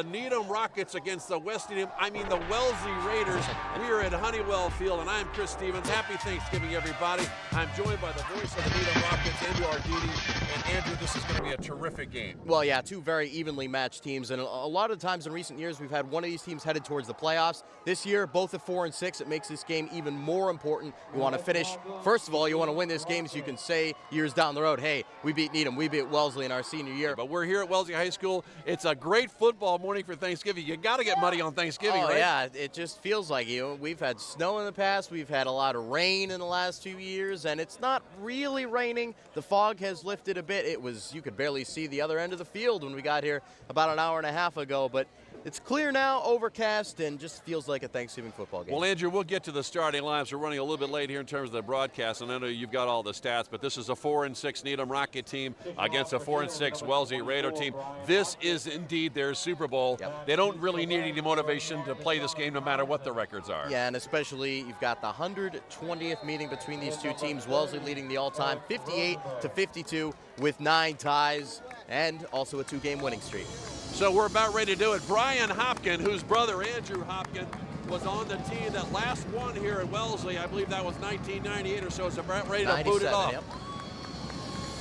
The Needham Rockets against the the Wellesley Raiders. We are at Honeywell Field, and I'm Chris Stevens. Happy Thanksgiving, everybody. I'm joined by the voice of the Needham Rockets, Andrew Arditi. And Andrew, this is going to be a terrific game. Well, yeah, two very evenly matched teams, and a lot of times in recent years we've had one of these teams headed towards the playoffs. This year, both at 4-6, it makes this game even more important. You want to finish, first of all, you want to win this game so you can say years down the road, hey, we beat Needham, we beat Wellesley in our senior year. But we're here at Wellesley High School. It's a great football morning for Thanksgiving. You got to get money on Thanksgiving, right? Yeah, it just feels like, we've had snow in the past, we've had a lot of rain in the last few years, and it's not really raining. The fog has lifted a bit. You could barely see the other end of the field when we got here about an hour and a half ago, but it's clear now, overcast, and just feels like a Thanksgiving football game. Well, Andrew, we'll get to the starting lines. We're running a little bit late here in terms of the broadcast, and I know you've got all the stats, but this is a 4-6 Needham Rocket team against a 4-6 Wellesley Raider team. This is indeed their Super Bowl. Yep. They don't really need any motivation to play this game no matter what the records are. Yeah, and especially you've got the 120th meeting between these two teams. Wellesley leading the all-time 58-52 with 9 ties and also a 2-game winning streak. So we're about ready to do it. Brian Hopkin, whose brother Andrew Hopkin was on the team that last won here at Wellesley. I believe that was 1998 or so. So about ready to boot it off. Yep.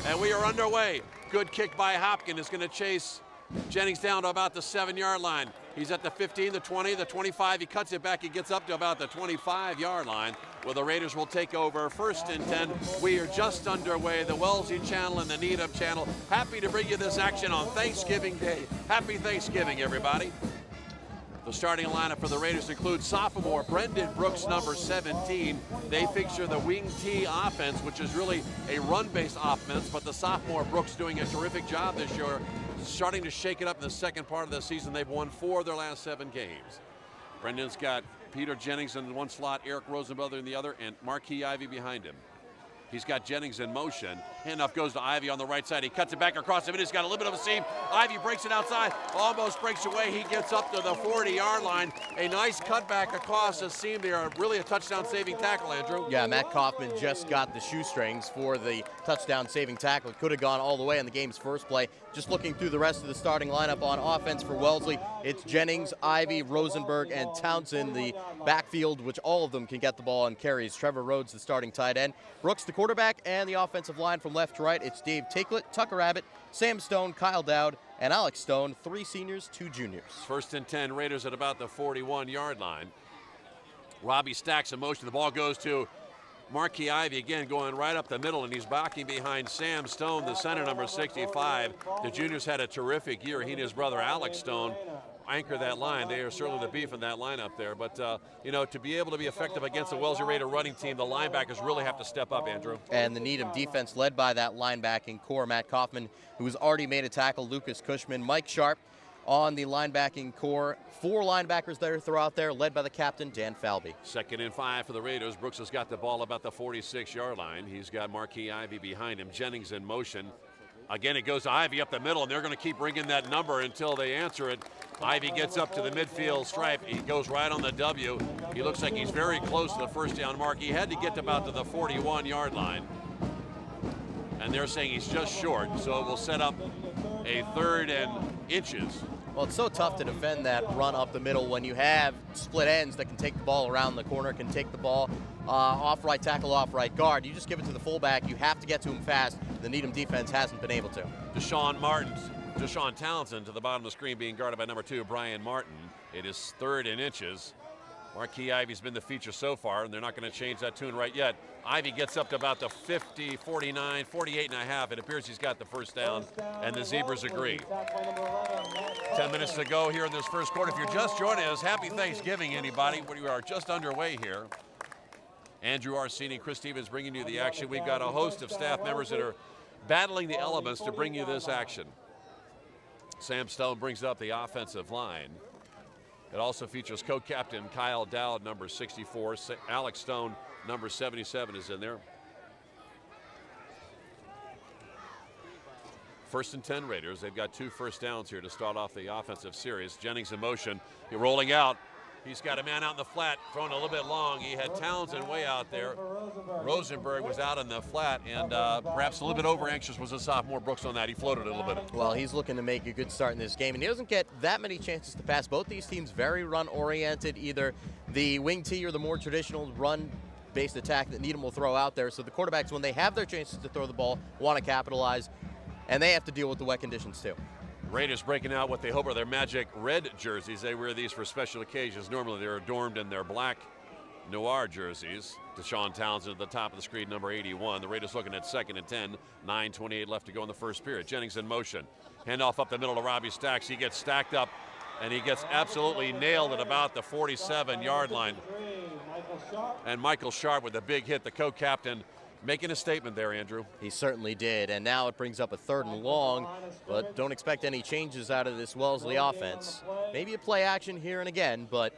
And we are underway. Good kick by Hopkin is going to chase Jennings down to about the 7-yard line. He's at the 15, the 20, the 25. He cuts it back. He gets up to about the 25-yard line, where the Raiders will take over 1st and 10. We are just underway. The Wellesley channel and the Needham channel. Happy to bring you this action on Thanksgiving Day. Happy Thanksgiving, everybody. The starting lineup for the Raiders includes sophomore Brendan Brooks, number 17. They feature the wing T offense, which is really a run-based offense, but the sophomore Brooks doing a terrific job this year, starting to shake it up in the second part of the season. They've won 4 of their last 7 games. Brendan's got Peter Jennings in one slot, Eric Rosenbrother in the other, and Marquis Ivy behind him. He's got Jennings in motion. Handoff goes to Ivy on the right side. He cuts it back across the middle. He's got a little bit of a seam. Ivy breaks it outside, almost breaks away. He gets up to the 40-yard line. A nice cutback across the seam there. Really a touchdown-saving tackle, Andrew. Yeah, Matt Kaufman just got the shoestrings for the touchdown-saving tackle. It could have gone all the way in the game's first play. Just looking through the rest of the starting lineup on offense for Wellesley, it's Jennings, Ivy, Rosenberg, and Townsend, the backfield, which all of them can get the ball and carries. Trevor Rhodes, the starting tight end. Brooks, the quarterback, and the offensive line from left to right. It's Dave Takelet, Tucker Abbott, Sam Stone, Kyle Dowd, and Alex Stone, 3 seniors, 2 juniors. 1st and 10, Raiders at about the 41-yard line. Robbie Stacks in motion. The ball goes to Marquis Ivy, again going right up the middle, and he's backing behind Sam Stone, the center, number 65. The juniors had a terrific year. He and his brother Alex Stone anchor that line. They are certainly the beef in that lineup there. But, to be able to be effective against the Wellesley Raider running team, the linebackers really have to step up, Andrew. And the Needham defense led by that linebacking core, Matt Kaufman, who's already made a tackle, Lucas Cushman, Mike Sharp on the linebacking core. 4 linebackers there throughout there, led by the captain, Dan Falvey. 2nd and 5 for the Raiders. Brooks has got the ball about the 46-yard line. He's got Marquis Ivy behind him. Jennings in motion. Again, it goes to Ivy up the middle, and they're going to keep bringing that number until they answer it. Ivy gets up to the midfield stripe. He goes right on the W. He looks like he's very close to the first down mark. He had to get about to the 41-yard line. And they're saying he's just short, so it will set up a 3rd and inches. Well, it's so tough to defend that run up the middle when you have split ends that can take the ball around the corner, can take the ball off right tackle, off right guard. You just give it to the fullback. You have to get to him fast. The Needham defense hasn't been able to. Deshaun Townsend to the bottom of the screen being guarded by number 2, Brian Martin. It is 3rd and inches. Marquis Ivy's been the feature so far, and they're not going to change that tune right yet. Ivy gets up to about the 50, 49, 48 and a half. It appears he's got the first down, and the Zebras agree. 10 minutes to go here in this first quarter. If you're just joining us, happy Thanksgiving, anybody. We are just underway here. Andrew Arsini, Chris Stevens bringing you the action. We've got a host of staff members that are battling the elements to bring you this action. Sam Stone brings up the offensive line. It also features co-captain Kyle Dowd, number 64. Alex Stone, number 77, is in there. 1st and 10 Raiders. They've got 2 first downs here to start off the offensive series. Jennings in motion. You're rolling out. He's got a man out in the flat, throwing a little bit long. He had Townsend way out there. Rosenberg was out in the flat, and perhaps a little bit over-anxious was the sophomore Brooks on that. He floated a little bit. Well, he's looking to make a good start in this game, and he doesn't get that many chances to pass. Both these teams very run-oriented, either the wing tee or the more traditional run-based attack that Needham will throw out there. So the quarterbacks, when they have their chances to throw the ball, want to capitalize, and they have to deal with the wet conditions too. Raiders breaking out what they hope are their magic red jerseys. They wear these for special occasions. Normally they're adorned in their black noir jerseys. Deshaun Townsend at the top of the screen, number 81. The Raiders looking at 2nd and 10. 9:28 left to go in the first period. Jennings in motion. Handoff up the middle to Robbie Stacks. He gets stacked up, and he gets absolutely nailed at about the 47-yard line. And Michael Sharp with a big hit, the co-captain, making a statement there, Andrew. He certainly did, and now it brings up a 3rd and long, but don't expect any changes out of this Wellesley offense. Maybe a play action here and again, but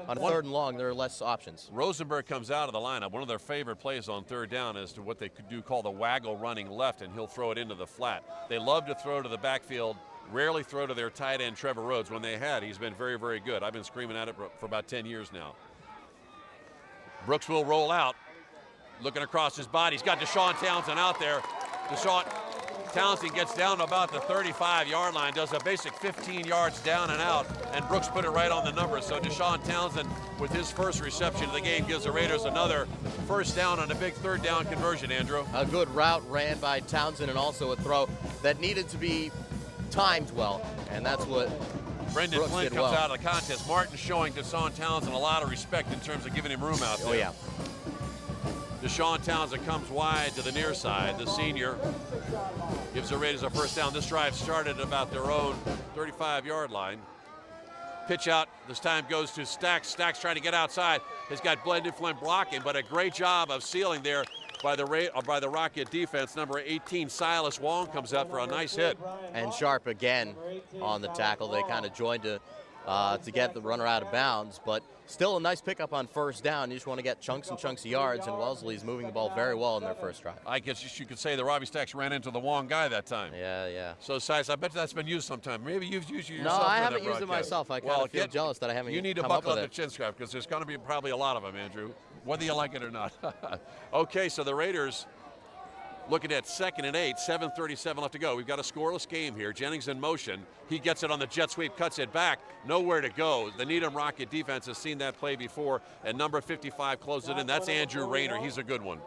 on 3rd and long, there are less options. Rosenberg comes out of the lineup. One of their favorite plays on 3rd down is to what they could do call the waggle running left, and he'll throw it into the flat. They love to throw to the backfield, rarely throw to their tight end, Trevor Rhodes. When they had, he's been very, very good. I've been screaming at it for about 10 years now. Brooks will roll out. Looking across his body, he's got Deshaun Townsend out there. Deshaun Townsend gets down to about the 35-yard line, does a basic 15 yards down and out, and Brooks put it right on the number. So Deshaun Townsend, with his first reception of the game, gives the Raiders another first down on a big 3rd down conversion, Andrew. A good route ran by Townsend, and also a throw that needed to be timed well, and that's what Brendan Brooks Flynn did comes well. out of the contest. Martin showing Deshaun Townsend a lot of respect in terms of giving him room out there. Oh, yeah. Deshaun Townsend comes wide to the near side. The senior gives the Raiders a first down. This drive started at about their own 35-yard line. Pitch out, this time goes to Stacks. Stacks trying to get outside. He's got Brendan Flynn blocking, but a great job of sealing there by the Rocket defense. Number 18, Silas Wong, comes out for a nice hit. And Sharp again on the tackle. They kind of joined to get the runner out of bounds, but still a nice pickup on first down. You just want to get chunks and chunks of yards, and Wellesley's moving the ball very well in their first drive. I guess you could say the Robbie Stacks ran into the Wong guy that time. Yeah. So, Silas, I bet that's been used sometime. Maybe you've used it yourself. No, I for haven't that used it broadcast. myself. I kind of feel jealous that I haven't You need to come up buckle with up the chin strap, because there's going to be probably a lot of them, Andrew, whether you like it or not. Okay, so the Raiders looking at 2nd and 8, 7:37 left to go. We've got a scoreless game here. Jennings in motion. He gets it on the jet sweep, cuts it back. Nowhere to go. The Needham Rocket defense has seen that play before, and number 55 closes it in. That's Andrew Rayner. He's a good one.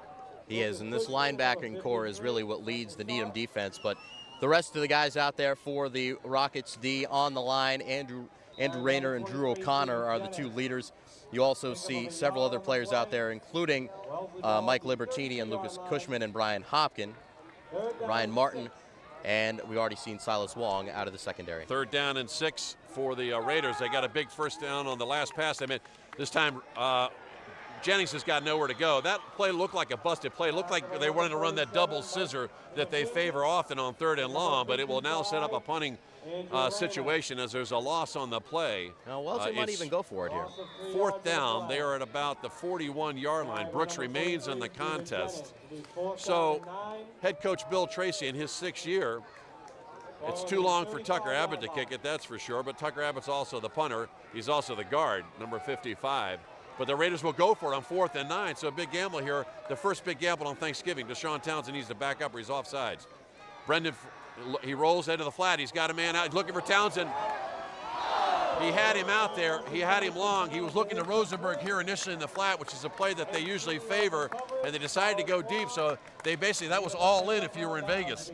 He is, and this linebacking core is really what leads the Needham defense. But the rest of the guys out there for the Rockets D on the line, Andrew Rayner and Drew O'Connor are the 2 leaders. You also see several other players out there, including Mike Libertini and Lucas Cushman and Brian Hopkin, Ryan Martin, and we've already seen Silas Wong out of the secondary. 3rd down and 6 for the Raiders. They got a big first down on the last pass. I mean, this time Jennings has got nowhere to go. That play looked like a busted play. It looked like they wanted to run that double scissor that they favor often on 3rd and long, but it will now set up a punting situation as there's a loss on the play. Now, Wellesley might even go for it here. 4th down. They are at about the 41-yard line. Brooks remains in the contest. So head coach Bill Tracy in his 6th year, it's too long for Tucker Abbott to kick it, that's for sure, but Tucker Abbott's also the punter. He's also the guard, number 55. But the Raiders will go for it on 4th and 9, so a big gamble here. The first big gamble on Thanksgiving. Deshaun Townsend needs to back up or he's offsides. Brendan, he rolls into the flat. He's got a man out. He's looking for Townsend. He had him out there. He had him long. He was looking to Rosenberg here initially in the flat, which is a play that they usually favor, and they decided to go deep, so they basically, that was all in if you were in Vegas.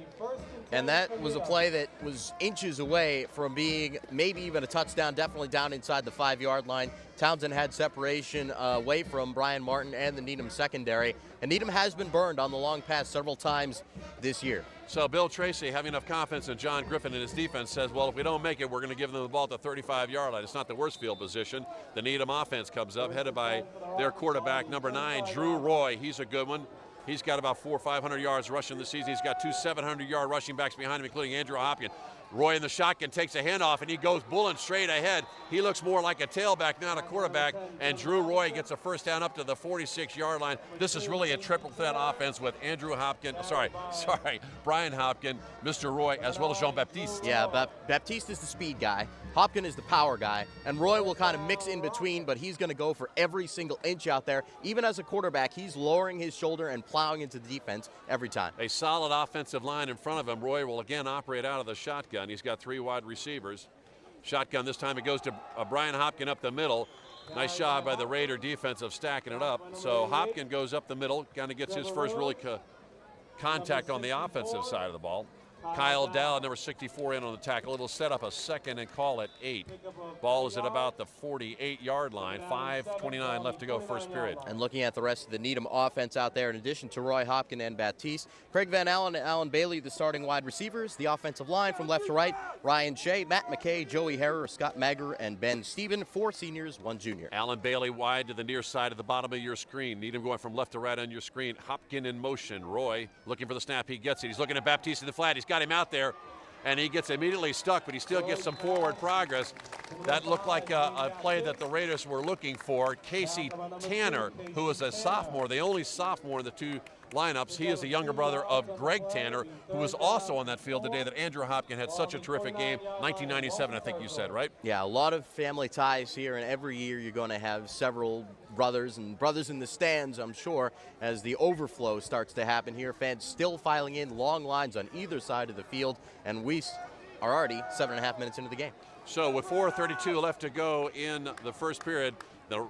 And that was a play that was inches away from being maybe even a touchdown, definitely down inside the 5-yard line. Townsend had separation away from Brian Martin and the Needham secondary, and Needham has been burned on the long pass several times this year. So Bill Tracy, having enough confidence in John Griffin and his defense, says, well, if we don't make it, we're going to give them the ball at the 35-yard line. It's not the worst field position. The Needham offense comes up, headed by their quarterback, number 9, Drew Roy. He's a good one. He's got about 400 or 500 yards rushing this season. He's got 2 700-yard rushing backs behind him, including Andrew Hopkins. Roy in the shotgun takes a handoff, and he goes bulling straight ahead. He looks more like a tailback, not a quarterback, and Drew Roy gets a first down up to the 46-yard line. This is really a triple threat offense with Andrew Hopkins, Brian Hopkins, Mr. Roy, as well as Jean-Baptiste. Yeah, Baptiste is the speed guy. Hopkin is the power guy, and Roy will kind of mix in between, but he's going to go for every single inch out there. Even as a quarterback, he's lowering his shoulder and plowing into the defense every time. A solid offensive line in front of him. Roy will again operate out of the shotgun. He's got 3 wide receivers. Shotgun this time, it goes to Brian Hopkin up the middle. Nice job by the Raider defense of stacking it up. So Hopkin goes up the middle, kind of gets his first really contact on the offensive side of the ball. Kyle Dowd, number 64, in on the tackle. It'll set up a second and call at 8. Ball is at about the 48-yard line. 5:29 left to go, first period. And looking at the rest of the Needham offense out there, in addition to Roy Hopkin and Baptiste, Craig Van Allen and Alan Bailey, the starting wide receivers. The offensive line from left to right, Ryan Shea, Matt McKay, Joey Herrer, Scott Magger, and Ben Steven. 4 seniors, 1 junior. Alan Bailey wide to the near side at the bottom of your screen. Needham going from left to right on your screen. Hopkin in motion. Roy looking for the snap. He gets it. He's looking at Baptiste in the flat. He's got him out there, and he gets immediately stuck, but he still gets some forward progress. That looked like a play that the Raiders were looking for. Casey Tanner, who is a sophomore, the only sophomore in the 2 lineups. He is the younger brother of Greg Tanner, who was also on that field the day that Andrew Hopkin had such a terrific game. 1997, I think you said, right? Yeah, a lot of family ties here, and every year you're going to have several brothers in the stands, I'm sure, as the overflow starts to happen here. Fans still filing in, long lines on either side of the field, and we are already 7.5 minutes into the game. So with 4:32 left to go in the first period, the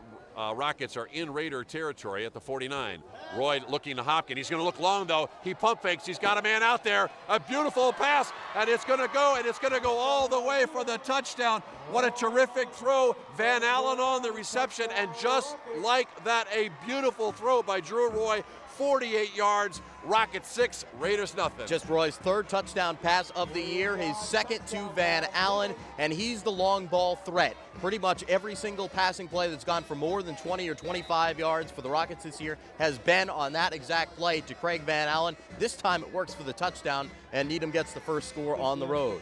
Rockets are in Raider territory at the 49. Roy looking to Hopkin. He's going to look long, though. He pump fakes. He's got a man out there. A beautiful pass, and it's going to go all the way for the touchdown. What a terrific throw. Van Allen on the reception, and just like that, a beautiful throw by Drew Roy. 48 yards, Rockets 6, Raiders nothing. Just Roy's 3rd touchdown pass of the year, his 2nd to Van Allen, and he's the long ball threat. Pretty much every single passing play that's gone for more than 20 or 25 yards for the Rockets this year has been on that exact play to Craig Van Allen. This time it works for the touchdown, and Needham gets the first score on the road.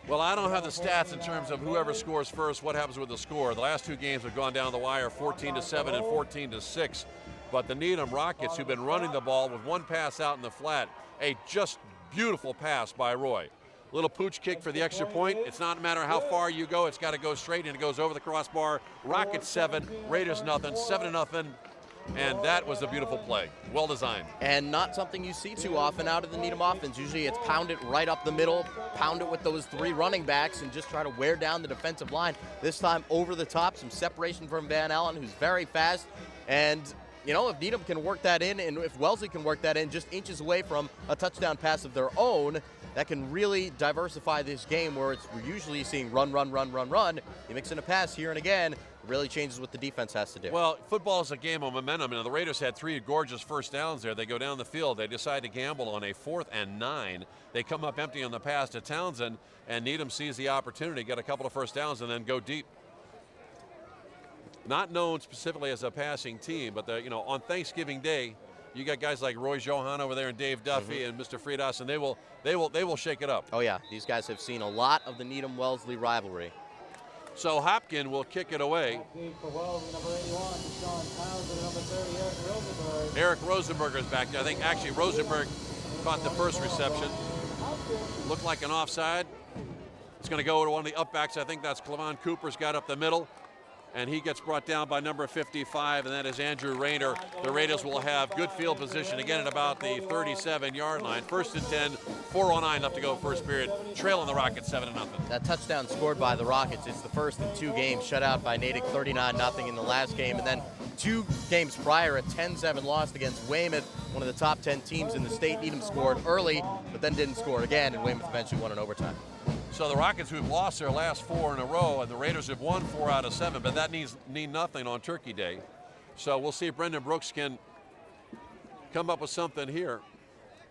Well, I don't have the stats in terms of whoever scores first, what happens with the score. The last 2 games have gone down the wire, 14-7 and 14-6. But the Needham Rockets, who've been running the ball with 1 pass out in the flat, a just beautiful pass by Roy. Little pooch kick for the extra point. It's not a matter how far you go, it's got to go straight, and it goes over the crossbar. Rockets 7, Raiders nothing, 7-0. And that was a beautiful play. Well designed. And not something you see too often out of the Needham offense. Usually it's pound it right up the middle, pound it with those 3 running backs, and just try to wear down the defensive line. This time over the top, some separation from Van Allen, who's very fast. And you know, if Needham can work that in, and if Wellesley can work that in just inches away from a touchdown pass of their own, that can really diversify this game where we're usually seeing run. You mix in a pass here and again, it really changes what the defense has to do. Well, football is a game of momentum, and the Raiders had 3 gorgeous first downs there. They go down the field. They decide to gamble on a 4th and 9. They come up empty on the pass to Townsend, and Needham sees the opportunity, get a couple of first downs, and then go deep. Not known specifically as a passing team, but on Thanksgiving Day, you got guys like Roy Johan over there and Dave Duffy and Mr. Fridas, and they will shake it up. Oh yeah, these guys have seen a lot of the Needham-Wellesley rivalry. So Hopkin will kick it away. Eric Rosenberger is back there. I think actually Rosenberg caught the first reception. Looked like an offside. It's going to go to one of the upbacks. I think that's Clavon Cooper's got up the middle. And he gets brought down by number 55, and that is Andrew Rayner. The Raiders will have good field position again at about the 37-yard line. 1st and 10, 4:09 left to go first period, trailing the Rockets 7-0. That touchdown scored by the Rockets is the first in 2 games, shut out by Natick 39-0 in the last game, and then 2 games prior, a 10-7 loss against Weymouth, one of the top 10 teams in the state. Needham scored early, but then didn't score again, and Weymouth eventually won in overtime. So the Rockets, who've lost their last 4 in a row, and the Raiders have won 4 out of 7, but that need nothing on Turkey Day. So we'll see if Brendan Brooks can come up with something here.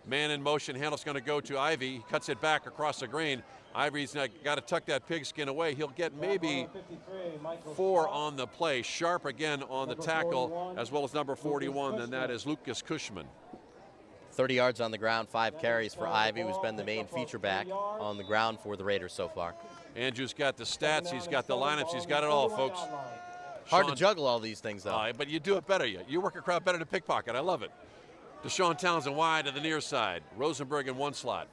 Man in motion, handoff's going to go to Ivy. He cuts it back across the green. Ivy's got to tuck that pigskin away. He'll get maybe 4 on the play. Sharp again on the tackle, as well as number 41, and that is Lucas Cushman. 30 yards on the ground, 5 carries for Ivy, who's been the main feature back on the ground for the Raiders so far. Andrew's got the stats, he's got the lineups, he's got it all, folks. Hard to juggle all these things, though. But you do it better. You work a crowd better than pickpocket. I love it. Deshaun Townsend wide to the near side. Rosenberg in one slot.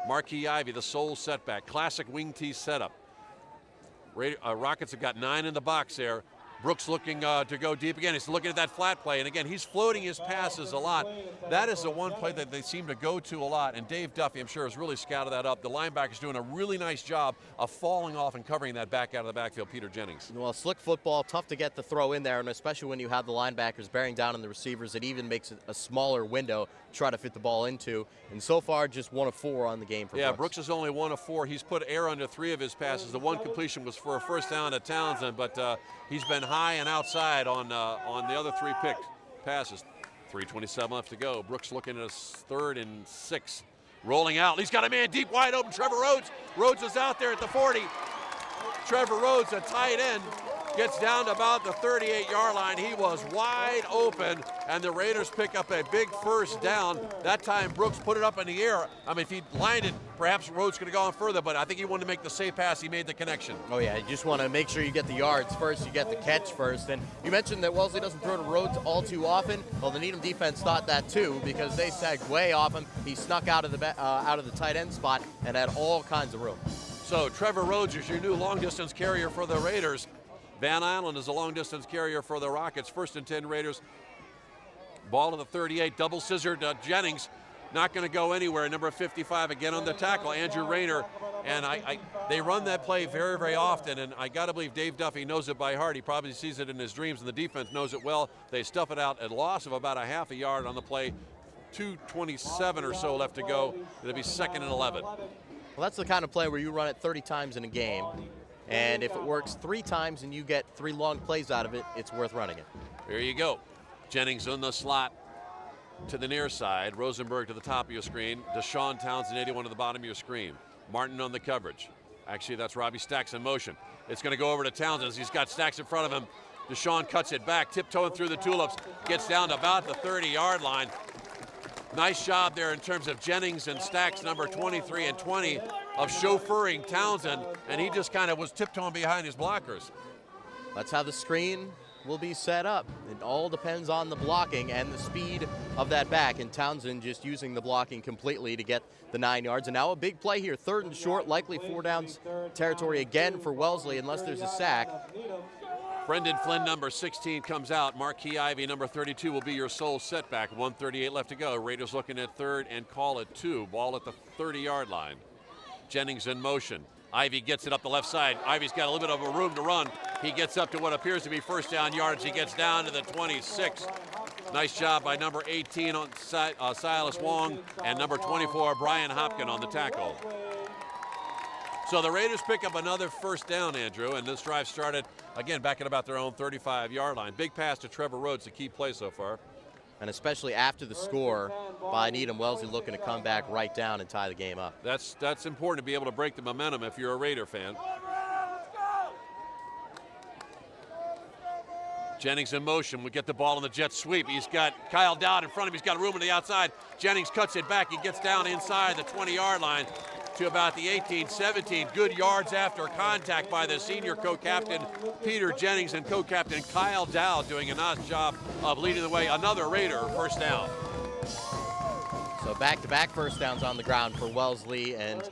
Marquis Ivy, the sole setback. Classic wing tee setup. Rockets have got 9 in the box there. Brooks looking to go deep again. He's looking at that flat play, and again, he's floating his passes a lot. That is the one play that they seem to go to a lot, and Dave Duffy, I'm sure, has really scouted that up. The linebacker's doing a really nice job of falling off and covering that back out of the backfield, Peter Jennings. Well, slick football, tough to get the throw in there, and especially when you have the linebackers bearing down on the receivers, it even makes it a smaller window to try to fit the ball into. And so far, just 1 of 4 on the game for Brooks. Brooks is only 1 of 4. He's put air under 3 of his passes. The one completion was for a first down to Townsend, but he's been high and outside on the other 3 picked passes. 3:27 left to go. Brooks looking at his 3rd and 6. Rolling out. He's got a man deep, wide open. Trevor Rhodes. Rhodes is out there at the 40. Trevor Rhodes, a tight end, gets down to about the 38-yard line. He was wide open, and the Raiders pick up a big first down. That time, Brooks put it up in the air. I mean, if he lined it, perhaps Rhodes could have gone further, but I think he wanted to make the safe pass. He made the connection. Oh, yeah, you just want to make sure you get the yards first, you get the catch first. And you mentioned that Wellesley doesn't throw to Rhodes all too often. Well, the Needham defense thought that too, because they sagged way off him. He snuck out of the tight end spot and had all kinds of room. So Trevor Rhodes is your new long-distance carrier for the Raiders. Van Allen is a long-distance carrier for the Rockets. 1st and 10 Raiders. Ball to the 38, double scissored Jennings. Not going to go anywhere. Number 55 again on the tackle, Andrew Rayner. And they run that play very, very often, and I got to believe Dave Duffy knows it by heart. He probably sees it in his dreams, and the defense knows it well. They stuff it out at a loss of about a half a yard on the play. 2:27 or so left to go. It'll be 2nd and 11. Well, that's the kind of play where you run it 30 times in a game, and if it works 3 times and you get 3 long plays out of it, it's worth running it. There you go. Jennings in the slot to the near side. Rosenberg to the top of your screen. Deshaun Townsend, 81 to the bottom of your screen. Martin on the coverage. Actually, that's Robbie Stacks in motion. It's going to go over to Townsend. He's got Stacks in front of him. Deshaun cuts it back, tiptoeing through the tulips. Gets down to about the 30-yard line. Nice job there in terms of Jennings and Stacks, number 23 and 20, of chauffeuring Townsend, and he just kind of was tiptoeing behind his blockers. That's how the screen will be set up. It all depends on the blocking and the speed of that back, and Townsend just using the blocking completely to get the 9 yards. And now a big play here, 3rd and short, likely 4 downs territory again for Wellesley unless there's a sack. Brendan Flynn, number 16, comes out. Marquis Ivy, number 32, will be your sole setback. 1:38 left to go. Raiders looking at 3rd and call it 2. Ball at the 30-yard line. Jennings in motion. Ivy gets it up the left side. Ivy's got a little bit of a room to run. He gets up to what appears to be first down yards. He gets down to the 26. Nice job by number 18 on Silas Wong and number 24, Brian Hopkin, on the tackle. So the Raiders pick up another first down, Andrew, and this drive started, again, back at about their own 35-yard line. Big pass to Trevor Rhodes, the key play so far. And especially after the score by Needham-Wellesley looking to come back right down and tie the game up. That's important to be able to break the momentum if you're a Raider fan. Jennings in motion. We get the ball on the jet sweep. He's got Kyle Dowd in front of him. He's got room on the outside. Jennings cuts it back. He gets down inside the 20-yard line to about the 18, 17. Good yards after contact by the senior co-captain Peter Jennings and co-captain Kyle Dowd doing a nice job of leading the way. Another Raider first down. So back-to-back first downs on the ground for Wellesley. And,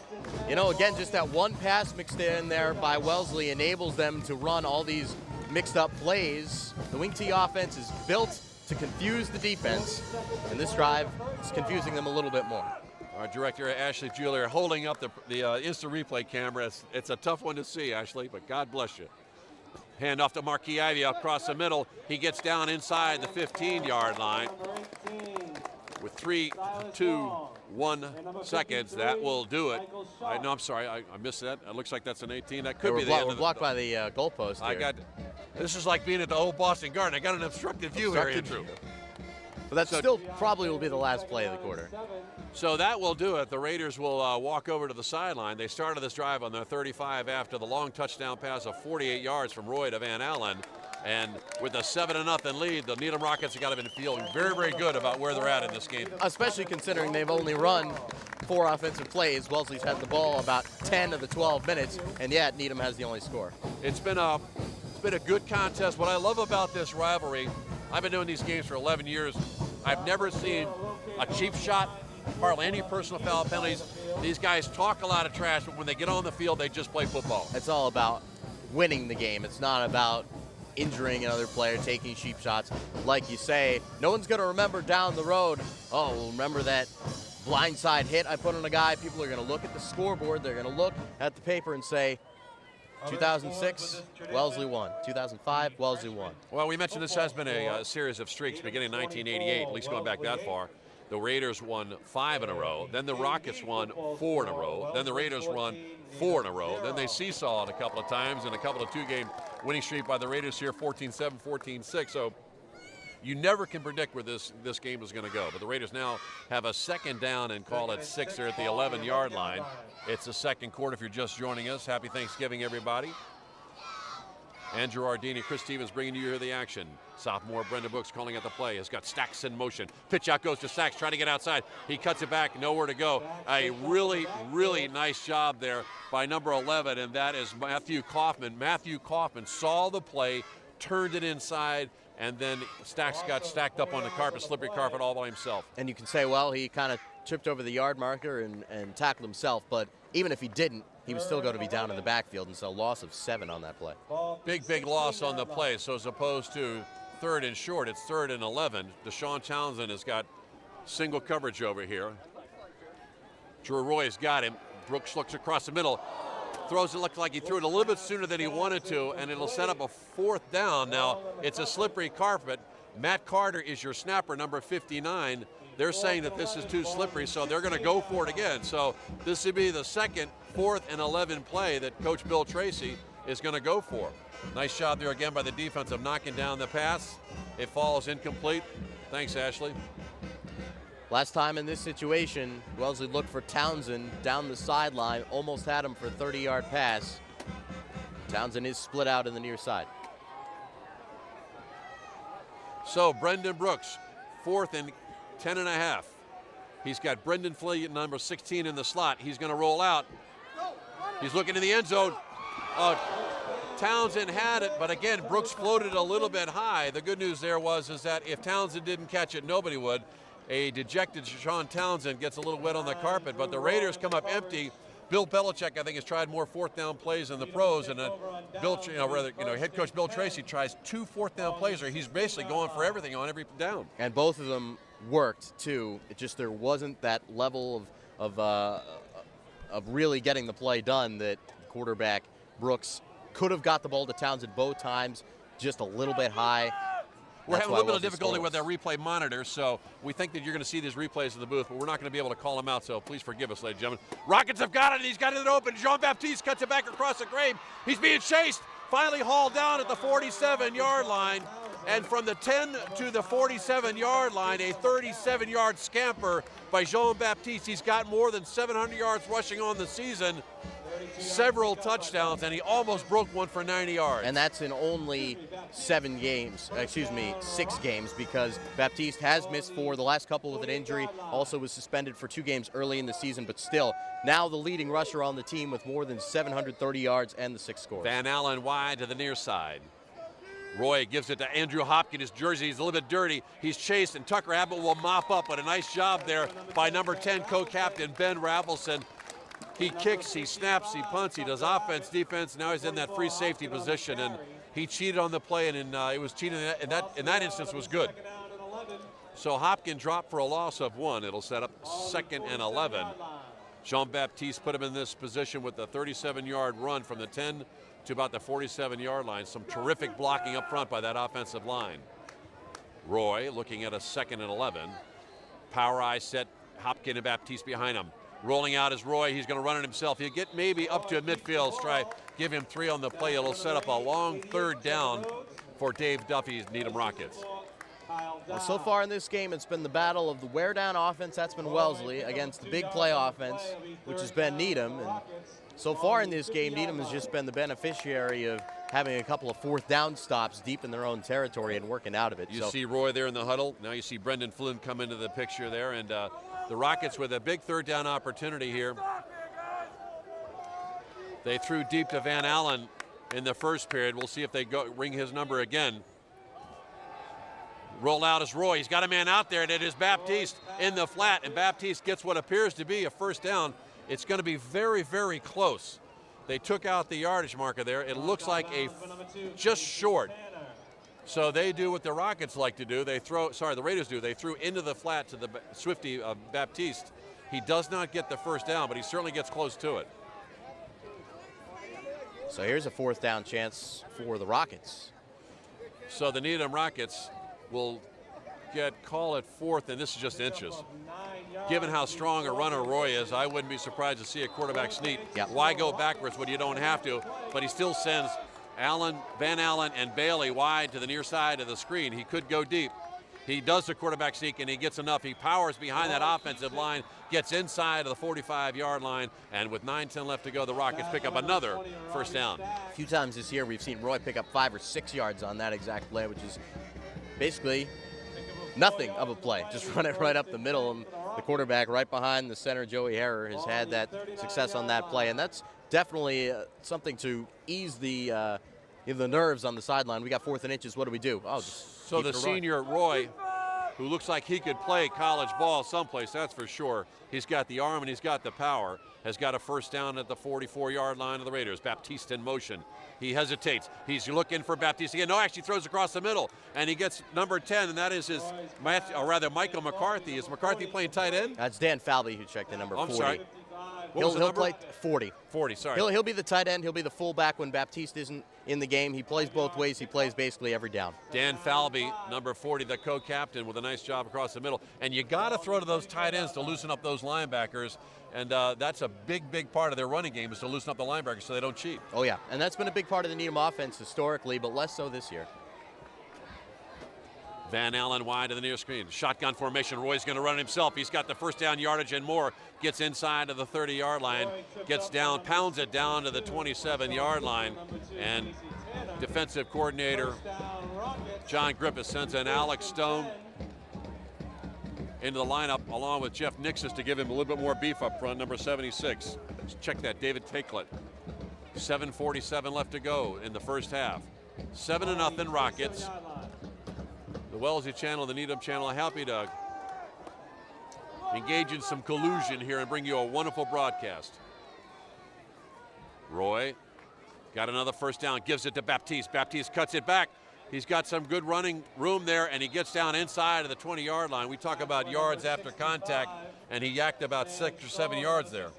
you know, again, just that one pass mixed in there by Wellesley enables them to run all these mixed-up plays. The wing T offense is built to confuse the defense, and this drive is confusing them a little bit more. Our director, Ashley Julier, holding up the instant replay camera. It's a tough one to see, Ashley, but God bless you. Hand off to Marquis Ivy across the middle. He gets down inside the 15-yard line. With 3, 2, 1 seconds, that will do it. I'm sorry, I missed that. It looks like that's an 18. That could be the end. We're blocked by the goalpost here. This is like being at the old Boston Garden. I got an obstructed view here, Andrew. But that still probably will be the last play of the quarter. So that will do it. The Raiders will walk over to the sideline. They started this drive on their 35 after the long touchdown pass of 48 yards from Roy to Van Allen. And with a 7-0 lead, the Needham Rockets have got to be feeling very, very good about where they're at in this game. Especially considering they've only run 4 offensive plays. Wellesley's had the ball about 10 of the 12 minutes, and yet Needham has the only score. It's been a good contest. What I love about this rivalry, I've been doing these games for 11 years. I've never seen a cheap shot, hardly any personal foul penalties. These guys talk a lot of trash, but when they get on the field, they just play football. It's all about winning the game. It's not about injuring another player, taking cheap shots. Like you say, no one's going to remember down the road, oh, remember that blindside hit I put on a guy? People are going to look at the scoreboard. They're going to look at the paper and say, 2006, Wellesley won. 2005, Wellesley won. Well, we mentioned this has been a series of streaks beginning in 1988, at least going back that far. The Raiders won 5 in a row. Then the Rockets won 4 in a row. Then the Raiders won 4 in a row. Then they seesawed a couple of times and a couple of 2-game winning streak by the Raiders here, 14-7, 14-6. So you never can predict where this game is going to go. But the Raiders now have a second down and call it 6 there at the 11-yard line. It's the second quarter if you're just joining us. Happy Thanksgiving, everybody. Andrew Ardini, Chris Stevens bringing you here the action. Sophomore Brendan Brooks calling out the play. Has got Stacks in motion. Pitch out goes to Stacks, trying to get outside. He cuts it back, nowhere to go. A really, really nice job there by number 11, and that is Matthew Kaufman. Matthew Kaufman saw the play, turned it inside, and then Stacks got stacked up on the carpet, slippery carpet all by himself. And you can say, well, he kind of tripped over the yard marker and tackled himself, but even if he didn't, he was still going to be down in the backfield, and so loss of 7 on that play. Big loss on the play. So as opposed to 3rd and short, it's 3rd and 11. Deshaun Townsend has got single coverage over here. Drew Roy's got him. Brooks looks across the middle. Throws it, looks like he threw it a little bit sooner than he wanted to, and it'll set up a 4th down. Now, it's a slippery carpet. Matt Carter is your snapper, number 59. They're saying that this is too slippery, so they're going to go for it again. So this would be the second 4th and 11 play that Coach Bill Tracy is going to go for. Nice job there again by the defense of knocking down the pass. It falls incomplete. Thanks, Ashley. Last time in this situation, Wellesley looked for Townsend down the sideline, almost had him for a 30-yard pass. Townsend is split out in the near side. So Brendan Brooks, 4th and 10.5. He's got Brendan Flea, number 16, in the slot. He's going to roll out. He's looking in the end zone. Townsend had it, but again, Brooks floated a little bit high. The good news there was that if Townsend didn't catch it, nobody would. A dejected Deshaun Townsend gets a little wet on the carpet, but the Raiders come up empty. Bill Belichick, I think, has tried more 4th down plays in the pros, and head coach Bill Tracy tries 2 4th down plays, or he's basically going for everything on every down. And both of them worked too. It just there wasn't that level of really getting the play done that quarterback Brooks could have got the ball to Townsend both times, just a little bit high. We're having a little bit of difficulty with our replay monitor, so we think that you're going to see these replays in the booth, but we're not going to be able to call them out, so please forgive us, ladies and gentlemen. Rockets have got it, and he's got it open. Jean-Baptiste cuts it back across the grave. He's being chased, finally hauled down at the 47-yard line, and from the 10 to the 47-yard line, a 37-yard scamper by Jean-Baptiste. He's got more than 700 yards rushing on the season, several touchdowns, and he almost broke one for 90 yards. And that's in only 6 games, because Baptiste has missed 4, the last couple with an injury, also was suspended for 2 games early in the season, but still, now the leading rusher on the team with more than 730 yards and the 6 scores. Van Allen wide to the near side. Roy gives it to Andrew Hopkins. His jersey is a little bit dirty. He's chased, and Tucker Abbott will mop up, but a nice job there by number 10 co-captain Ben Ravelson. He kicks, he snaps, he punts, he does offense, defense. Now he's in that free safety position, and he cheated on the play, and it was cheating in that instance was good. So Hopkins dropped for a loss of 1. It'll set up 2nd and 11. Jean-Baptiste put him in this position with a 37-yard run from the 10 to about the 47-yard line. Some terrific blocking up front by that offensive line. Roy looking at a 2nd and 11. Power eye set, Hopkins and Baptiste behind him. Rolling out is Roy. He's going to run it himself. He'll get maybe up to a midfield strike. Give him 3 on the play. It'll set up a long 3rd down for Dave Duffy's Needham Rockets. Well, so far in this game, it's been the battle of the wear-down offense, that's been Wellesley, against the big play offense, which has been Needham. And so far in this game, Needham has just been the beneficiary of having a couple of 4th down stops deep in their own territory and working out of it. You see Roy there in the huddle. Now you see Brendan Flynn come into the picture there, and the Rockets with a big 3rd down opportunity here. They threw deep to Van Allen in the first period. We'll see if they ring his number again. Roll out is Roy. He's got a man out there, and it is Baptiste in the flat, and Baptiste gets what appears to be a 1st down. It's going to be very, very close. They took out the yardage marker there. It looks like just short. So they do what the Rockets like to do. The Raiders do. They threw into the flat to the Swifty Baptiste. He does not get the first down, but he certainly gets close to it. So here's a 4th down chance for the Rockets. So the Needham Rockets will call it 4th, and this is just inches. Given how strong a runner Roy is, I wouldn't be surprised to see a quarterback sneak. Yep. Why go backwards when you don't have to? But he still sends Van Allen and Bailey wide to the near side of the screen. He could go deep. He does the quarterback sneak, and he gets enough. He powers behind that offensive line, gets inside of the 45-yard line, and with 9:10 left to go, the Rockets pick up another first down. A few times this year we've seen Roy pick up 5 or 6 yards on that exact play, which is basically nothing of a play. Just run it right up the middle, and the quarterback right behind the center, Joey Harrer, has had that success on that play, and that's definitely something to ease the nerves on the sideline. We got 4th and inches. What do we do? Oh, so the senior Roy, who looks like he could play college ball someplace, that's for sure. He's got the arm and he's got the power. Has got a first down at the 44-yard line of the Raiders. Baptiste in motion. He hesitates. He's looking for Baptiste again. No, actually throws across the middle, and he gets number 10, and that is Michael McCarthy. Is McCarthy playing tight end? That's Dan Falvey who checked in number 40. I'm sorry. He'll play 40. 40, sorry. He'll be the tight end. He'll be the fullback when Baptiste isn't in the game. He plays both ways. He plays basically every down. Dan Falvey, number 40, the co-captain, with a nice job across the middle. And you got to throw to those tight ends to loosen up those linebackers. And that's a big, big part of their running game, is to loosen up the linebackers so they don't cheat. Oh, yeah. And that's been a big part of the Needham offense historically, but less so this year. Van Allen wide to the near screen. Shotgun formation. Roy's going to run it himself. He's got the first down yardage and more. Gets inside of the 30-yard line. Gets down, pounds it down to the 27-yard line. And defensive coordinator John Griffith sends in Alex Stone into the lineup along with Jeff Nixis to give him a little bit more beef up front, number 76. Let's check that, David Takelet. 7:47 left to go in the first half. 7-0 Rockets. The Wellesley channel, the Needham channel, happy to engage in some collusion here and bring you a wonderful broadcast. Roy got another first down, gives it to Baptiste. Baptiste cuts it back. He's got some good running room there, and he gets down inside of the 20-yard line. We talk about yards after contact, and he yacked about 6 or 7 yards there.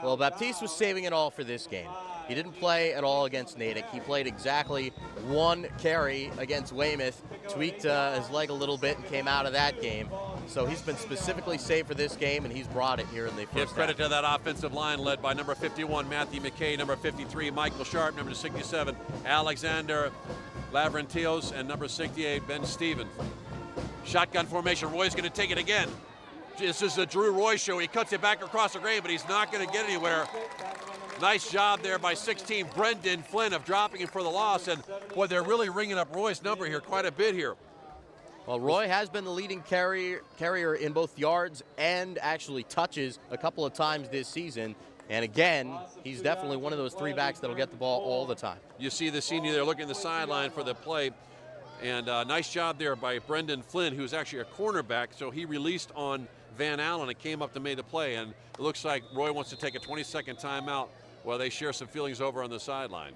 Well, Baptiste was saving it all for this game. He didn't play at all against Natick. He played exactly 1 carry against Weymouth, tweaked his leg a little bit and came out of that game. So he's been specifically saved for this game, and he's brought it here in the first Give credit to that offensive line led by number 51, Matthew McKay, number 53, Michael Sharp, number 67, Alexander Lavrantios, and number 68, Ben Stevens. Shotgun formation. Roy's going to take it again. This is the Drew Roy show. He cuts it back across the grave, but he's not going to get anywhere. Nice job there by 16, Brendan Flynn, of dropping him for the loss. And, boy, they're really ringing up Roy's number here quite a bit here. Well, Roy has been the leading carrier in both yards and actually touches a couple of times this season. And again, he's definitely one of those 3 backs that'll get the ball all the time. You see the senior there looking at the sideline for the play. And nice job there by Brendan Flynn, who's actually a cornerback. So he released on Van Allen and came up to make the play. And it looks like Roy wants to take a 20-second timeout while they share some feelings over on the sideline.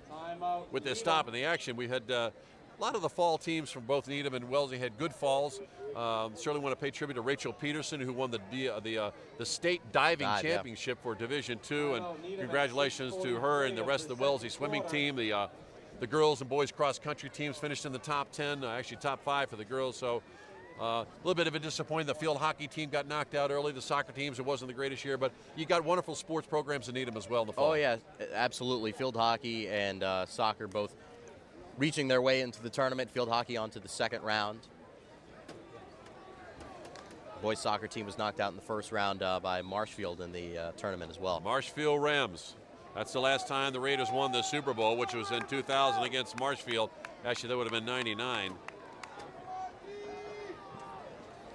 With this stop in the action, we had a lot of the fall teams from both Needham and Wellesley had good falls. Certainly want to pay tribute to Rachel Peterson, who won the state diving championship for Division II, and congratulations to her and the rest of the Wellesley swimming team. The girls and boys cross country teams finished in the top 10, actually top 5 for the girls. So a little bit of a disappointment. The field hockey team got knocked out early. The soccer teams, it wasn't the greatest year, but you got wonderful sports programs in Needham as well in the fall. Oh yeah, absolutely. Field hockey and soccer both reaching their way into the tournament. Field hockey onto the second round. Boys soccer team was knocked out in the first round by Marshfield in the tournament as well. Marshfield Rams. That's the last time the Raiders won the Super Bowl, which was in 2000 against Marshfield. Actually, that would have been 99.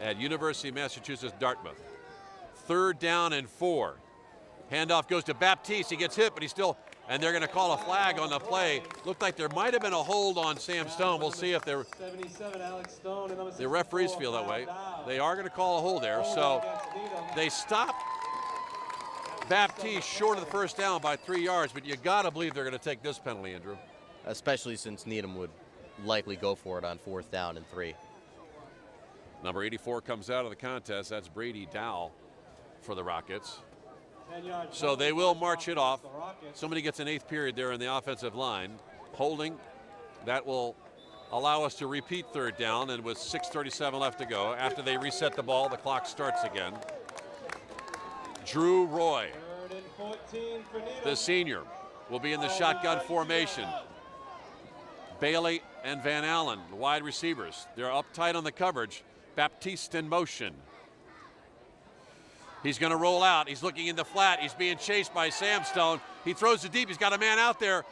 At University of Massachusetts, Dartmouth. 3rd down and 4. Handoff goes to Baptiste. He gets hit, but he's still, and they're going to call a flag on the play. Looked like there might have been a hold on Sam Stone. We'll see if the referees feel that way. They are going to call a hold there. So they stop Baptiste short of the first down by 3 yards, but you got to believe they're going to take this penalty, Andrew. Especially since Needham would likely go for it on 4th down and 3. Number 84 comes out of the contest. That's Brady Dowell for the Rockets. So they will march it off. Somebody gets an 8th period there in the offensive line. Holding, that will allow us to repeat 3rd down, and with 6:37 left to go, after they reset the ball, the clock starts again. Drew Roy, the senior, will be in the shotgun formation. Bailey and Van Allen, the wide receivers. They're up tight on the coverage. Baptiste in motion. He's going to roll out. He's looking in the flat. He's being chased by Samstone. He throws it deep. He's got a man out there.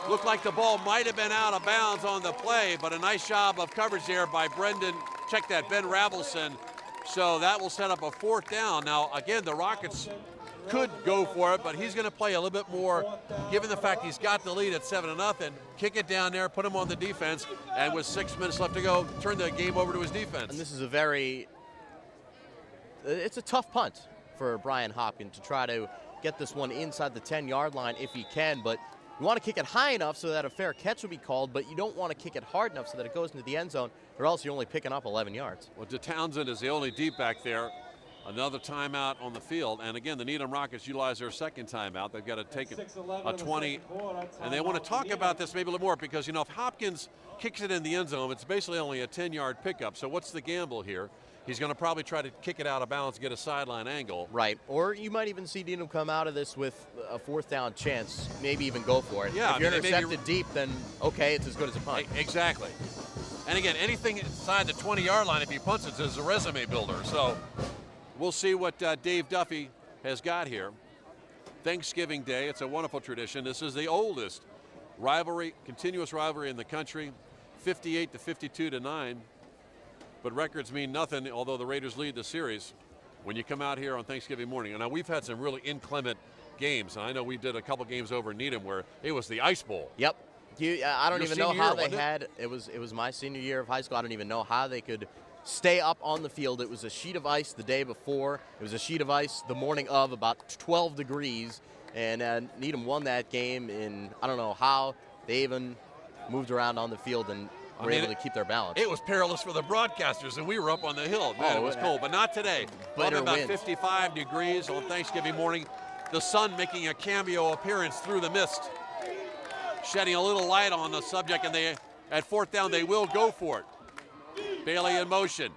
Looked like the ball might have been out of bounds on the play, but a nice job of coverage there by Ben Ravelson. So that will set up a 4th down. Now, again, the Rockets could go for it, but he's going to play a little bit more, given the fact he's got the lead at 7-0. Kick it down there, put him on the defense, and with 6 minutes left to go, turn the game over to his defense. And this is it's a tough punt for Brian Hopkins to try to get this one inside the 10-yard line if he can, but you want to kick it high enough so that a fair catch will be called, but you don't want to kick it hard enough so that it goes into the end zone, or else you're only picking up 11 yards. Well, DeTownsend is the only deep back there. Another timeout on the field, and again, the Needham Rockets utilize their 2nd timeout. They've got to take a 20, and they want to talk about this maybe a little more because, if Hopkins kicks it in the end zone, it's basically only a 10-yard pickup. So what's the gamble here? He's going to probably try to kick it out of bounds, get a sideline angle. Right, or you might even see Needham come out of this with a 4th down chance, maybe even go for it. Yeah, if you're intercepted deep, then okay, it's as good as a punt. Exactly. And again, anything inside the 20-yard line, if he punts it, is a resume builder. So we'll see what Dave Duffy has got here. Thanksgiving Day, it's a wonderful tradition. This is the oldest continuous rivalry in the country, 58 to 52 to 9. But records mean nothing, although the Raiders lead the series when you come out here on Thanksgiving morning. And now we've had some really inclement games. And I know we did a couple games over in Needham where it was the Ice Bowl. Yep. I don't even know how they had it was my senior year of high school. I don't even know how they could stay up on the field. It was a sheet of ice the day before. It was a sheet of ice the morning of, about 12 degrees. And Needham won that game in, I don't know how they even moved around on the field and were able to keep their balance. It was perilous for the broadcasters, and we were up on the hill. Man, it was cold, but not today. Probably about 55 degrees on Thanksgiving morning. The sun making a cameo appearance through the mist, shedding a little light on the subject, and at 4th down, they will go for it. Bailey in motion.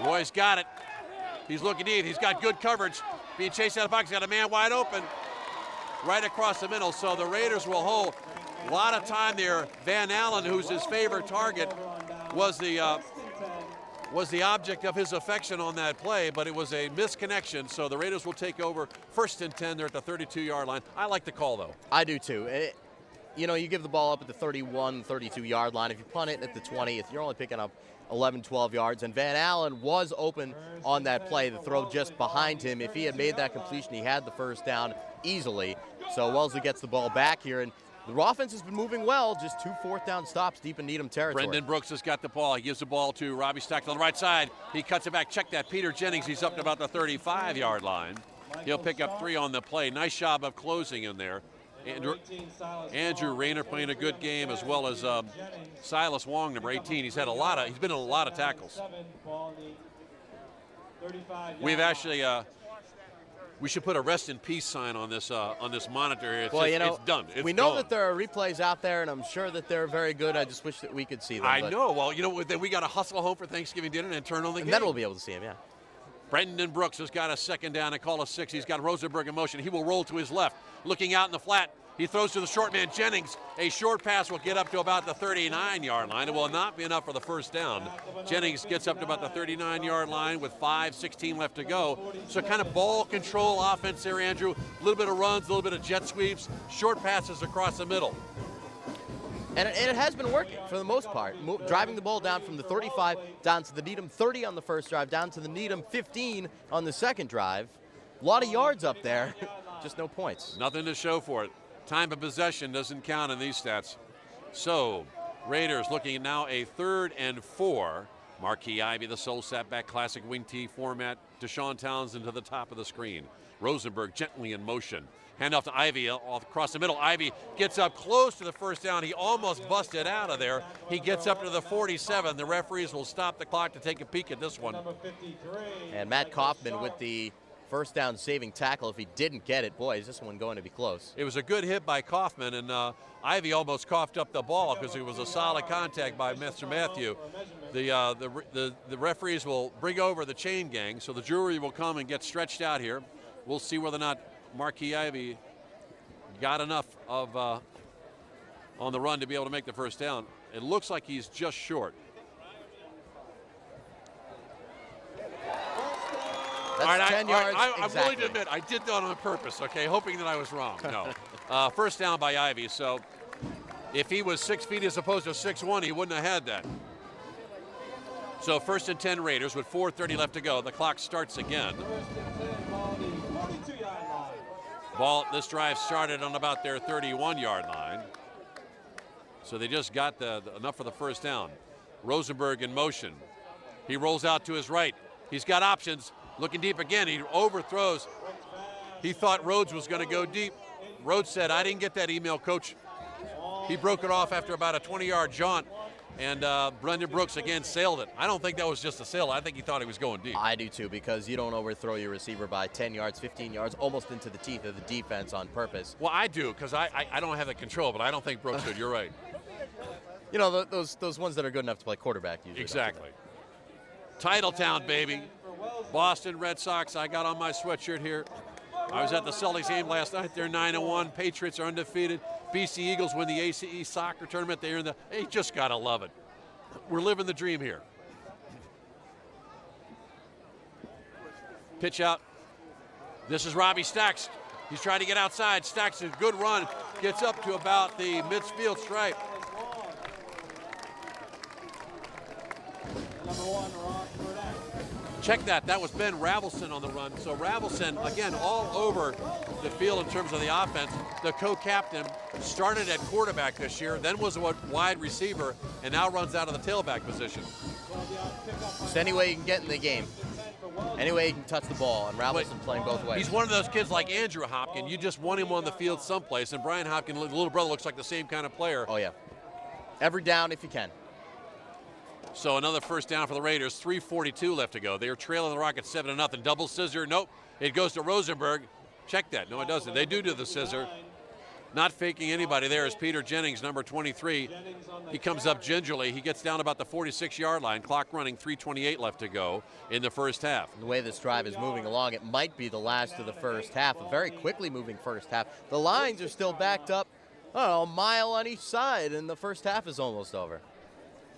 Roy's got it. He's looking deep. He's got good coverage. Being chased out of the box. He's got a man wide open right across the middle, so the Raiders will hold. A lot of time there. Van Allen, who's his favorite target, was the object of his affection on that play, but it was a misconnection, so the Raiders will take over 1st and 10. They're at the 32-yard line. I like the call, though. I do, too. You give the ball up at the 31, 32-yard line. If you punt it at the 20, you're only picking up 11, 12 yards, and Van Allen was open on that play. The throw just behind him. If he had made that completion, he had the 1st down easily. So Wellesley gets the ball back here, and the offense has been moving well, just 2 4th down stops deep in Needham territory. Brendan Brooks has got the ball. He gives the ball to Robbie Stack on the right side. He cuts it back. Check that. Peter Jennings, he's up to about the 35-yard line. He'll pick up 3 on the play. Nice job of closing in there. Andrew Rayner playing a good game, as well as Silas Wong, number 18. He's been in a lot of tackles. We've actually we should put a rest in peace sign on this monitor here. It's done. We know that there are replays out there, and I'm sure that they're very good. I just wish that we could see them. I know. Well, we got to hustle home for Thanksgiving dinner and turn on the game. And then we'll be able to see them, yeah. Brendan Brooks has got a 2nd down and call a 6. He's got Rosenberg in motion. He will roll to his left, looking out in the flat. He throws to the short man, Jennings. A short pass will get up to about the 39-yard line. It will not be enough for the 1st down. Jennings gets up to about the 39-yard line with 5:16 left to go. So kind of ball control offense there, Andrew. A little bit of runs, a little bit of jet sweeps, short passes across the middle. And it has been working for the most part, driving the ball down from the 35 down to the Needham 30 on the first drive, down to the Needham 15 on the second drive. A lot of yards up there, just no points. Nothing to show for it. Time of possession doesn't count in these stats. So, Raiders looking at now a 3rd and 4. Marquis Ivy, the sole setback, classic wing tee format. Deshaun Townsend to the top of the screen. Rosenberg gently in motion. Handoff to Ivy off across the middle. Ivy gets up close to the first down. He almost busted out of there. He gets up to the 47. The referees will stop the clock to take a peek at this one. And Matt Kaufman with the first down saving tackle. If he didn't get it, boy, is this one going to be close. It was a good hit by Kaufman, and Ivy almost coughed up the ball because it was a solid contact by Mr. Matthew. The referees will bring over the chain gang, so the jury will come and get stretched out here. We'll see whether or not Marquis Ivy got enough of on the run to be able to make the first down. It looks like he's just short. That's all right, 10 yards. I'm willing to admit I did that on purpose, okay, hoping that I was wrong. No. First down by Ivy, so if he was 6 feet as opposed to 6'1", he wouldn't have had that. So 1st and 10 Raiders with 4:30 left to go. The clock starts again. Ball, this drive started on about their 31-yard line. So they just got enough for the first down. Rosenberg in motion. He rolls out to his right. He's got options. Looking deep again. He overthrows. He thought Rhodes was going to go deep. Rhodes said, I didn't get that email, coach. He broke it off after about a 20-yard jaunt. And Brendan Brooks again sailed it. I don't think that was just a sail. I think he thought he was going deep. I do too, because you don't overthrow your receiver by 10 yards, 15 yards, almost into the teeth of the defense on purpose. Well, I do, because I don't have the control, but I don't think Brooks did. You're right. You know, those ones that are good enough to play quarterback usually. Exactly. Titletown, baby. Boston Red Sox. I got on my sweatshirt here. I was at the Celtics game last night. They're 9-1. Patriots are undefeated. BC Eagles win the ACE soccer tournament. They just gotta love it. We're living the dream here. Pitch out. This is Robbie Stacks. He's trying to get outside. Stacks a good run. Gets up to about the midfield stripe. Check that. That was Ben Ravelson on the run. So Ravelson, again, all over the field in terms of the offense. The co-captain started at quarterback this year, then was a wide receiver, and now runs out of the tailback position. Just any way you can get in the game. Any way you can touch the ball, and Ravelson playing both ways. He's one of those kids like Andrew Hopkins. You just want him on the field someplace, and Brian Hopkins, the little brother, looks like the same kind of player. Oh, yeah. Every down if you can. So another first down for the Raiders, 3:42 left to go. They are trailing the Rockets 7-0. Double scissor, nope. It goes to Rosenberg. Check that. No, it doesn't. They do the scissor. Not faking anybody there is Peter Jennings, number 23. He comes up gingerly. He gets down about the 46-yard line. Clock running, 3:28 left to go in the first half. The way this drive is moving along, it might be the last of the first half. A very quickly moving first half. The lines are still backed up, I don't know, a mile on each side, and the first half is almost over.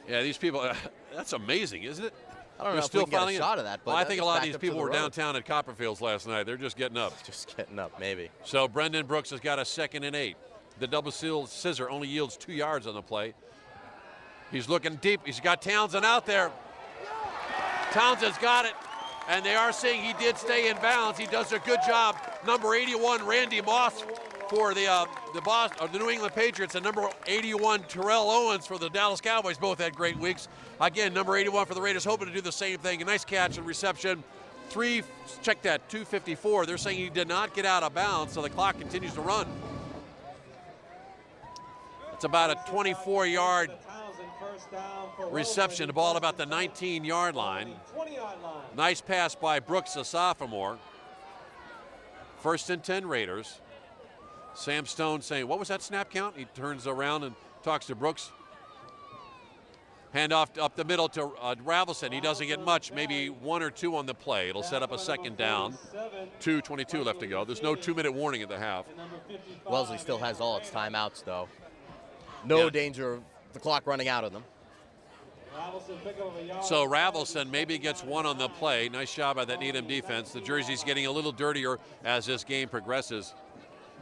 Yeah, these people, that's amazing, isn't it? I don't know if we can get a shot of that, but well, I think a lot of these people were downtown at Copperfields last night. They're just getting up. Just getting up, maybe. So Brendan Brooks has got a 2nd and 8. The double scissor only yields 2 yards on the play. He's looking deep. He's got Townsend out there. Townsend's got it. And they are saying he did stay in bounds. He does a good job. Number 81, Randy Moss for the New England Patriots, and number 81, Terrell Owens for the Dallas Cowboys. Both had great weeks. Again, number 81 for the Raiders, hoping to do the same thing. A nice catch and reception. Check that, 2:54. They're saying he did not get out of bounds, so the clock continues to run. It's about a 24-yard reception. The ball about the 19-yard line. Nice pass by Brooks, a sophomore. 1st and 10 Raiders. Sam Stone saying, what was that snap count? He turns around and talks to Brooks. Hand off up the middle to Ravelson. He doesn't get much, maybe 1 or 2 on the play. It'll set up a 2nd down. 2:22 left to go. There's no 2-minute warning at the half. Wellesley still has all its timeouts, though. No danger of the clock running out of them. So Ravelson maybe gets 1 on the play. Nice job by that Needham defense. The jersey's getting a little dirtier as this game progresses.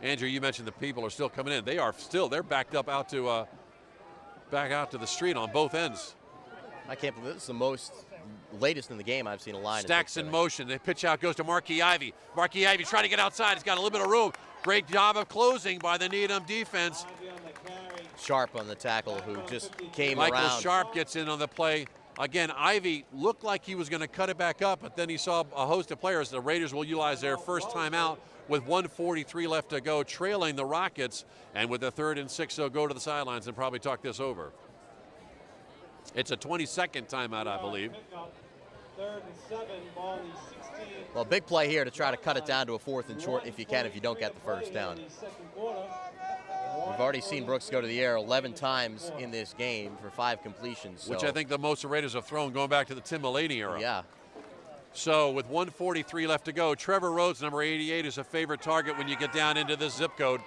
Andrew, you mentioned the people are still coming in. They're backed up out to the street on both ends. I can't believe this is the latest in the game I've seen a line. Stacks in motion. The pitch out goes to Marquis Ivy. Marquis Ivy trying to get outside. He's got a little bit of room. Great job of closing by the Needham defense. Sharp on the tackle, who just came Michael around. Sharp gets in on the play. Again, Ivy looked like he was going to cut it back up, but then he saw a host of players. The Raiders will utilize their first timeout with 1:43 left to go, trailing the Rockets. And with the 3rd and 6, they'll go to the sidelines and probably talk this over. It's a 22nd timeout, I believe. 3rd and 7, ball in the 16. Well, big play here to try to cut it down to a 4th and short if you can, if you don't get the first down. We've already seen Brooks go to the air 11 times in this game for 5 completions. Which I think the most the Raiders have thrown going back to the Tim Mullany era. Yeah. So with 1:43 left to go, Trevor Rhodes, number 88, is a favorite target when you get down into this zip code.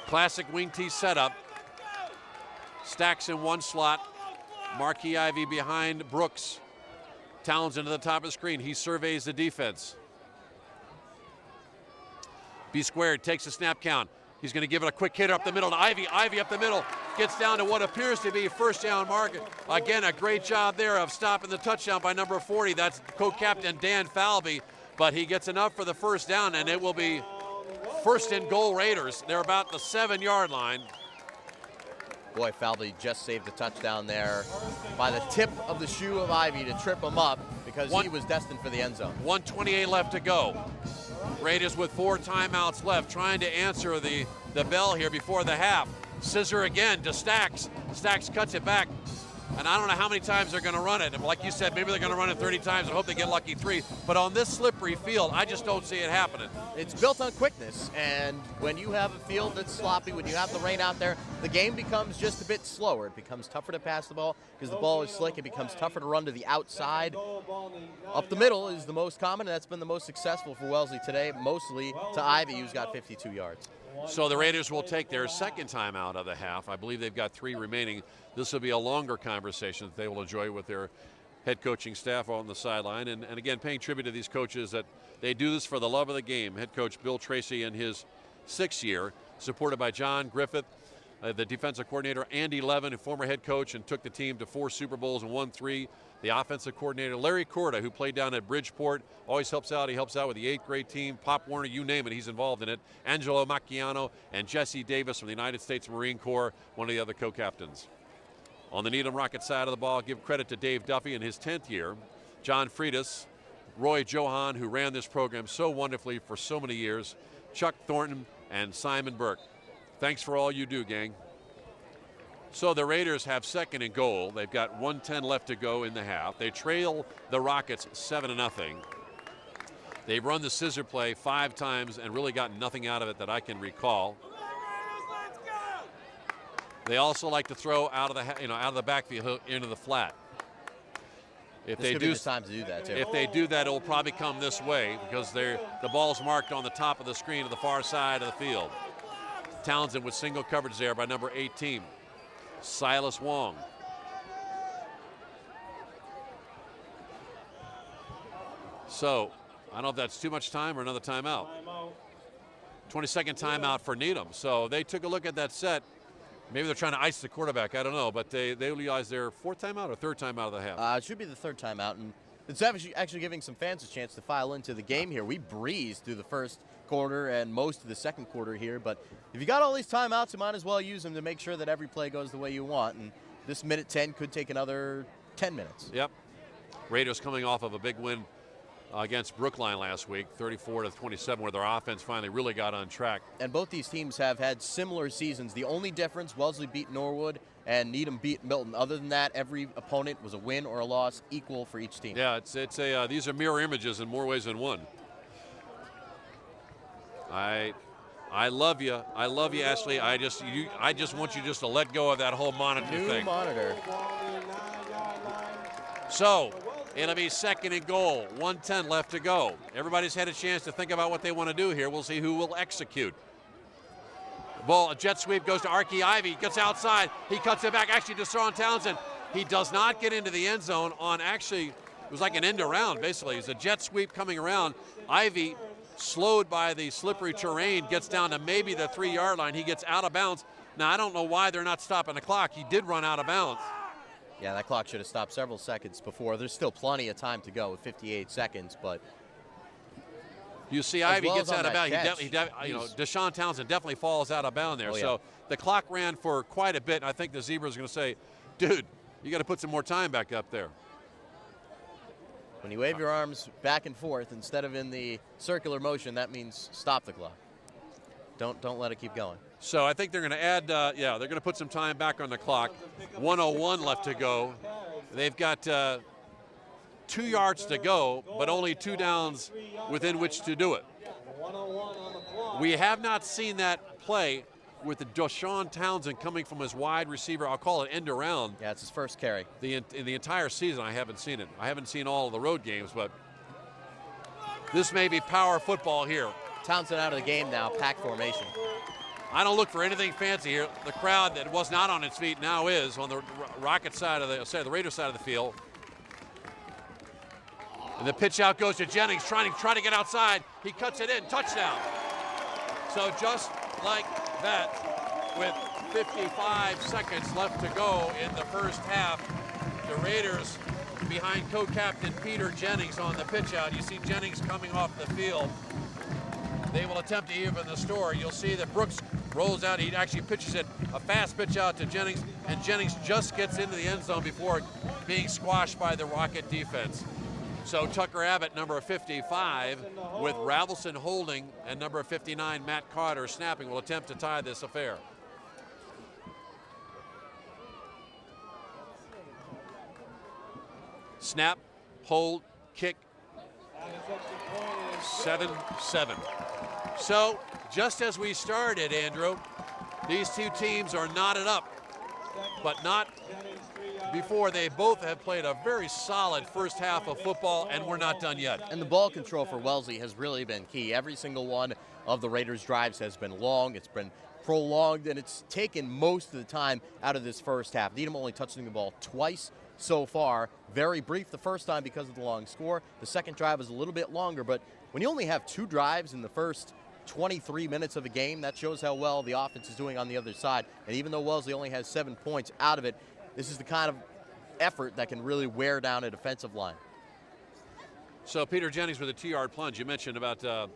Classic wing tee setup. Stacks in one slot. Marquis Ivy behind Brooks. Townsend to the top of the screen. He surveys the defense. B squared takes a snap count. He's going to give it a quick hit up the middle to Ivy. Ivy up the middle gets down to what appears to be first down mark. Again, a great job there of stopping the touchdown by number 40. That's co-captain Dan Falvey, but he gets enough for the first down, and it will be 1st and goal Raiders. They're about the 7-yard line. Boy, Falvey just saved a touchdown there by the tip of the shoe of Ivy to trip him up because he was destined for the end zone. 1:28 left to go. Raiders with 4 timeouts left, trying to answer the bell here before the half. Scissor again to Stacks. Stacks cuts it back. And I don't know how many times they're going to run it. And like you said, maybe they're going to run it 30 times and hope they get lucky 3. But on this slippery field, I just don't see it happening. It's built on quickness, and when you have a field that's sloppy, when you have the rain out there, the game becomes just a bit slower. It becomes tougher to pass the ball because the ball is slick. It becomes tougher to run to the outside. Up the middle is the most common, and that's been the most successful for Wellesley today, mostly to Ivy, who's got 52 yards. So the Raiders will take their second timeout of the half. I believe they've got 3 remaining. This will be a longer conversation that they will enjoy with their head coaching staff on the sideline. And again, paying tribute to these coaches that they do this for the love of the game. Head coach Bill Tracy in his 6th year, supported by John Griffith, the defensive coordinator Andy Levin, a former head coach and took the team to 4 Super Bowls and won 3. The offensive coordinator Larry Corda, who played down at Bridgeport, always helps out. He helps out with the 8th grade team. Pop Warner, you name it, he's involved in it. Angelo Macchiano and Jesse Davis from the United States Marine Corps, one of the other co-captains. On the Needham Rocket side of the ball, give credit to Dave Duffy in his 10th year, John Freitas, Roy Johan, who ran this program so wonderfully for so many years, Chuck Thornton, and Simon Burke. Thanks for all you do, gang. So the Raiders have 2nd and goal. They've got 1:10 left to go in the half. They trail the Rockets 7-0. They've run the scissor play 5 times and really gotten nothing out of it that I can recall. They also like to throw out of the backfield into the flat. If this they could do be the time to do that too. If they do that, it will probably come this way because the ball's marked on the top of the screen to the far side of the field. Townsend with single coverage there by number 18, Silas Wong. So I don't know if that's too much time or another timeout. 22nd timeout for Needham. So they took a look at that set. Maybe they're trying to ice the quarterback. I don't know, but they utilize their 4th timeout or 3rd timeout of the half. It should be the 3rd timeout, and it's actually giving some fans a chance to file into the game here. We breezed through the first quarter and most of the second quarter here, but if you got all these timeouts, you might as well use them to make sure that every play goes the way you want, and this minute 10 could take another 10 minutes. Yep. Raiders coming off of a big win against Brookline last week, 34-27, where their offense finally really got on track. And both these teams have had similar seasons. The only difference, Wellesley beat Norwood and Needham beat Milton. Other than that, every opponent was a win or a loss equal for each team. Yeah, these are mirror images in more ways than one. I love you. I love you, Ashley. I just want you just to let go of that whole monitor thing. New monitor. So it'll be 2nd and goal. 1:10 left to go. Everybody's had a chance to think about what they want to do here. We'll see who will execute. Ball, a jet sweep goes to Archie Ivy. Gets outside. He cuts it back. Actually, to Deshaun Townsend. He does not get into the end zone on it was like an end around, basically. It's a jet sweep coming around. Ivy, slowed by the slippery terrain, gets down to maybe the 3-yard line. He gets out of bounds. Now, I don't know why they're not stopping the clock. He did run out of bounds. Yeah, that clock should have stopped several seconds before. There's still plenty of time to go with 58 seconds, but you see Ivy gets out of bounds. Deshaun Townsend definitely falls out of bounds there. Oh, yeah. So the clock ran for quite a bit, and I think the Zebra's going to say, dude, You got to put some more time back up there. When you wave your arms back and forth instead of in the circular motion, that means stop the clock. Don't let it keep going. So I think they're going to add, they're going to put some time back on the clock. 1:01 left to go. They've got 2 yards to go, but only 2 downs within which to do it. We have not seen that play with the Deshaun Townsend coming from his wide receiver. I'll call it end around. Yeah, it's his first carry. In the entire season, I haven't seen it. I haven't seen all of the road games, but this may be power football here. Townsend out of the game now, pack formation. I don't look for anything fancy here. The crowd that was not on its feet now is on the Rocket side of the Raiders side of the field. And the pitch out goes to Jennings, trying to get outside. He cuts it in, touchdown. So just like that, with 55 seconds left to go in the first half, the Raiders behind co-captain Peter Jennings on the pitch out. You see Jennings coming off the field. They will attempt to even the score. You'll see that Brooks rolls out. He actually pitches it, a fast pitch out to Jennings, and Jennings just gets into the end zone before being squashed by the Rocket defense. So Tucker Abbott, number 55, with Ravelson holding, and number 59, Matt Carter, snapping, will attempt to tie this affair. Snap, hold, kick, 7-7. So, just as we started, Andrew, these two teams are knotted up, but not before. They both have played a very solid first half of football, and we're not done yet. And the ball control for Wellesley has really been key. Every single one of the Raiders' drives has been long, it's been prolonged, and it's taken most of the time out of this first half. Needham only touching the ball twice so far. Very brief the first time because of the long score. The second drive was a little bit longer, but when you only have 2 drives in the first 23 minutes of a game, that shows how well the offense is doing on the other side. And even though Wellesley only has 7 points out of it, this is the kind of effort that can really wear down a defensive line. So Peter Jennings with a 2-yard plunge. You mentioned about the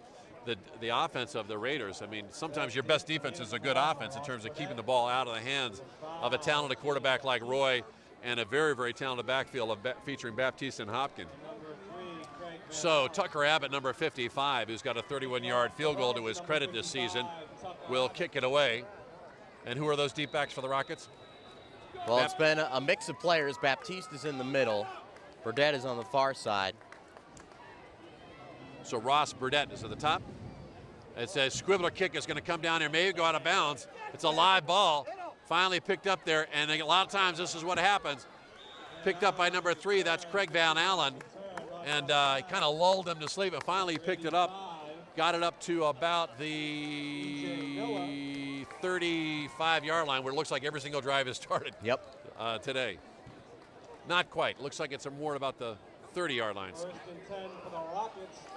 offense of the Raiders. I mean, sometimes your best defense is a good offense in terms of keeping the ball out of the hands of a talented quarterback like Roy and a very, very talented backfield featuring Baptiste and Hopkins. So Tucker Abbott, number 55, who's got a 31-yard field goal to his credit this season, will kick it away. And who are those deep backs for the Rockets? Well, it's been a mix of players. Baptiste is in the middle. Burdett is on the far side. So Ross Burdett is at the top. It's a squibbler kick. Is going to come down here, maybe go out of bounds. It's a live ball. Finally picked up there, and a lot of times this is what happens. Picked up by number 3, that's Craig Van Allen. And he kind of lulled him to sleep, and finally he picked it up, got it up to about the 35-yard line, where it looks like every single drive has started. Yep. Today. Not quite. Looks like it's more about the 30-yard lines.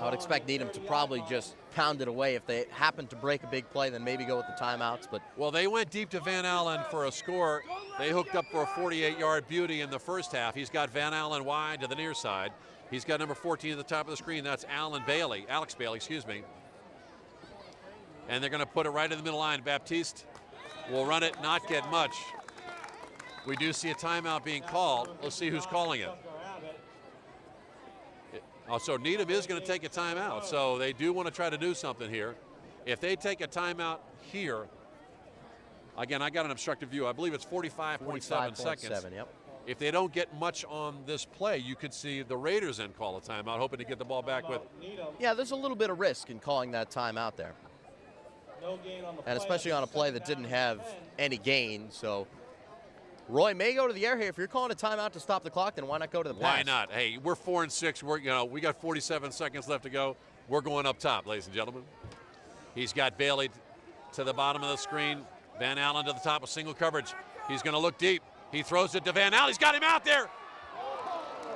I would expect Needham to probably just pound it away. If they happen to break a big play, then maybe go with the timeouts. But well, they went deep to Van Allen for a score. They hooked up for a 48-yard beauty in the first half. He's got Van Allen wide to the near side. He's got number 14 at the top of the screen. That's Alex Bailey, excuse me. And they're going to put it right in the middle line. Baptiste will run it, not get much. We do see a timeout being called. Let's see who's calling it. So Needham is going to take a timeout. So they do want to try to do something here. If they take a timeout here, again, I got an obstructive view. I believe it's 45.7 seconds. Yep. If they don't get much on this play, you could see the Raiders then call a timeout, hoping to get the ball back with. Yeah, there's a little bit of risk in calling that timeout there. And especially on a play that didn't have any gain. So Roy may go to the air here. If you're calling a timeout to stop the clock, then why not go to the pass? Why not? Hey, we're 4-6. We got 47 seconds left to go. We're going up top, ladies and gentlemen. He's got Bailey to the bottom of the screen. Van Allen to the top with single coverage. He's going to look deep. He throws it to Van Allen. He's got him out there.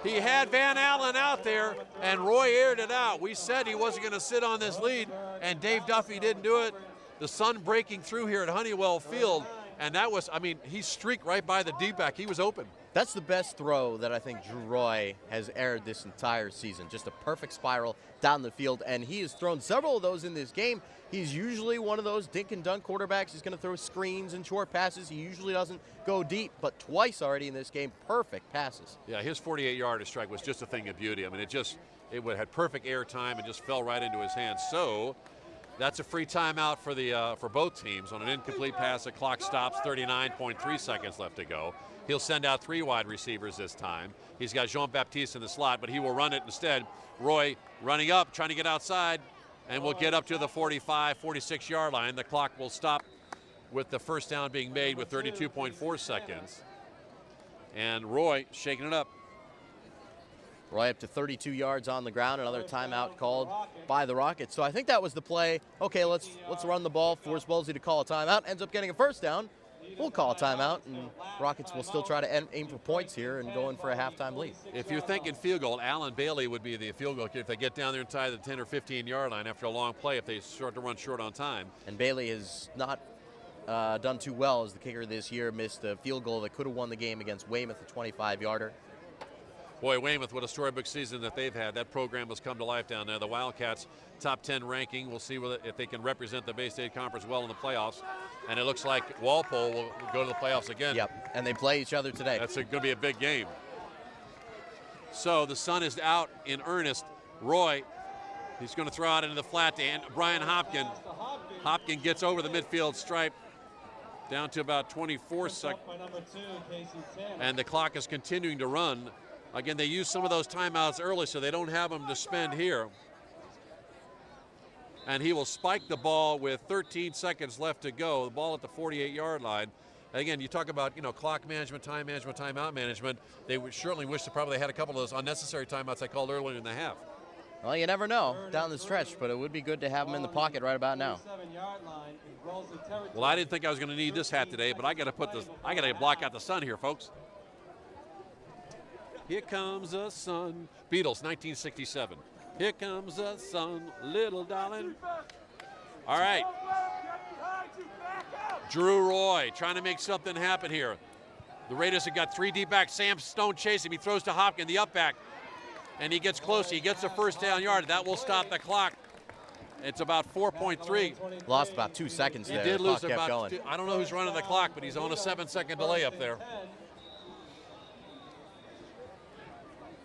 He had Van Allen out there, and Roy aired it out. We said he wasn't going to sit on this lead, and Dave Duffy didn't do it. The sun breaking through here at Honeywell Field, and that was, I mean, he streaked right by the deep back. He was open. That's the best throw that I think Drew Roy has aired this entire season. Just a perfect spiral down the field, and he has thrown several of those in this game. He's usually one of those dink and dunk quarterbacks. He's going to throw screens and short passes. He usually doesn't go deep, but twice already in this game, perfect passes. Yeah, his 48-yard strike was just a thing of beauty. I mean, it had perfect air time and just fell right into his hands. So that's a free timeout for both teams on an incomplete pass. The clock stops, 39.3 seconds left to go. He'll send out 3 wide receivers this time. He's got Jean-Baptiste in the slot, but he will run it instead. Roy running up, trying to get outside, and will get up to the 45, 46-yard line. The clock will stop with the first down being made with 32.4 seconds. And Roy shaking it up. Roy up to 32 yards on the ground. Another timeout called by the Rockets. So I think that was the play. Okay, let's run the ball, force Wellesley to call a timeout. Ends up getting a first down. We'll call a timeout, and Rockets will still try to aim for points here and go in for a halftime lead. If you're thinking field goal, Alan Bailey would be the field goal kid if they get down there and tie the 10 or 15-yard line after a long play if they start to run short on time. And Bailey has not done too well as the kicker this year. Missed a field goal that could have won the game against Weymouth, a 25-yarder. Boy, Weymouth, what a storybook season that they've had. That program has come to life down there. The Wildcats, top 10 ranking. We'll see if they can represent the Bay State Conference well in the playoffs. And it looks like Walpole will go to the playoffs again. Yep, and they play each other today. That's going to be a big game. So the sun is out in earnest. Roy, he's going to throw out into the flat to Brian Hopkin. Hopkin gets over the midfield stripe down to about 24 seconds. And the clock is continuing to run. Again, they use some of those timeouts early, so they don't have them to spend here. And he will spike the ball with 13 seconds left to go. The ball at the 48-yard line. And again, you talk about clock management, timeout management. They would certainly wish to probably had a couple of those unnecessary timeouts I called earlier in the half. Well, you never know down the stretch, but it would be good to have them in the pocket right about now. Well, I didn't think I was going to need this hat today, but I got to block out the sun here, folks. Here comes the sun. Beatles, 1967. Here comes the sun, little darling. All right. Drew Roy trying to make something happen here. The Raiders have got 3 deep backs. Sam Stone chasing him. He throws to Hopkins, the up back. And he gets close. He gets a first down yard. That will stop the clock. It's about 4.3. Lost about 2 seconds there. He did lose about about 2. I don't know who's running the clock, but he's on a 7-second delay up there.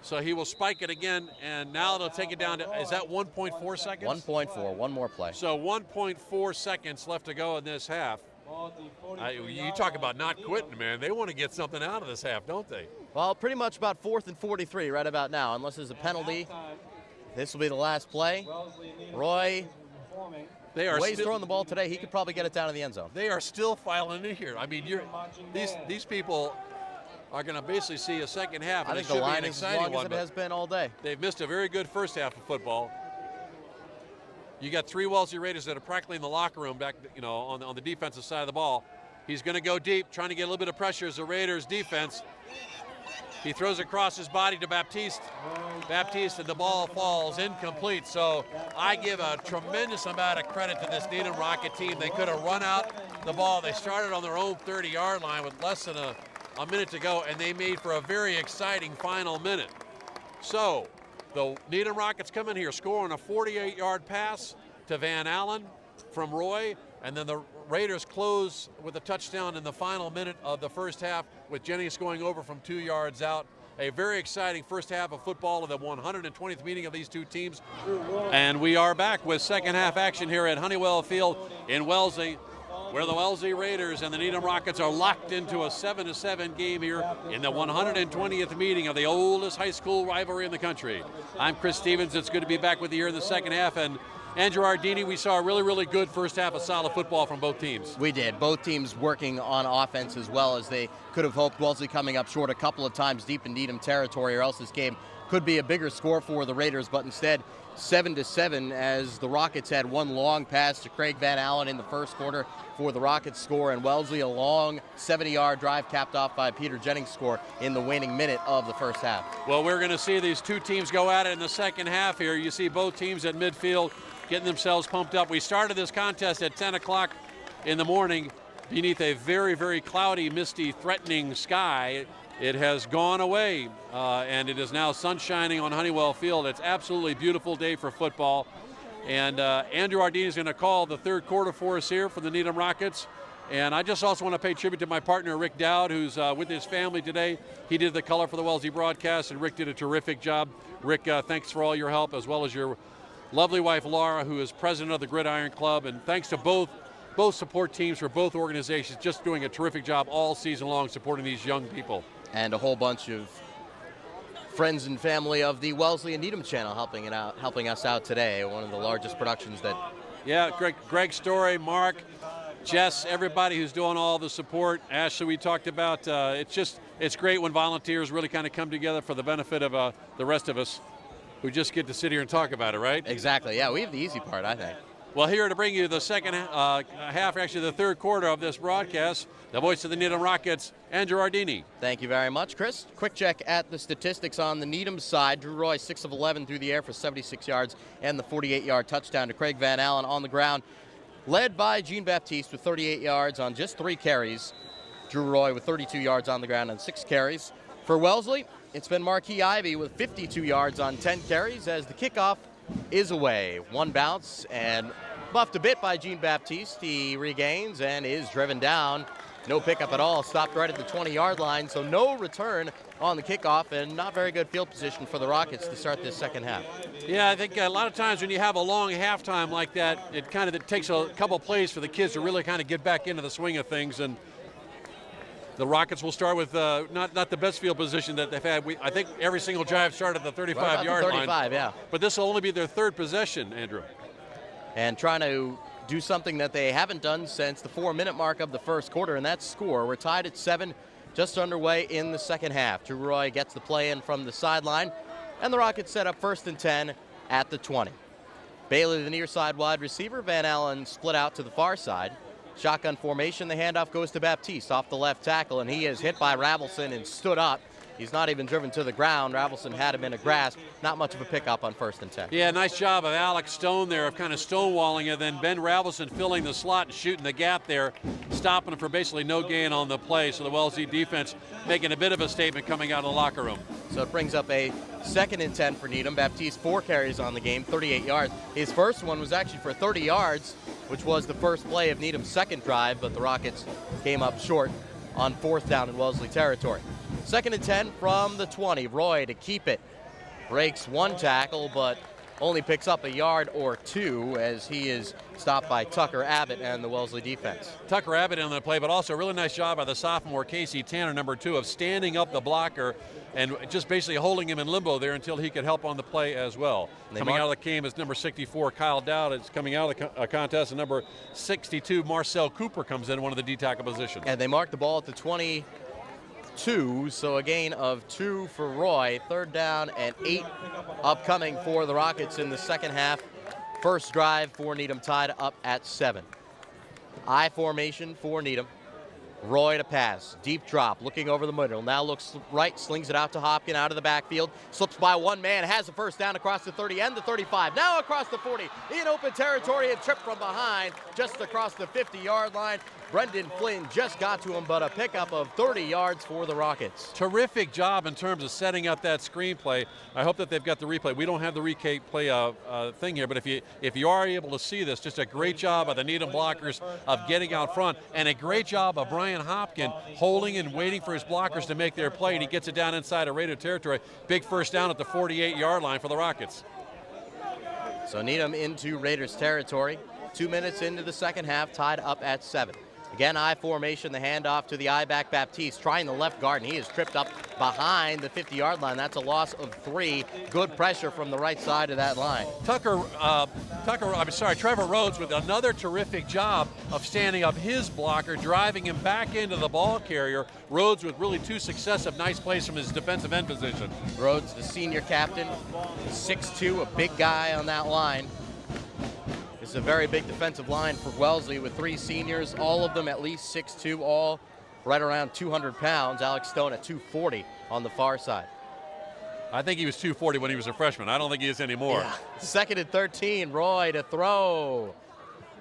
So he will spike it again, and now they'll take it down to, is that 1.4 seconds? 1.4, one more play. So 1.4 seconds left to go in this half. You talk about not quitting, man. They want to get something out of this half, don't they? Well, pretty much about 4th and 43 right about now, unless there's a penalty. This will be the last play. Roy, the way he's throwing the ball today, he could probably get it down to the end zone. They are still filing in here. I mean, these people are going to basically see a second half. I think the line is as long as it has been all day. They've missed a very good first half of football. You got 3 Wellesley Raiders that are practically in the locker room back, on the defensive side of the ball. He's going to go deep, trying to get a little bit of pressure as the Raiders defense. He throws across his body to Baptiste. Baptiste, and the ball falls incomplete. So I give a tremendous amount of credit to this Needham Rocket team. They could have run out the ball. They started on their own 30-yard line with less than a minute to go, and they made for a very exciting final minute. So the Needham Rockets come in here, scoring a 48-yard pass to Van Allen from Roy, and then the Raiders close with a touchdown in the final minute of the first half with Jennings going over from 2 yards out. A very exciting first half of football of the 120th meeting of these two teams. And we are back with second half action here at Honeywell Field in Wellesley, where the Wellesley Raiders and the Needham Rockets are locked into a 7-7 game here in the 120th meeting of the oldest high school rivalry in the country. I'm Chris Stevens. It's good to be back with you here in the second half. And Andrew Ardini, we saw a really, really good first half of solid football from both teams. We did. Both teams working on offense as well as they could have hoped. Wellesley coming up short a couple of times deep in Needham territory, or else this game could be a bigger score for the Raiders, but instead 7-7 as the Rockets had one long pass to Craig Van Allen in the first quarter for the Rockets score, and Wellesley a long 70-yard drive capped off by Peter Jennings score in the waning minute of the first half. Well, we're going to see these two teams go at it in the second half here. You see both teams at midfield getting themselves pumped up. We started this contest at 10 o'clock in the morning. beneath a very, very cloudy, misty, threatening sky. It has gone away, and it is now sun shining on Honeywell Field. It's absolutely beautiful day for football. And Andrew Ardini is going to call the third quarter for us here for the Needham Rockets. And I just also want to pay tribute to my partner, Rick Dowd, who's with his family today. He did the color for the Wellesley broadcast, and Rick did a terrific job. Rick, thanks for all your help, as well as your lovely wife, Laura, who is president of the Gridiron Club. And thanks to both support teams for both organizations, just doing a terrific job all season long supporting these young people. And a whole bunch of friends and family of the Wellesley and Needham channel helping us out today. One of the largest productions that. Yeah, Greg Story, Mark, Jess, everybody who's doing all the support. Ashley, we talked about. It's great when volunteers really kind of come together for the benefit of the rest of us who just get to sit here and talk about it, right? Exactly. Yeah, we have the easy part, I think. Well, here to bring you the second half, actually the third quarter of this broadcast, the voice of the Needham Rockets, Andrew Ardini. Thank you very much, Chris. Quick check at the statistics on the Needham side. Drew Roy, 6 of 11 through the air for 76 yards and the 48-yard touchdown to Craig Van Allen on the ground. Led by Jean Baptiste with 38 yards on just 3 carries. Drew Roy with 32 yards on the ground on 6 carries. For Wellesley, it's been Marquis Ivy with 52 yards on 10 carries as the kickoff is away. One bounce and buffed a bit by Jean Baptiste. He regains and is driven down. No pickup at all. Stopped right at the 20-yard line, so no return on the kickoff and not very good field position for the Rockets to start this second half. Yeah, I think a lot of times when you have a long halftime like that, it takes a couple plays for the kids to really kind of get back into the swing of things. And the Rockets will start with not the best field position that they've had. I think every single drive started at the 35-yard line. 35, yeah. But this will only be their third possession, Andrew. And trying to do something that they haven't done since the 4-minute mark of the first quarter, and that's score. We're tied at 7, just underway in the second half. Drew Roy gets the play in from the sideline, and the Rockets set up 1st and 10 at the 20. Bailey, the near side wide receiver. Van Allen split out to the far side. Shotgun formation, the handoff goes to Baptiste off the left tackle, and he is hit by Ravelson and stood up. He's not even driven to the ground. Ravelson had him in a grasp. Not much of a pickup on 1st and 10. Yeah, nice job of Alex Stone there of kind of stonewalling it. Then Ben Ravelson filling the slot and shooting the gap there, stopping him for basically no gain on the play. So the Wellesley defense making a bit of a statement coming out of the locker room. So it brings up a 2nd and 10 for Needham. Baptiste 4 carries on the game, 38 yards. His first one was actually for 30 yards, which was the first play of Needham's second drive, but the Rockets came up short on 4th down in Wellesley territory. 2nd and 10 from the 20. Roy to keep it. Breaks one tackle, but only picks up a yard or 2 as he is stopped by Tucker Abbott and the Wellesley defense. Tucker Abbott in the play, but also a really nice job by the sophomore Casey Tanner, number 2, of standing up the blocker and just basically holding him in limbo there until he could help on the play as well. Coming out of the game is number 64, Kyle Dowd. It's coming out of the contest, and number 62, Marcel Cooper, comes in one of the D-tackle positions. And they mark the ball at the 22, so a gain of 2 for Roy. 3rd down and 8 upcoming for the Rockets in the second half. First drive for Needham tied up at 7. I formation for Needham. Roy to pass, deep drop, looking over the middle. Now looks right, slings it out to Hopkins out of the backfield. Slips by one man, has a first down across the 30 and the 35. Now across the 40, in open territory and tripped from behind, just across the 50-yard line. Brendan Flynn just got to him, but a pickup of 30 yards for the Rockets. Terrific job in terms of setting up that screenplay. I hope that they've got the replay. We don't have the replay thing here, but if you are able to see this, just a great job by the Needham blockers of getting out front, and a great job of Brian Hopkins holding and waiting for his blockers to make their play, and he gets it down inside of Raider territory. Big first down at the 48-yard line for the Rockets. So Needham into Raiders territory. 2 minutes into the second half, tied up at 7. Again, I formation, the handoff to the I-back Baptiste, trying the left guard, and he is tripped up behind the 50-yard line. That's a loss of 3. Good pressure from the right side of that line. Trevor Rhodes with another terrific job of standing up his blocker, driving him back into the ball carrier. Rhodes with really 2 successive nice plays from his defensive end position. Rhodes, the senior captain, 6'2", a big guy on that line. It's a very big defensive line for Wellesley with 3 seniors, all of them at least 6'2", all right around 200 pounds. Alex Stone at 240 on the far side. I think he was 240 when he was a freshman. I don't think he is anymore. Yeah. 2nd and 13, Roy to throw.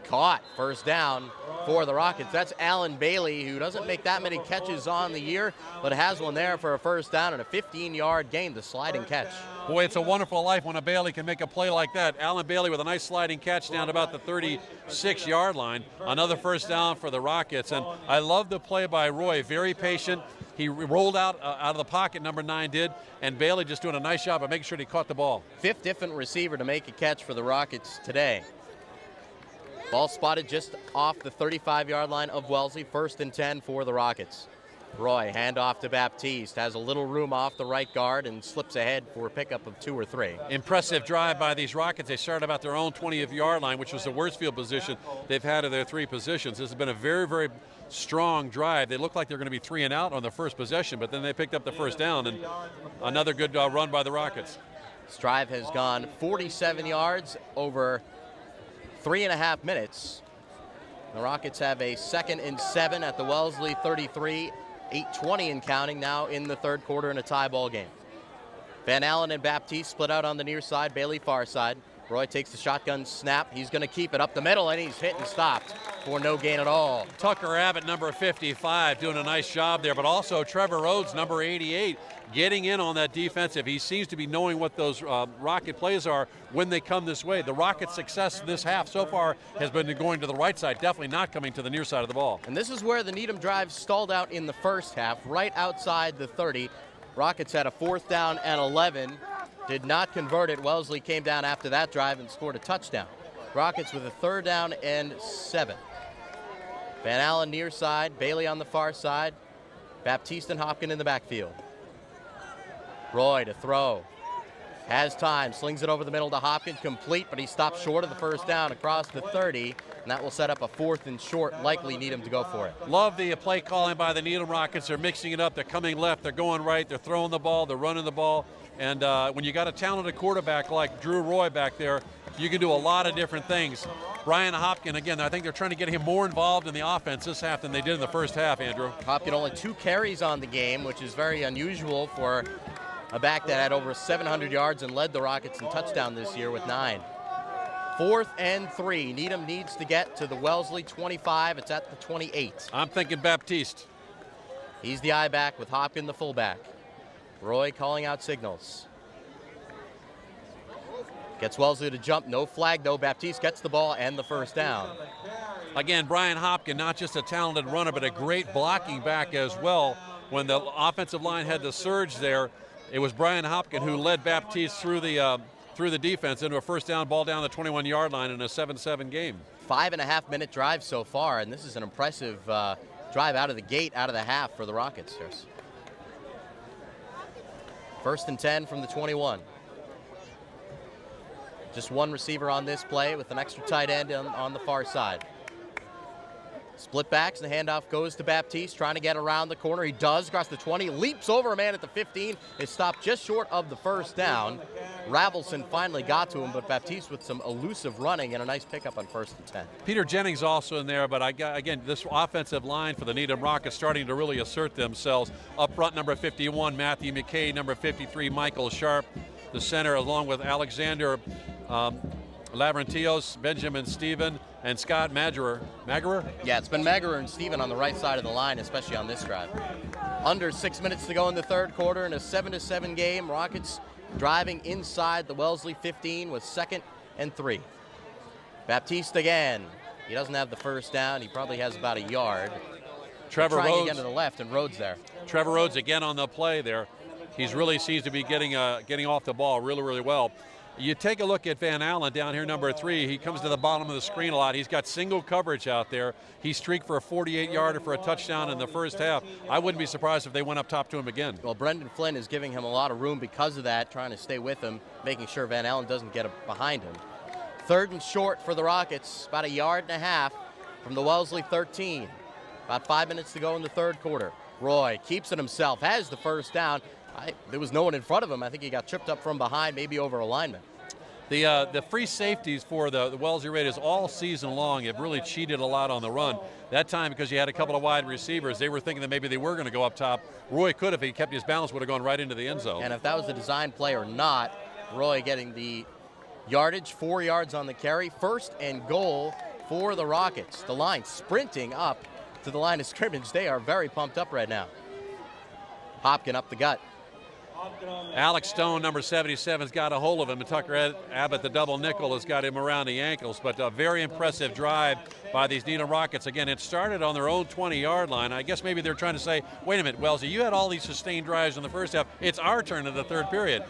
caught. First down for the Rockets. That's Alan Bailey, who doesn't make that many catches on the year, but has one there for a first down and a 15-yard gain, the sliding catch. Boy, it's a wonderful life when a Bailey can make a play like that. Alan Bailey with a nice sliding catch down about the 36-yard line. Another first down for the Rockets. And I love the play by Roy. Very patient. He rolled out of the pocket, number 9 did, and Bailey just doing a nice job of making sure he caught the ball. 5th different receiver to make a catch for the Rockets today. Ball spotted just off the 35-yard line of Wellesley. 1st and 10 for the Rockets. Roy, handoff to Baptiste, has a little room off the right guard and slips ahead for a pickup of 2 or 3. Impressive drive by these Rockets. They started about their own 20-yard line, which was the worst field position they've had of their 3 positions. This has been a very, very strong drive. They look like they're going to be 3 and out on the first possession, but then they picked up the first down, and another good run by the Rockets. This drive has gone 47 yards over 3.5 minutes. The Rockets have a 2nd and 7 at the Wellesley 33. 8:20 and counting now in the 3rd quarter in a tie ball game. Van Allen and Baptiste split out on the near side, Bailey far side. Roy takes the shotgun snap. He's going to keep it up the middle, and he's hit and stopped for no gain at all. Tucker Abbott, number 55, doing a nice job there, but also Trevor Rhodes, number 88, getting in on that defensive. He seems to be knowing what those Rocket plays are when they come this way. The Rockets' success this half so far has been going to the right side, definitely not coming to the near side of the ball. And this is where the Needham drive stalled out in the first half, right outside the 30. Rockets had a 4th down and 11. Did not convert it. Wellesley came down after that drive and scored a touchdown. Rockets with a 3rd down and 7. Van Allen near side, Bailey on the far side, Baptiste and Hopkin in the backfield. Roy to throw. Has time, slings it over the middle to Hopkin, complete, but he stops short of the first down across the 30, and that will set up a 4th and short, likely Needham to go for it. Love the play calling by the Needham Rockets. They're mixing it up. They're coming left. They're going right. They're throwing the ball. They're running the ball. And when you got a talented quarterback like Drew Roy back there, you can do a lot of different things. Brian Hopkin, again, I think they're trying to get him more involved in the offense this half than they did in the first half, Andrew. Hopkin only 2 carries on the game, which is very unusual for a back that had over 700 yards and led the Rockets in touchdown this year with 9. 4th and 3. Needham needs to get to the Wellesley 25. It's at the 28. I'm thinking Baptiste. He's the I-back with Hopkin the fullback. Roy calling out signals. Gets Wellesley to jump. No flag, though. Baptiste gets the ball and the first down. Again, Brian Hopkin, not just a talented runner, but a great blocking back as well. When the offensive line had the surge there, it was Brian Hopkin who led Baptiste through the defense into a first down, ball down the 21-yard line in a 7-7 game. 5.5-minute drive so far, and this is an impressive drive out of the gate, out of the half for the Rockets. 1st and 10 from the 21. Just one receiver on this play with an extra tight end on the far side. Split backs, and the handoff goes to Baptiste, trying to get around the corner. He does, across the 20, leaps over a man at the 15, is stopped just short of the first down. Ravelson finally got to him, but Baptiste with some elusive running and a nice pickup on 1st and 10. Peter Jennings also in there, but again, this offensive line for the Needham Rockets starting to really assert themselves. Up front, number 51, Matthew McKay, number 53, Michael Sharp. The center, along with Alexander Lavrantios, Benjamin Stephen, and Scott Maguire. Yeah, it's been Maguire and Stephen on the right side of the line, especially on this drive. Under 6 minutes to go in the 3rd quarter in a 7-7 game. Rockets driving inside the Wellesley 15 with 2nd and 3. Baptiste again. He doesn't have the first down. He probably has about a yard. Trevor trying Rhodes again to the left, and Rhodes there. Trevor Rhodes again on the play there. He's really seems to be getting off the ball really, really well. You take a look at Van Allen down here, number 3. He comes to the bottom of the screen a lot. He's got single coverage out there. He streaked for a 48-yarder for a touchdown in the first half. I wouldn't be surprised if they went up top to him again. Well, Brendan Flynn is giving him a lot of room because of that, trying to stay with him, making sure Van Allen doesn't get behind him. 3rd and short for the Rockets, about a yard and a half from the Wellesley 13. About 5 minutes to go in the 3rd quarter. Roy keeps it himself, has the first down. There was no one in front of him. I think he got tripped up from behind, maybe over a lineman. The free safeties for the Wellesley Raiders all season long have really cheated a lot on the run. That time, because you had a couple of wide receivers, they were thinking that maybe they were going to go up top. Roy could, if he kept his balance, would have gone right into the end zone. And if that was a design play or not, Roy getting the yardage, 4 yards on the carry. 1st and goal for the Rockets. The line sprinting up to the line of scrimmage. They are very pumped up right now. Hopkin up the gut. Alex Stone, number 77, has got a hold of him, and Tucker Abbott, the double nickel, has got him around the ankles. But a very impressive drive by these Needham Rockets. Again, it started on their own 20-yard line. I guess maybe they're trying to say, wait a minute, Wellesley, you had all these sustained drives in the first half. It's our turn in the third period.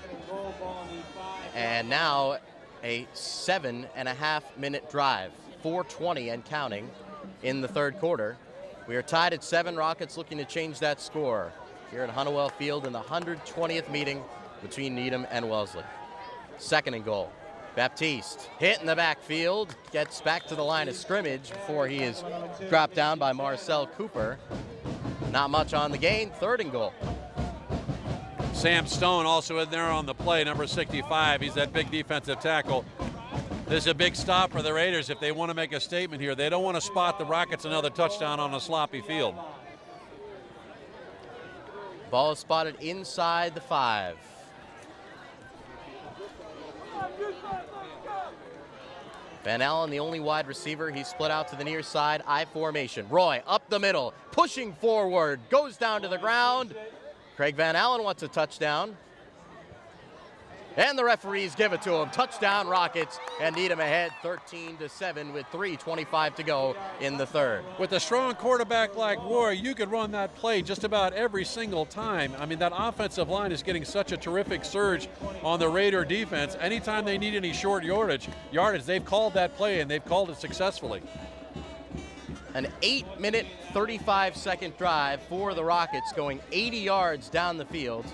And now a 7.5-minute drive, 4:20 and counting in the third quarter. We are tied at 7. Rockets looking to change that score here at Honeywell Field in the 120th meeting between Needham and Wellesley. Second and goal. Baptiste hit in the backfield, gets back to the line of scrimmage before he is dropped down by Marcel Cooper. Not much on the gain. Third and goal. Sam Stone also in there on the play, number 65. He's that big defensive tackle. This is a big stop for the Raiders if they want to make a statement here. They don't want to spot the Rockets another touchdown on a sloppy field. Ball is spotted inside the 5. Van Allen, the only wide receiver. He's split out to the near side, I formation. Roy up the middle, pushing forward, goes down to the ground. Craig Van Allen wants a touchdown. And the referees give it to him. Touchdown Rockets, and Needham ahead 13-7 with 3:25 to go in the third. With a strong quarterback like Roy, you could run that play just about every single time. I mean, that offensive line is getting such a terrific surge on the Raider defense. Anytime they need any short yardage, they've called that play, and they've called it successfully. An 8-minute, 35-second drive for the Rockets, going 80 yards down the field.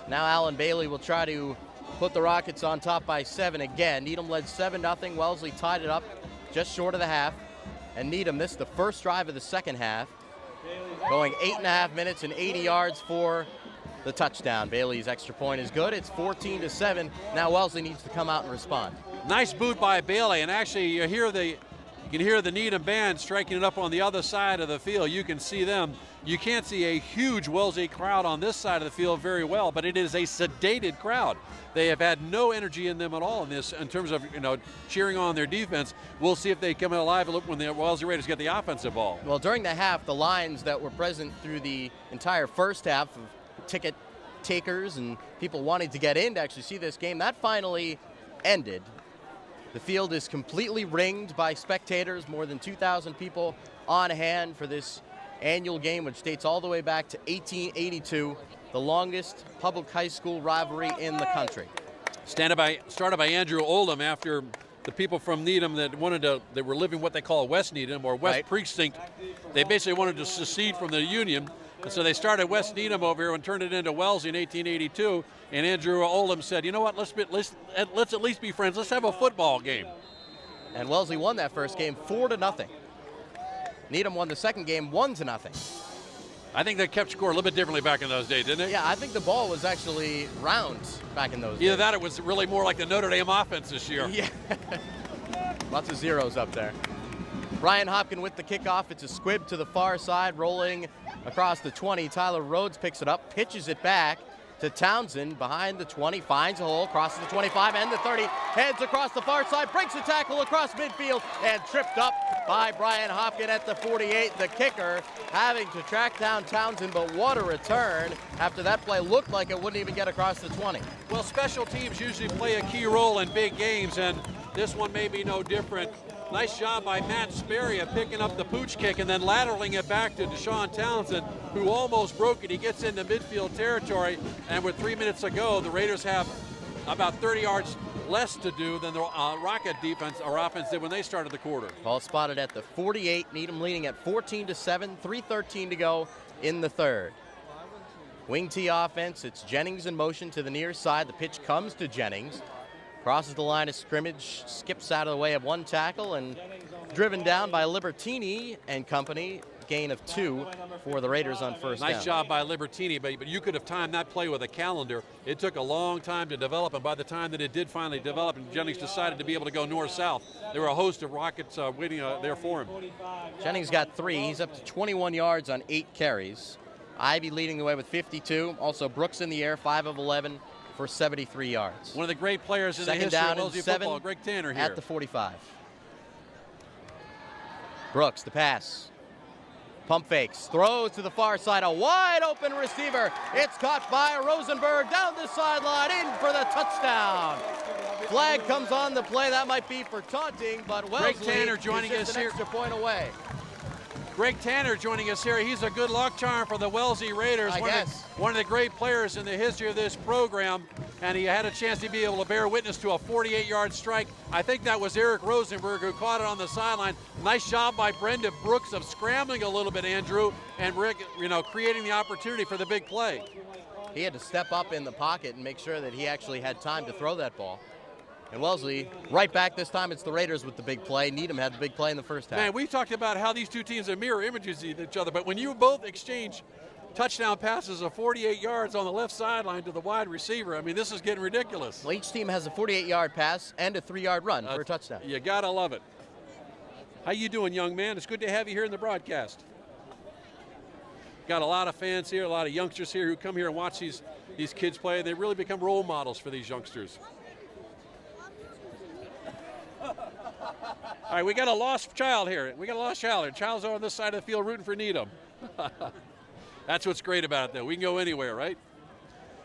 Now Alan Bailey will try to put the Rockets on top by 7 again. Needham led 7-0. Wellesley tied it up just short of the half. And Needham missed the first drive of the second half, going 8.5 minutes and 80 yards for the touchdown. Bailey's extra point is good. It's 14-7. Now Wellesley needs to come out and respond. Nice boot by Bailey, and actually you can hear the Needham band striking it up on the other side of the field. You can see them. You can't see a huge Wellesley crowd on this side of the field very well, but it is a sedated crowd. They have had no energy in them at all in terms of cheering on their defense. We'll see if they come alive when the Wellesley Raiders get the offensive ball. Well, during the half, the lines that were present through the entire first half of ticket takers and people wanting to get in to actually see this game, that finally ended. The field is completely ringed by spectators, more than 2,000 people on hand for this annual game, which dates all the way back to 1882, the longest public high school rivalry in the country. Started by Andrew Oldham after the people from Needham that were living what they call West Needham or West Precinct. They basically wanted to secede from the Union. And so they started West Needham over here and turned it into Wellesley in 1882. And Andrew Oldham said, you know what, let's at least be friends. Let's have a football game. And Wellesley won that first game 4-0. Needham won the second game 1-0. I think they kept score a little bit differently back in those days, didn't they? Yeah, I think the ball was actually round back in those days. Either that or it was really more like the Notre Dame offense this year. Yeah. Lots of zeros up there. Brian Hopkin with the kickoff. It's a squib to the far side, rolling across the 20. Tyler Rhodes picks it up, pitches it back to Townsend behind the 20, finds a hole, crosses the 25 and the 30, heads across the far side, breaks a tackle across midfield, and tripped up by Brian Hopkin at the 48. The kicker having to track down Townsend, but what a return after that play looked like it wouldn't even get across the 20. Well, special teams usually play a key role in big games, and this one may be no different. Nice job by Matt Sperry of picking up the pooch kick and then lateraling it back to Deshaun Townsend, who almost broke it. He gets into midfield territory, and with 3 minutes to go, the Raiders have about 30 yards less to do than the Rocket defense or offense did when they started the quarter. Ball spotted at the 48. Needham leading at 14-7, 3:13 to go in the third. Wing T offense, it's Jennings in motion to the near side. The pitch comes to Jennings. Crosses the line of scrimmage, skips out of the way of one tackle, and driven down by Libertini and company. Gain of 2 for the Raiders on first down. Nice job by Libertini, but you could have timed that play with a calendar. It took a long time to develop, and by the time that it did finally develop and Jennings decided to be able to go north-south, there were a host of Rockets waiting there for him. Jennings got 3. He's up to 21 yards on 8 carries. Ivy leading the way with 52. Also Brooks in the air, 5 of 11. For 73 yards. One of the great players in the history of Wellesley football, Greg Tanner here. At the 45. Brooks, the pass. Pump fakes, throws to the far side, a wide open receiver. It's caught by Rosenberg down the sideline, in for the touchdown. Flag comes on the play. That might be for taunting, but Wellesley Greg Tanner joining is just us an here. extra point away. Greg Tanner joining us here. He's a good luck charm for the Wellesley Raiders. One of the great players in the history of this program, and he had a chance to be able to bear witness to a 48-yard strike. I think that was Eric Rosenberg who caught it on the sideline. Nice job by Brenda Brooks of scrambling a little bit, Andrew, and Rick, creating the opportunity for the big play. He had to step up in the pocket and make sure that he actually had time to throw that ball. And Wellesley, right back this time, it's the Raiders with the big play. Needham had the big play in the first half. Man, we talked about how these two teams are mirror images of each other, but when you both exchange touchdown passes of 48 yards on the left sideline to the wide receiver, I mean, this is getting ridiculous. Well, each team has a 48-yard pass and a 3-yard run for a touchdown. You gotta love it. How you doing, young man? It's good to have you here in the broadcast. Got a lot of fans here, a lot of youngsters here who come here and watch these kids play. They really become role models for these youngsters. All right, we got a lost child here. Child's on this side of the field rooting for Needham. That's what's great about it, though. We can go anywhere, right?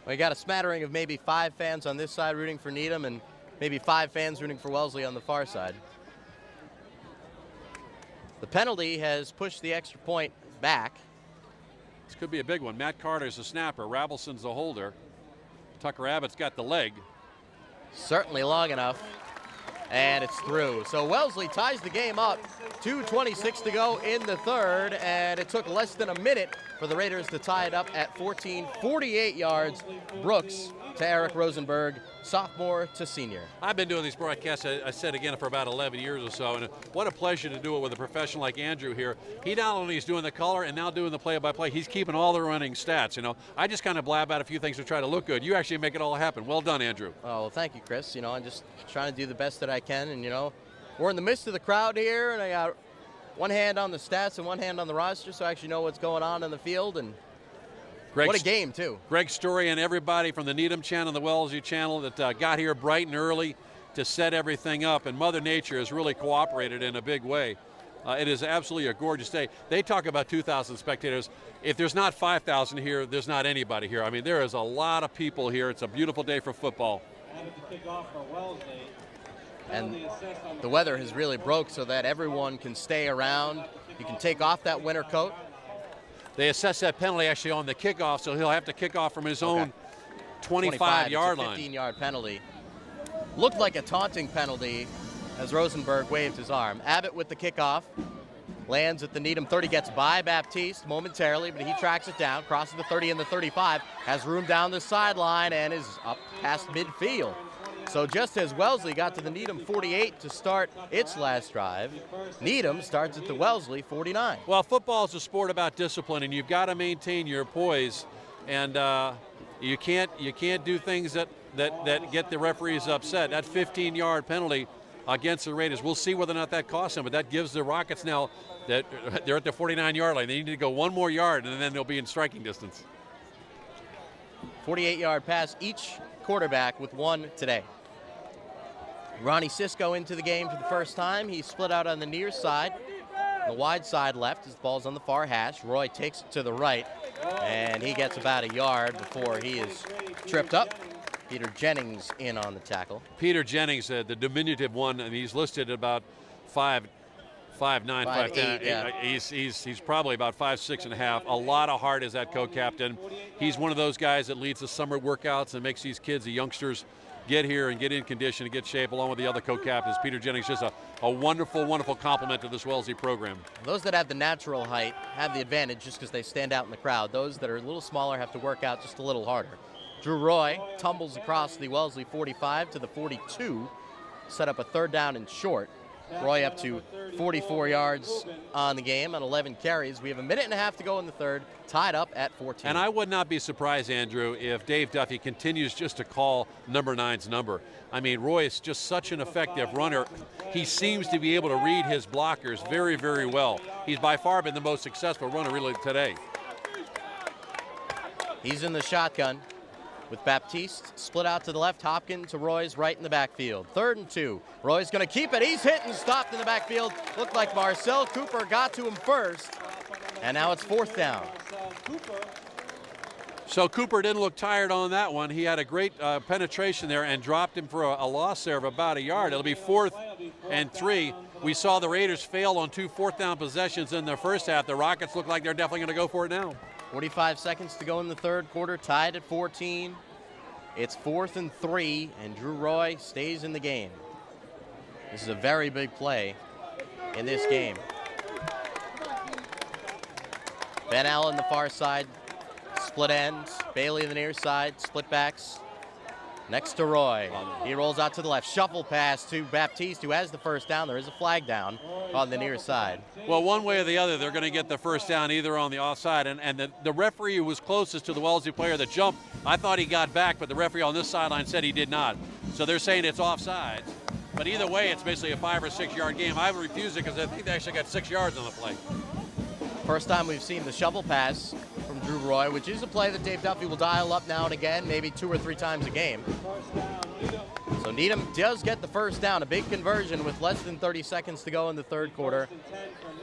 We got a smattering of maybe 5 fans on this side rooting for Needham and maybe 5 fans rooting for Wellesley on the far side. The penalty has pushed the extra point back. This could be a big one. Matt Carter's the snapper. Rabelson's the holder. Tucker Abbott's got the leg. Certainly long enough. And it's through. So Wellesley ties the game up. 2:26 to go in the third, and it took less than a minute for the Raiders to tie it up at 14. 48 yards. Brooks to Eric Rosenberg, sophomore to senior. I've been doing these broadcasts, I said again, for about 11 years or so, and what a pleasure to do it with a professional like Andrew here. He not only is doing the color and now doing the play-by-play, he's keeping all the running stats. I just kind of blab out a few things to try to look good. You actually make it all happen. Well done, Andrew. Oh, well, thank you, Chris. I'm just trying to do the best that I can, and we're in the midst of the crowd here, and I got one hand on the stats and one hand on the roster, so I actually know what's going on in the field. And what a game, too. Greg Story and everybody from the Needham channel, the Wellesley channel that got here bright and early to set everything up. And Mother Nature has really cooperated in a big way. It is absolutely a gorgeous day. They talk about 2,000 spectators. If there's not 5,000 here, there's not anybody here. I mean, there is a lot of people here. It's a beautiful day for football. And the weather has really broke so that everyone can stay around. You can take off that winter coat. They assess that penalty actually on the kickoff, so he'll have to kick off from his own 25-yard line. 15-yard penalty. Looked like a taunting penalty as Rosenberg waved his arm. Abbott with the kickoff. Lands at the Needham 30, gets by Baptiste momentarily, but he tracks it down, crosses the 30 and the 35, has room down the sideline and is up past midfield. So just as Wellesley got to the Needham 48 to start its last drive, Needham starts at the Wellesley 49. Well, football is a sport about discipline, and you've got to maintain your poise, and you can't do things that get the referees upset. That 15-yard penalty against the Raiders, we'll see whether or not that costs them, but that gives the Rockets now that they're at the 49-yard line. They need to go one more yard, and then they'll be in striking distance. 48-yard pass, each quarterback with one today. Ronnie Sisco into the game for the first time. He split out on the near side, the wide side left as the ball's on the far hash. Roy takes it to the right, and he gets about a yard before he is tripped up. Peter Jennings in on the tackle. Peter Jennings, the diminutive one, and he's listed at about 5'9", 5'10". Yeah. He's probably about 5'6.5". A lot of heart as that co-captain. He's one of those guys that leads the summer workouts and makes these kids, the youngsters, get here and get in condition and get shape along with the other co-captains. Peter Jennings, just a wonderful, wonderful compliment to this Wellesley program. Those that have the natural height have the advantage just because they stand out in the crowd. Those that are a little smaller have to work out just a little harder. Drew Roy tumbles across the Wellesley 45 to the 42, set up a third down and short. Roy up to 44 yards on the game on 11 carries. We have a minute and a half to go in the third, tied up at 14. And I would not be surprised, Andrew, if Dave Duffy continues just to call number 9's number. I mean, Roy is just such an effective runner. He seems to be able to read his blockers very, very well. He's by far been the most successful runner really today. He's in the shotgun with Baptiste split out to the left, Hopkins to Roy's right in the backfield. 3rd and 2. Roy's going to keep it. He's hit and stopped in the backfield. Looked like Marcel Cooper got to him first, and now it's 4th down. So Cooper didn't look tired on that one. He had a great penetration there and dropped him for a loss there of about a yard. It'll be 4th and 3. We saw the Raiders fail on 2 4th down possessions in the first half. The Rockets look like they're definitely going to go for it now. 45 seconds to go in the 3rd quarter, tied at 14. It's 4th and 3, and Drew Roy stays in the game. This is a very big play in this game. Ben Allen the far side, split ends. Bailey the near side, split backs. Next to Roy. He rolls out to the left. Shuffle pass to Baptiste, who has the first down. There is a flag down on the near side. Well, one way or the other, they're going to get the first down either on the offside. And the referee who was closest to the Wellesley player that jumped, I thought he got back, but the referee on this sideline said he did not. So they're saying it's offside. But either way, it's basically a 5 or 6 yard game. I would refuse it because I think they actually got 6 yards on the play. First time we've seen the shovel pass from Drew Roy, which is a play that Dave Duffy will dial up now and again, maybe 2 or 3 times a game. So Needham does get the first down, a big conversion with less than 30 seconds to go in the 3rd quarter.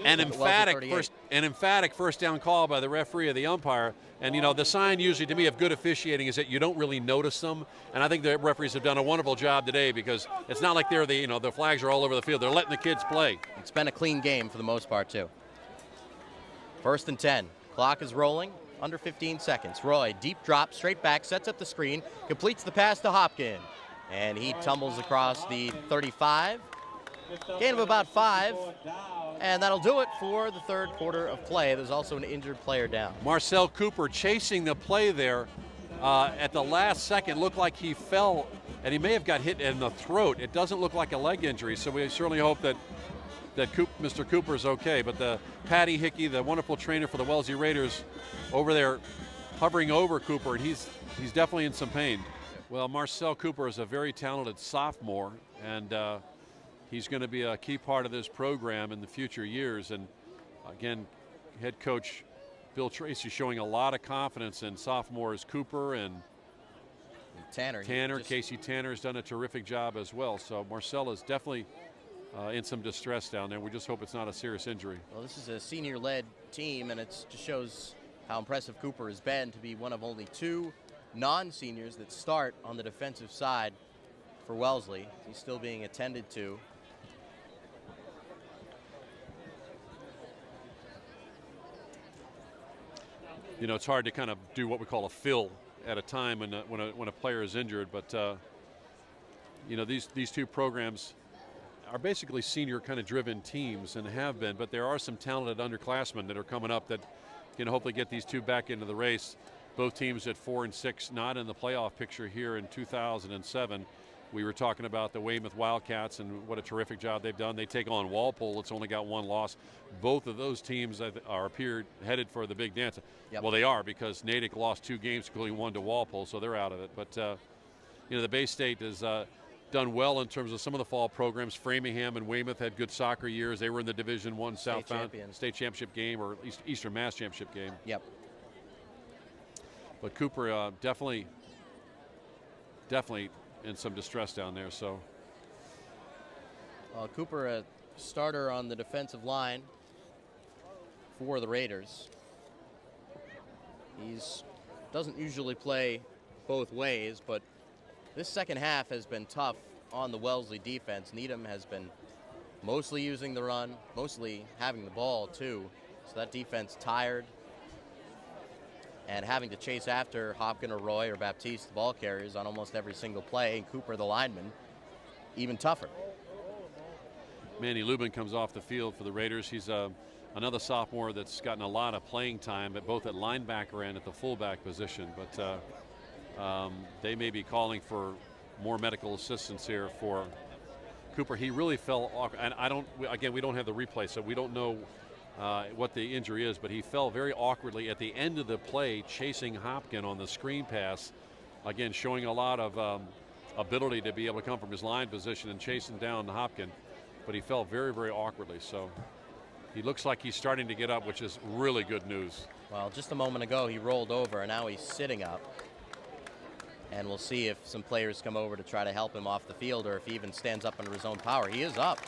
An emphatic first down call by the referee or the umpire. And, you know, the sign usually to me of good officiating is that you don't really notice them. And I think the referees have done a wonderful job today because it's not like the flags are all over the field. They're letting the kids play. It's been a clean game for the most part, too. 1st and 10. Clock is rolling. Under 15 seconds. Roy, deep drop, straight back, sets up the screen, completes the pass to Hopkins. And he tumbles across the 35. Gain of about 5. And that'll do it for the 3rd quarter of play. There's also an injured player down. Marcel Cooper chasing the play there at the last second. Looked like he fell, and he may have got hit in the throat. It doesn't look like a leg injury, so we certainly hope that Mr. Cooper is okay. But the Patty Hickey, the wonderful trainer for the Wellesley Raiders, over there hovering over Cooper, and he's definitely in some pain. Well, Marcel Cooper is a very talented sophomore, and he's going to be a key part of this program in the future years. And again, head coach Bill Tracy showing a lot of confidence in sophomores Cooper and Tanner. Casey Tanner has done a terrific job as well. So Marcel is definitely in some distress down there. We just hope it's not a serious injury. Well, this is a senior-led team, and it just shows how impressive Cooper has been to be one of only 2 non-seniors that start on the defensive side for Wellesley. He's still being attended to. You know, it's hard to kind of do what we call a fill at a time when a player is injured, but you know, these 2 programs are basically senior kind of driven teams and have been, but there are some talented underclassmen that are coming up that can hopefully get these 2 back into the race. Both teams at 4 and 6, not in the playoff picture here in 2007. We were talking about the Weymouth Wildcats and what a terrific job they've done. They take on Walpole. It's only got 1 loss. Both of those teams are headed for the big dance. Yep. Well, they are, because Natick lost 2 games, including 1 to Walpole, so they're out of it. But you know, the Bay State has done well in terms of some of the fall programs. Framingham and Weymouth had good soccer years. They were in the Division I Southbound State Championship game, or at least Eastern Mass Championship game. Yep. But Cooper definitely in some distress down there. So Cooper, a starter on the defensive line for the Raiders. He's doesn't usually play both ways, but this second half has been tough on the Wellesley defense. Needham has been mostly using the run, mostly having the ball too. So that defense tired and having to chase after Hopkins or Roy or Baptiste, the ball carriers, on almost every single play, and Cooper, the lineman, even tougher. Manny Lubin comes off the field for the Raiders. He's another sophomore that's gotten a lot of playing time, but both at linebacker and at the fullback position. But they may be calling for more medical assistance here for Cooper. He really fell off, and we don't have the replay, so we don't know what the injury is, but he fell very awkwardly at the end of the play chasing Hopkins on the screen pass. Again, showing a lot of ability to be able to come from his line position and chasing down Hopkins, but he fell very, very awkwardly. So he looks like he's starting to get up, which is really good news. Well, just a moment ago he rolled over, and now he's sitting up. And we'll see if some players come over to try to help him off the field or if he even stands up under his own power. He is up.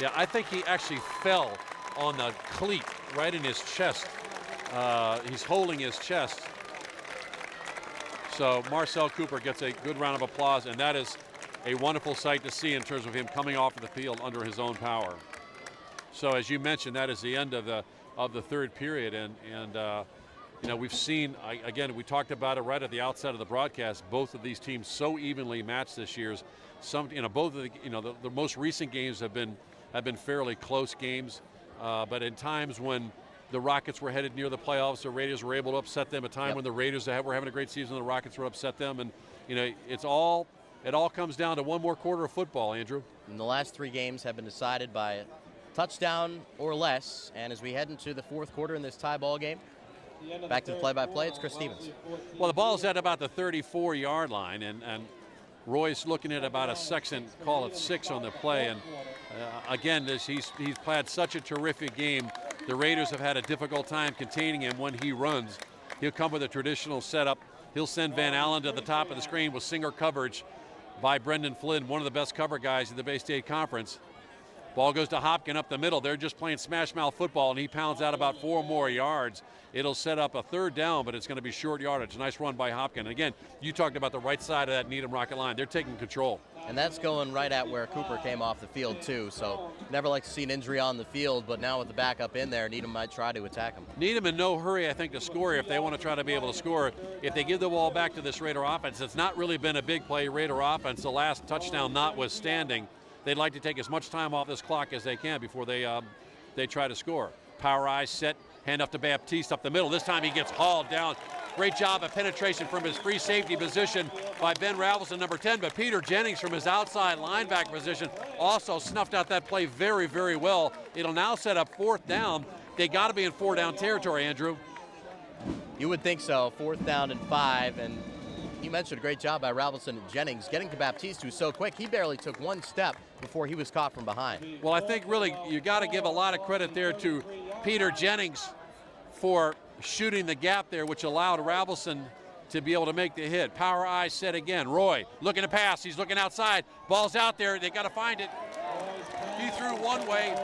Yeah, I think he actually fell on the cleat right in his chest. He's holding his chest. So Marcel Cooper gets a good round of applause, and that is a wonderful sight to see in terms of him coming off of the field under his own power. So as you mentioned, that is the end of the third period, and you know, we've seen, again, we talked about it right at the outset of the broadcast, both of these teams so evenly matched this year. Both of the most recent games have been fairly close games, but in times when the Rockets were headed near the playoffs, the Raiders were able to upset them. A time when the Raiders were having a great season, the Rockets were upset them, and you know, it all comes down to one more quarter of football, Andrew. And the last 3 games have been decided by a touchdown or less, and as we head into the fourth quarter in this tie ball game, back to the play-by-play, it's Chris Stevens. Well, the ball's at about the 34-yard line, and Roy's looking at about a second, call it 6 on the play. And again, he's played such a terrific game. The Raiders have had a difficult time containing him when he runs. He'll come with a traditional setup. He'll send Van Allen to the top of the screen with single coverage by Brendan Flynn, one of the best cover guys in the Bay State Conference. Ball goes to Hopkins up the middle. They're just playing smash mouth football, and he pounds out about 4 more yards. It'll set up a third down, but it's going to be short yardage. Nice run by Hopkins. Again, you talked about the right side of that Needham Rocket line. They're taking control. And that's going right at where Cooper came off the field, too. So never like to see an injury on the field, but now with the backup in there, Needham might try to attack him. Needham in no hurry, I think, to score if they want to try to be able to score. If they give the ball back to this Raider offense, it's not really been a big play Raider offense, the last touchdown notwithstanding. They'd like to take as much time off this clock as they can before they try to score. Power eye set, hand off to Baptiste up the middle. This time he gets hauled down. Great job of penetration from his free safety position by Ben Ravelson, number 10, but Peter Jennings from his outside linebacker position also snuffed out that play very, very well. It'll now set up 4th down. They got to be in 4-down territory, Andrew. You would think so, 4th down and 5, and you mentioned a great job by Ravelson and Jennings getting to Baptiste, who's so quick. He barely took 1 step before he was caught from behind. Well, I think really you got to give a lot of credit there to Peter Jennings for shooting the gap there, which allowed Ravelson to be able to make the hit. Power eye set again. Roy looking to pass. He's looking outside. Ball's out there. They got to find it. He threw one way.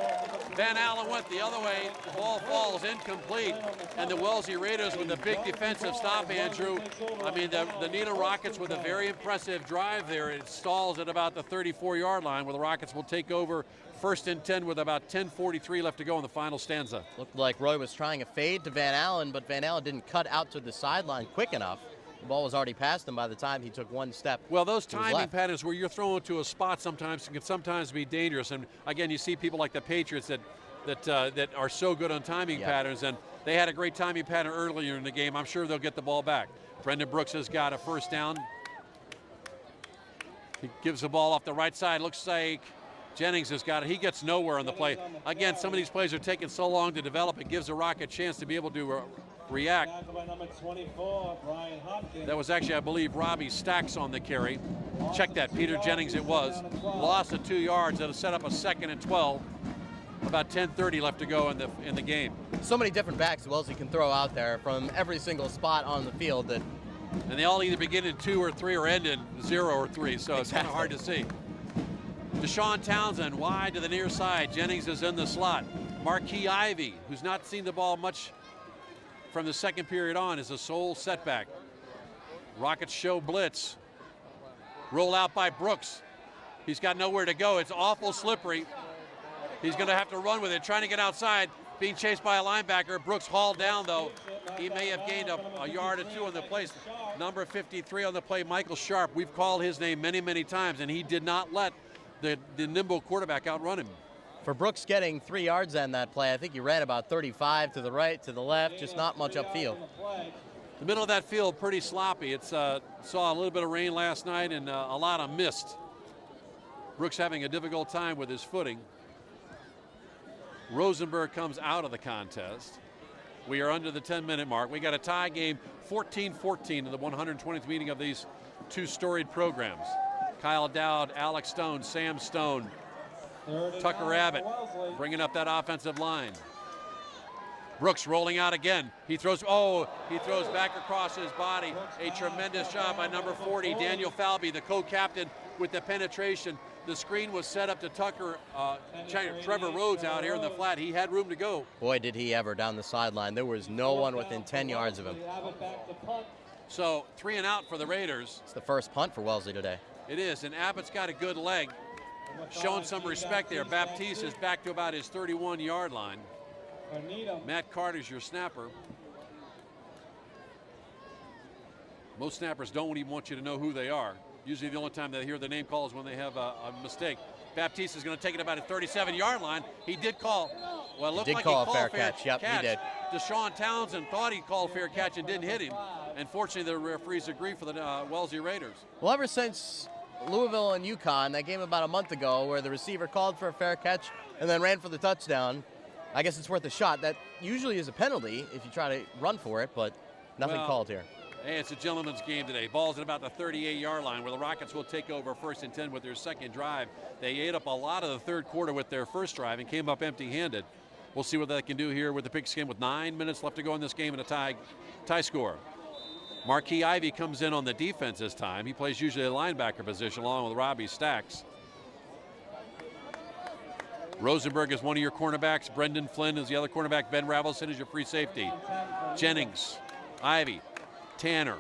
Van Allen went the other way. The ball falls incomplete. And the Wellesley Raiders with a big defensive stop, Andrew. I mean, the Needham Rockets with a very impressive drive there. It stalls at about the 34-yard line where the Rockets will take over 1st and 10 with about 10:43 left to go in the final stanza. Looked like Roy was trying a fade to Van Allen, but Van Allen didn't cut out to the sideline quick enough. The ball was already past him by the time he took 1 step. Well, those timing patterns where you're thrown to a spot sometimes can sometimes be dangerous. And again, you see people like the Patriots that are so good on timing patterns, and they had a great timing pattern earlier in the game. I'm sure they'll get the ball back. Brendan Brooks has got a 1st down. He gives the ball off the right side. Looks like Jennings has got it. He gets nowhere on the play. Again, some of these plays are taking so long to develop. It gives the Rocket a chance to be able to react. That was actually, I believe, Robbie Stacks on the carry. Check that, Peter Jennings it was. Loss of 2 yards. That'll set up a 2nd and 12. About 10:30 left to go in the game. So many different backs Wellesley can throw out there from every single spot on the field that. And they all either begin in 2 or 3 or end in 0 or 3, so it's kind of hard to see. Deshaun Townsend wide to the near side. Jennings is in the slot. Marquis Ivy, who's not seen the ball much from the second period on, is a sole setback. Rockets show blitz. Roll out by Brooks. He's got nowhere to go. It's awful slippery. He's going to have to run with it, trying to get outside, being chased by a linebacker. Brooks hauled down, though. He may have gained a yard or 2 on the play. Number 53 on the play, Michael Sharp. We've called his name many, many times, and he did not let the nimble quarterback outrun him. For Brooks getting 3 yards on that play, I think he ran about 35 to the right, to the left, just not much upfield. The middle of that field pretty sloppy. It's saw a little bit of rain last night and a lot of mist. Brooks having a difficult time with his footing. Rosenberg comes out of the contest. We are under the 10-minute mark. We got a tie game, 14-14 in the 120th meeting of these 2 storied programs. Kyle Dowd, Alex Stone, Sam Stone, Tucker Abbott bringing up that offensive line. Brooks rolling out again. He throws back across his body. A tremendous job by number 40, Daniel Falvey, the co-captain with the penetration. The screen was set up to Tucker, Trevor Rhodes out here in the flat. He had room to go. Boy, did he ever down the sideline. There was no one within 10 yards of him. So 3 and out for the Raiders. It's the first punt for Wellesley today. It is, and Abbott's got a good leg. Showing some respect there. Baptiste is back to about his 31-yard line. Matt Carter's your snapper. Most snappers don't even want you to know who they are. Usually the only time they hear the name call is when they have a mistake. Baptiste is going to take it about a 37-yard line. He did call. Well, it looked like he called a fair catch. Yep, he did. Deshaun Townsend thought he called fair catch and didn't hit him. Unfortunately, the referees agree for the Wellesley Raiders. Well, ever since Louisville and UConn, that game about a month ago where the receiver called for a fair catch and then ran for the touchdown, I guess it's worth a shot. That usually is a penalty if you try to run for it, but nothing called here. Hey, it's a gentleman's game today. Ball's at about the 38-yard line where the Rockets will take over 1st and 10 with their second drive. They ate up a lot of the third quarter with their first drive and came up empty-handed. We'll see what they can do here with the Pigskin with 9 minutes left to go in this game and a tie score. Marquis Ivy comes in on the defense this time. He plays usually a linebacker position along with Robbie Stacks. Rosenberg is one of your cornerbacks. Brendan Flynn is the other cornerback. Ben Ravelson is your free safety. Jennings, Ivy, Tanner,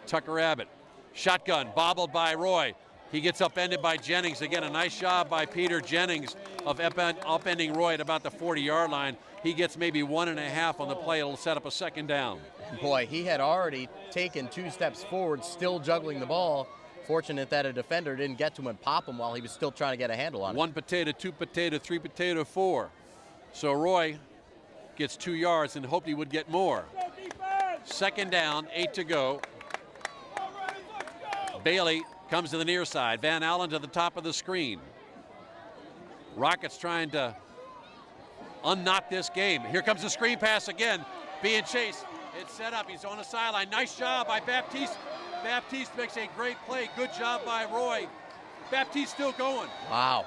Tucker Abbott. Shotgun, bobbled by Roy. He gets upended by Jennings. Again, a nice job by Peter Jennings of upending Roy at about the 40-yard line. He gets maybe 1.5 on the play. It'll set up a second down. Boy, he had already taken 2 steps forward, still juggling the ball. Fortunate that a defender didn't get to him and pop him while he was still trying to get a handle on it. 1 potato, 2 potato, 3 potato, 4. So Roy gets 2 yards and hoped he would get more. Second down, 8 to go. Bailey comes to the near side. Van Allen to the top of the screen. Rockets trying to unknock this game. Here comes the screen pass again. Being chased. It's set up. He's on the sideline. Nice job by Baptiste. Baptiste makes a great play. Good job by Roy. Baptiste still going. Wow.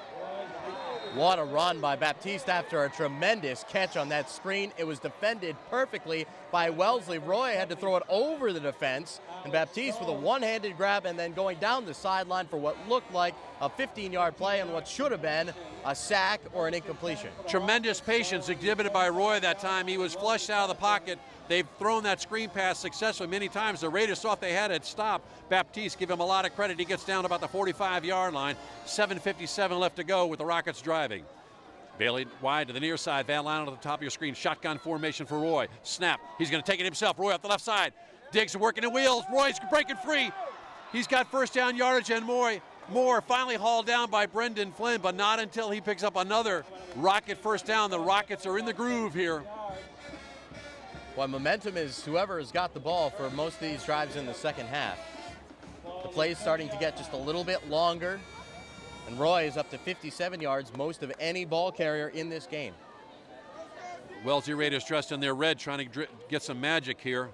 What a run by Baptiste after a tremendous catch on that screen. It was defended perfectly by Wellesley. Roy had to throw it over the defense, and Baptiste with a one-handed grab and then going down the sideline for what looked like a 15-yard play and what should have been a sack or an incompletion. Tremendous patience exhibited by Roy that time. He was flushed out of the pocket. They've thrown that screen pass successfully many times. The Raiders thought they had it stopped. Baptiste, give him a lot of credit. He gets down to about the 45-yard line. 7:57 left to go with the Rockets driving. Bailey wide to the near side. Van Allen at the top of your screen. Shotgun formation for Roy. Snap. He's going to take it himself. Roy off the left side. Diggs working the wheels. Roy's breaking free. He's got first down yardage, and Moore finally hauled down by Brendan Flynn, but not until he picks up another Rocket first down. The Rockets are in the groove here. Well, momentum is whoever has got the ball for most of these drives in the second half. The play's starting to get just a little bit longer, and Roy is up to 57 yards, most of any ball carrier in this game. Wellesley Raiders dressed in their red, trying to get some magic here.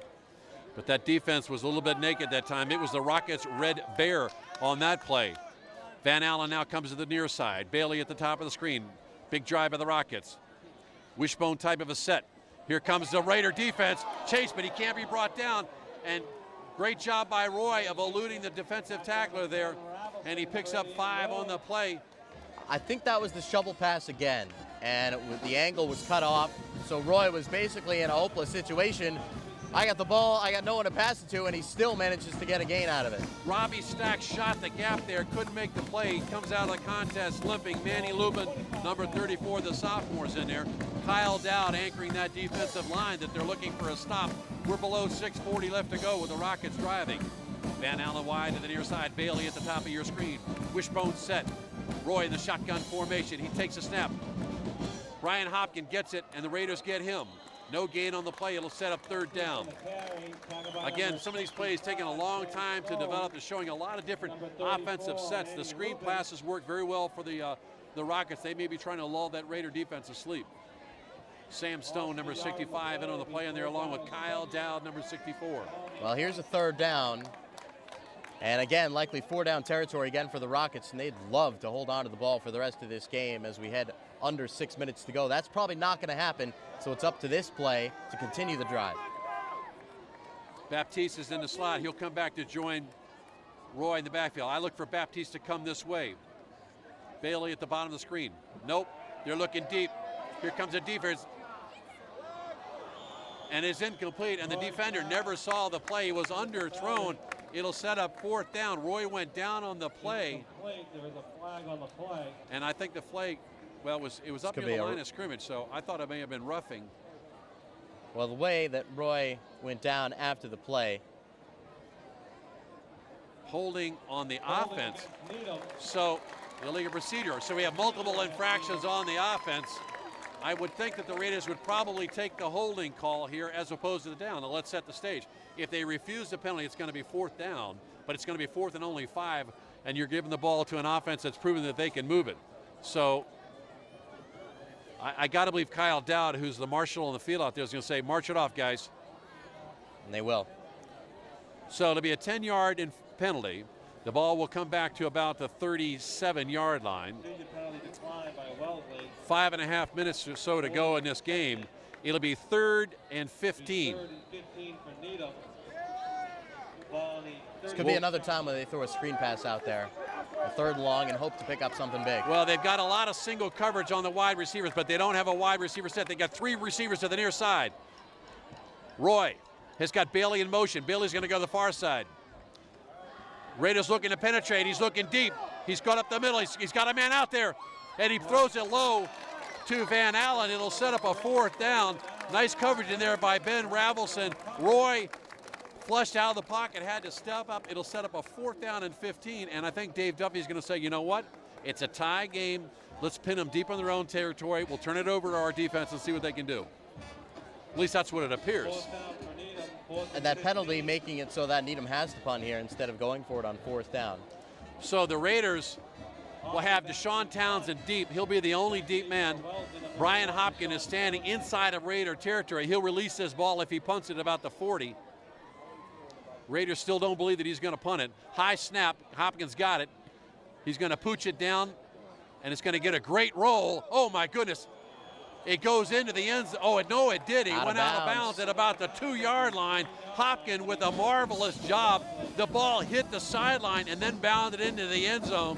But that defense was a little bit naked that time. It was the Rockets' red bear on that play. Van Allen now comes to the near side. Bailey at the top of the screen. Big drive by the Rockets. Wishbone type of a set. Here comes the Raider defense. Chase, but he can't be brought down. And great job by Roy of eluding the defensive tackler there. And he picks up 5 on the play. I think that was the shovel pass again. And the angle was cut off. So Roy was basically in a hopeless situation. I got the ball, I got no one to pass it to, and he still manages to get a gain out of it. Robbie Stack shot the gap there, couldn't make the play. He comes out of the contest limping. Manny Lubin, number 34, the sophomore's in there. Kyle Dowd anchoring that defensive line that they're looking for a stop. We're below 6:40 left to go with the Rockets driving. Van Allen wide to the near side. Bailey at the top of your screen. Wishbone set. Roy in the shotgun formation. He takes a snap. Brian Hopkins gets it, and the Raiders get him. No gain on the play. It'll set up third down. Again, some of these plays taking a long time to develop. They're showing a lot of different offensive sets. The screen passes work very well for the Rockets. They may be trying to lull that Raider defense asleep. Sam Stone, number 65, in on the play in there, along with Kyle Dowd, number 64. Well, here's a third down. And again, likely 4-down territory again for the Rockets, and they'd love to hold on to the ball for the rest of this game as we head under 6 minutes to go. That's probably not going to happen, so it's up to this play to continue the drive. Baptiste is in the slot. He'll come back to join Roy in the backfield. I look for Baptiste to come this way. Bailey at the bottom of the screen. Nope, they're looking deep. Here comes a defense. And it's incomplete, and the defender never saw the play. He was underthrown. It'll set up 4th down. Roy went down on the play. There was a flag on the play. And I think the flag, well, it was up near the line of scrimmage, so I thought it may have been roughing. Well, the way that Roy went down after the play. Holding on the offense. So, illegal procedure. So we have multiple infractions on the offense. I would think that the Raiders would probably take the holding call here as opposed to the down. Now let's set the stage. If they refuse the penalty, it's going to be 4th down, but it's going to be 4th and only 5, and you're giving the ball to an offense that's proven that they can move it. So I got to believe Kyle Dowd, who's the marshal on the field out there, is going to say, march it off, guys. And they will. So it'll be a 10-yard penalty. The ball will come back to about the 37-yard line. 5.5 minutes or so to go in this game. It'll be 3rd and 15. 3rd and 15 for Needham. This could be another time where they throw a screen pass out there. A 3rd and long and hope to pick up something big. Well, they've got a lot of single coverage on the wide receivers, but they don't have a wide receiver set. They got 3 receivers to the near side. Roy has got Bailey in motion. Bailey's going to go to the far side. Raiders looking to penetrate. He's looking deep. He's got up the middle. He's got a man out there, and he throws it low to Van Allen. It'll set up a 4th down. Nice coverage in there by Ben Ravelson. Roy flushed out of the pocket, had to step up. It'll set up a 4th down and 15, and I think Dave Duffy's going to say, you know what? It's a tie game. Let's pin them deep in their own territory. We'll turn it over to our defense and see what they can do. At least that's what it appears. And that penalty making it so that Needham has to punt here instead of going for it on 4th down. So the Raiders will have Deshaun Townsend deep. He'll be the only deep man. Brian Hopkins is standing inside of Raider territory. He'll release this ball if he punts it about the 40. Raiders still don't believe that he's going to punt it. High snap. Hopkins got it. He's going to pooch it down, and it's going to get a great roll. Oh, my goodness. It goes into the end zone. Oh, no, it did. He went out of bounds at about the 2-yard line. Hopkins with a marvelous job. The ball hit the sideline and then bounded into the end zone.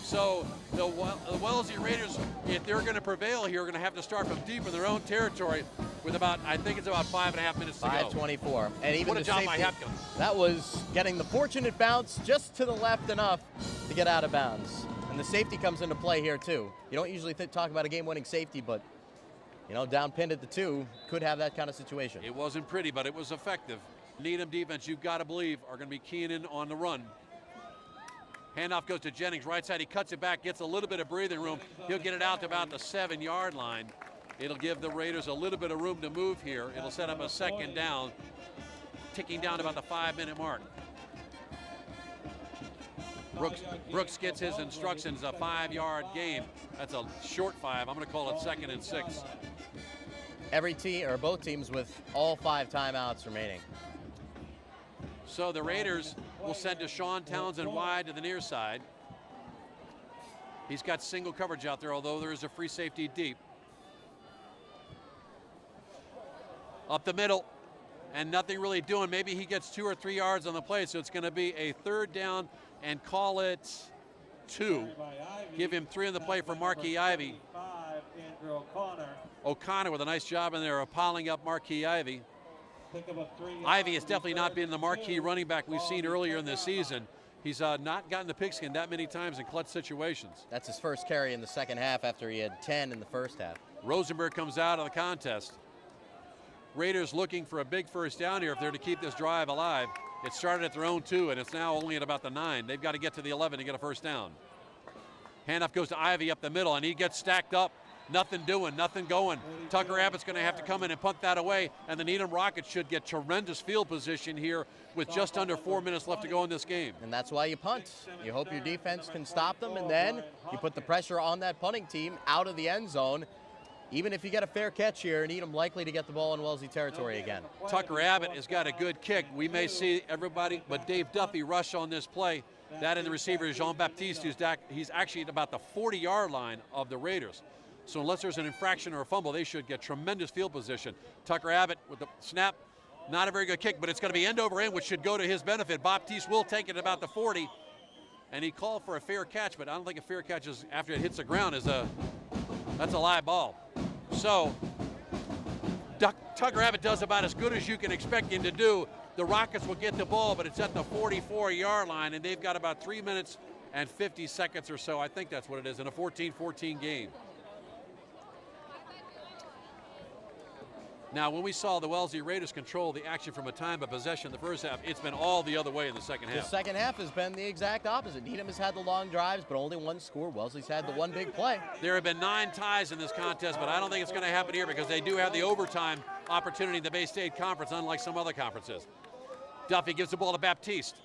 So the Wellesley Raiders, if they're going to prevail here, are going to have to start from deep in their own territory with about, I think it's about 5.5 minutes to go. 5:24. And even what a the job safety, by Hopkins. that was getting the fortunate bounce just to the left enough to get out of bounds. And the safety comes into play here too. You don't usually talk about a game-winning safety, but you know, down pinned at the 2 could have that kind of situation. It wasn't pretty, but it was effective. Needham defense, you've got to believe, are going to be keying in on the run. Handoff goes to Jennings, right side. He cuts it back, gets a little bit of breathing room. He'll get it out to about the 7-yard line. It'll give the Raiders a little bit of room to move here. It'll set up a 2nd down, ticking down to about the 5-minute mark. Brooks gets his instructions, a 5-yard game. That's a short 5. I'm going to call it 2nd and 6. Every team, or both teams, with all 5 timeouts remaining. So the Raiders will send Deshaun Townsend wide to the near side. He's got single coverage out there, although there is a free safety deep. Up the middle, and nothing really doing. Maybe he gets 2 or 3 yards on the play, so it's going to be a 3rd down and call it 2. Give him 3 on the play for Marquis Ivy. O'Connor with a nice job in there of piling up Marquis Ivy. Ivy has definitely not been the marquee running back we've seen earlier in the season. He's not gotten the pigskin that many times in clutch situations. That's his first carry in the second half after he had 10 in the first half. Rosenberg comes out of the contest. Raiders looking for a big 1st down here if they're to keep this drive alive. It started at their own 2, and it's now only at about the 9. They've got to get to the 11 to get a 1st down. Handoff goes to Ivy up the middle, and he gets stacked up. Nothing doing, nothing going. Tucker Abbott's going to have to come in and punt that away, and the Needham Rockets should get tremendous field position here with just under 4 minutes left to go in this game. And that's why you punt. You hope your defense can stop them, and then you put the pressure on that punting team out of the end zone. Even if you get a fair catch here, Needham likely to get the ball in Wellesley territory again. Tucker Abbott has got a good kick. We may see everybody but Dave Duffy rush on this play. That and the receiver is Jean-Baptiste, he's actually at about the 40-yard line of the Raiders. So unless there's an infraction or a fumble, they should get tremendous field position. Tucker Abbott with the snap, not a very good kick, but it's going to be end over end, which should go to his benefit. Baptiste will take it at about the 40, and he called for a fair catch, but I don't think a fair catch is after it hits the ground that's a live ball. So Tucker Abbott does about as good as you can expect him to do. The Rockets will get the ball, but it's at the 44-yard line, and they've got about 3 minutes and 50 seconds or so. I think that's what it is in a 14-14 game. Now, when we saw the Wellesley Raiders control the action from a time of possession in the first half, it's been all the other way in the second half. The second half has been the exact opposite. Needham has had the long drives, but only one score. Wellesley's had the one big play. There have been 9 ties in this contest, but I don't think it's going to happen here because they do have the overtime opportunity in the Bay State Conference, unlike some other conferences. Duffy gives the ball to Baptiste.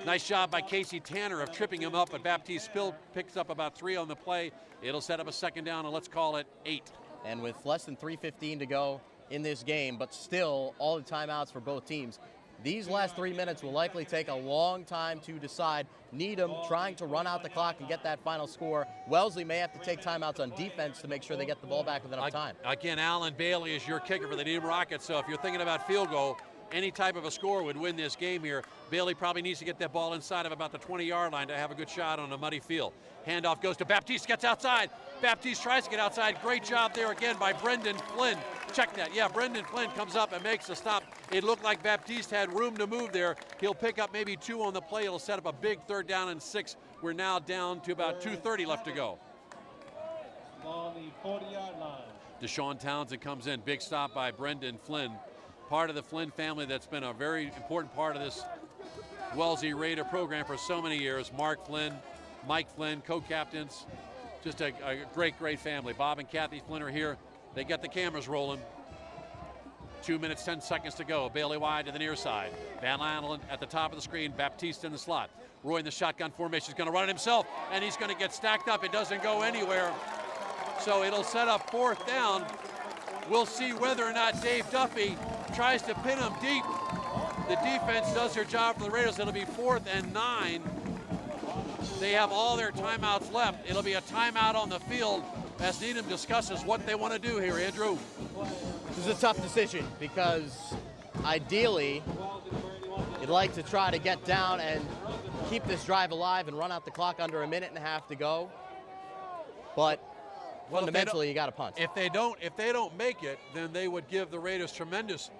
Nice job by Casey Tanner of tripping him up, but Baptiste picks up about 3 on the play. It'll set up a second down, and let's call it 8. And with less than 3:15 to go in this game, but still all the timeouts for both teams, these last 3 minutes will likely take a long time to decide. Needham trying to run out the clock and get that final score. Wellesley may have to take timeouts on defense to make sure they get the ball back with enough time. Again, Alan Bailey is your kicker for the Needham Rockets, so if you're thinking about field goal, any type of a score would win this game here. Bailey probably needs to get that ball inside of about the 20-yard line to have a good shot on a muddy field. Handoff goes to Baptiste, gets outside. Baptiste tries to get outside. Great job there again by Brendan Flynn. Check that. Yeah, Brendan Flynn comes up and makes the stop. It looked like Baptiste had room to move there. He'll pick up maybe 2 on the play. It'll set up a big 3rd down and 6. We're now down to about 2:30 left to go. On the 40-yard line. Deshaun Townsend comes in. Big stop by Brendan Flynn. Part of the Flynn family that's been a very important part of this Wellesley Raider program for so many years. Mark Flynn, Mike Flynn, co-captains. Just a great, great family. Bob and Kathy Flynn are here. They got the cameras rolling. 2 minutes, 10 seconds to go. Bailey wide to the near side. Van Allen at the top of the screen. Baptiste in the slot. Roy in the shotgun formation. He's going to run it himself, and he's going to get stacked up. It doesn't go anywhere. So it'll set up 4th down. We'll see whether or not Dave Duffy tries to pin him deep. The defense does their job for the Raiders. It'll be 4th and 9. They have all their timeouts left. It'll be a timeout on the field as Needham discusses what they want to do here, Andrew. This is a tough decision because ideally you'd like to try to get down and keep this drive alive and run out the clock under a minute and a half to go. But fundamentally, you got to punt. If they don't make it, then they would give the Raiders tremendous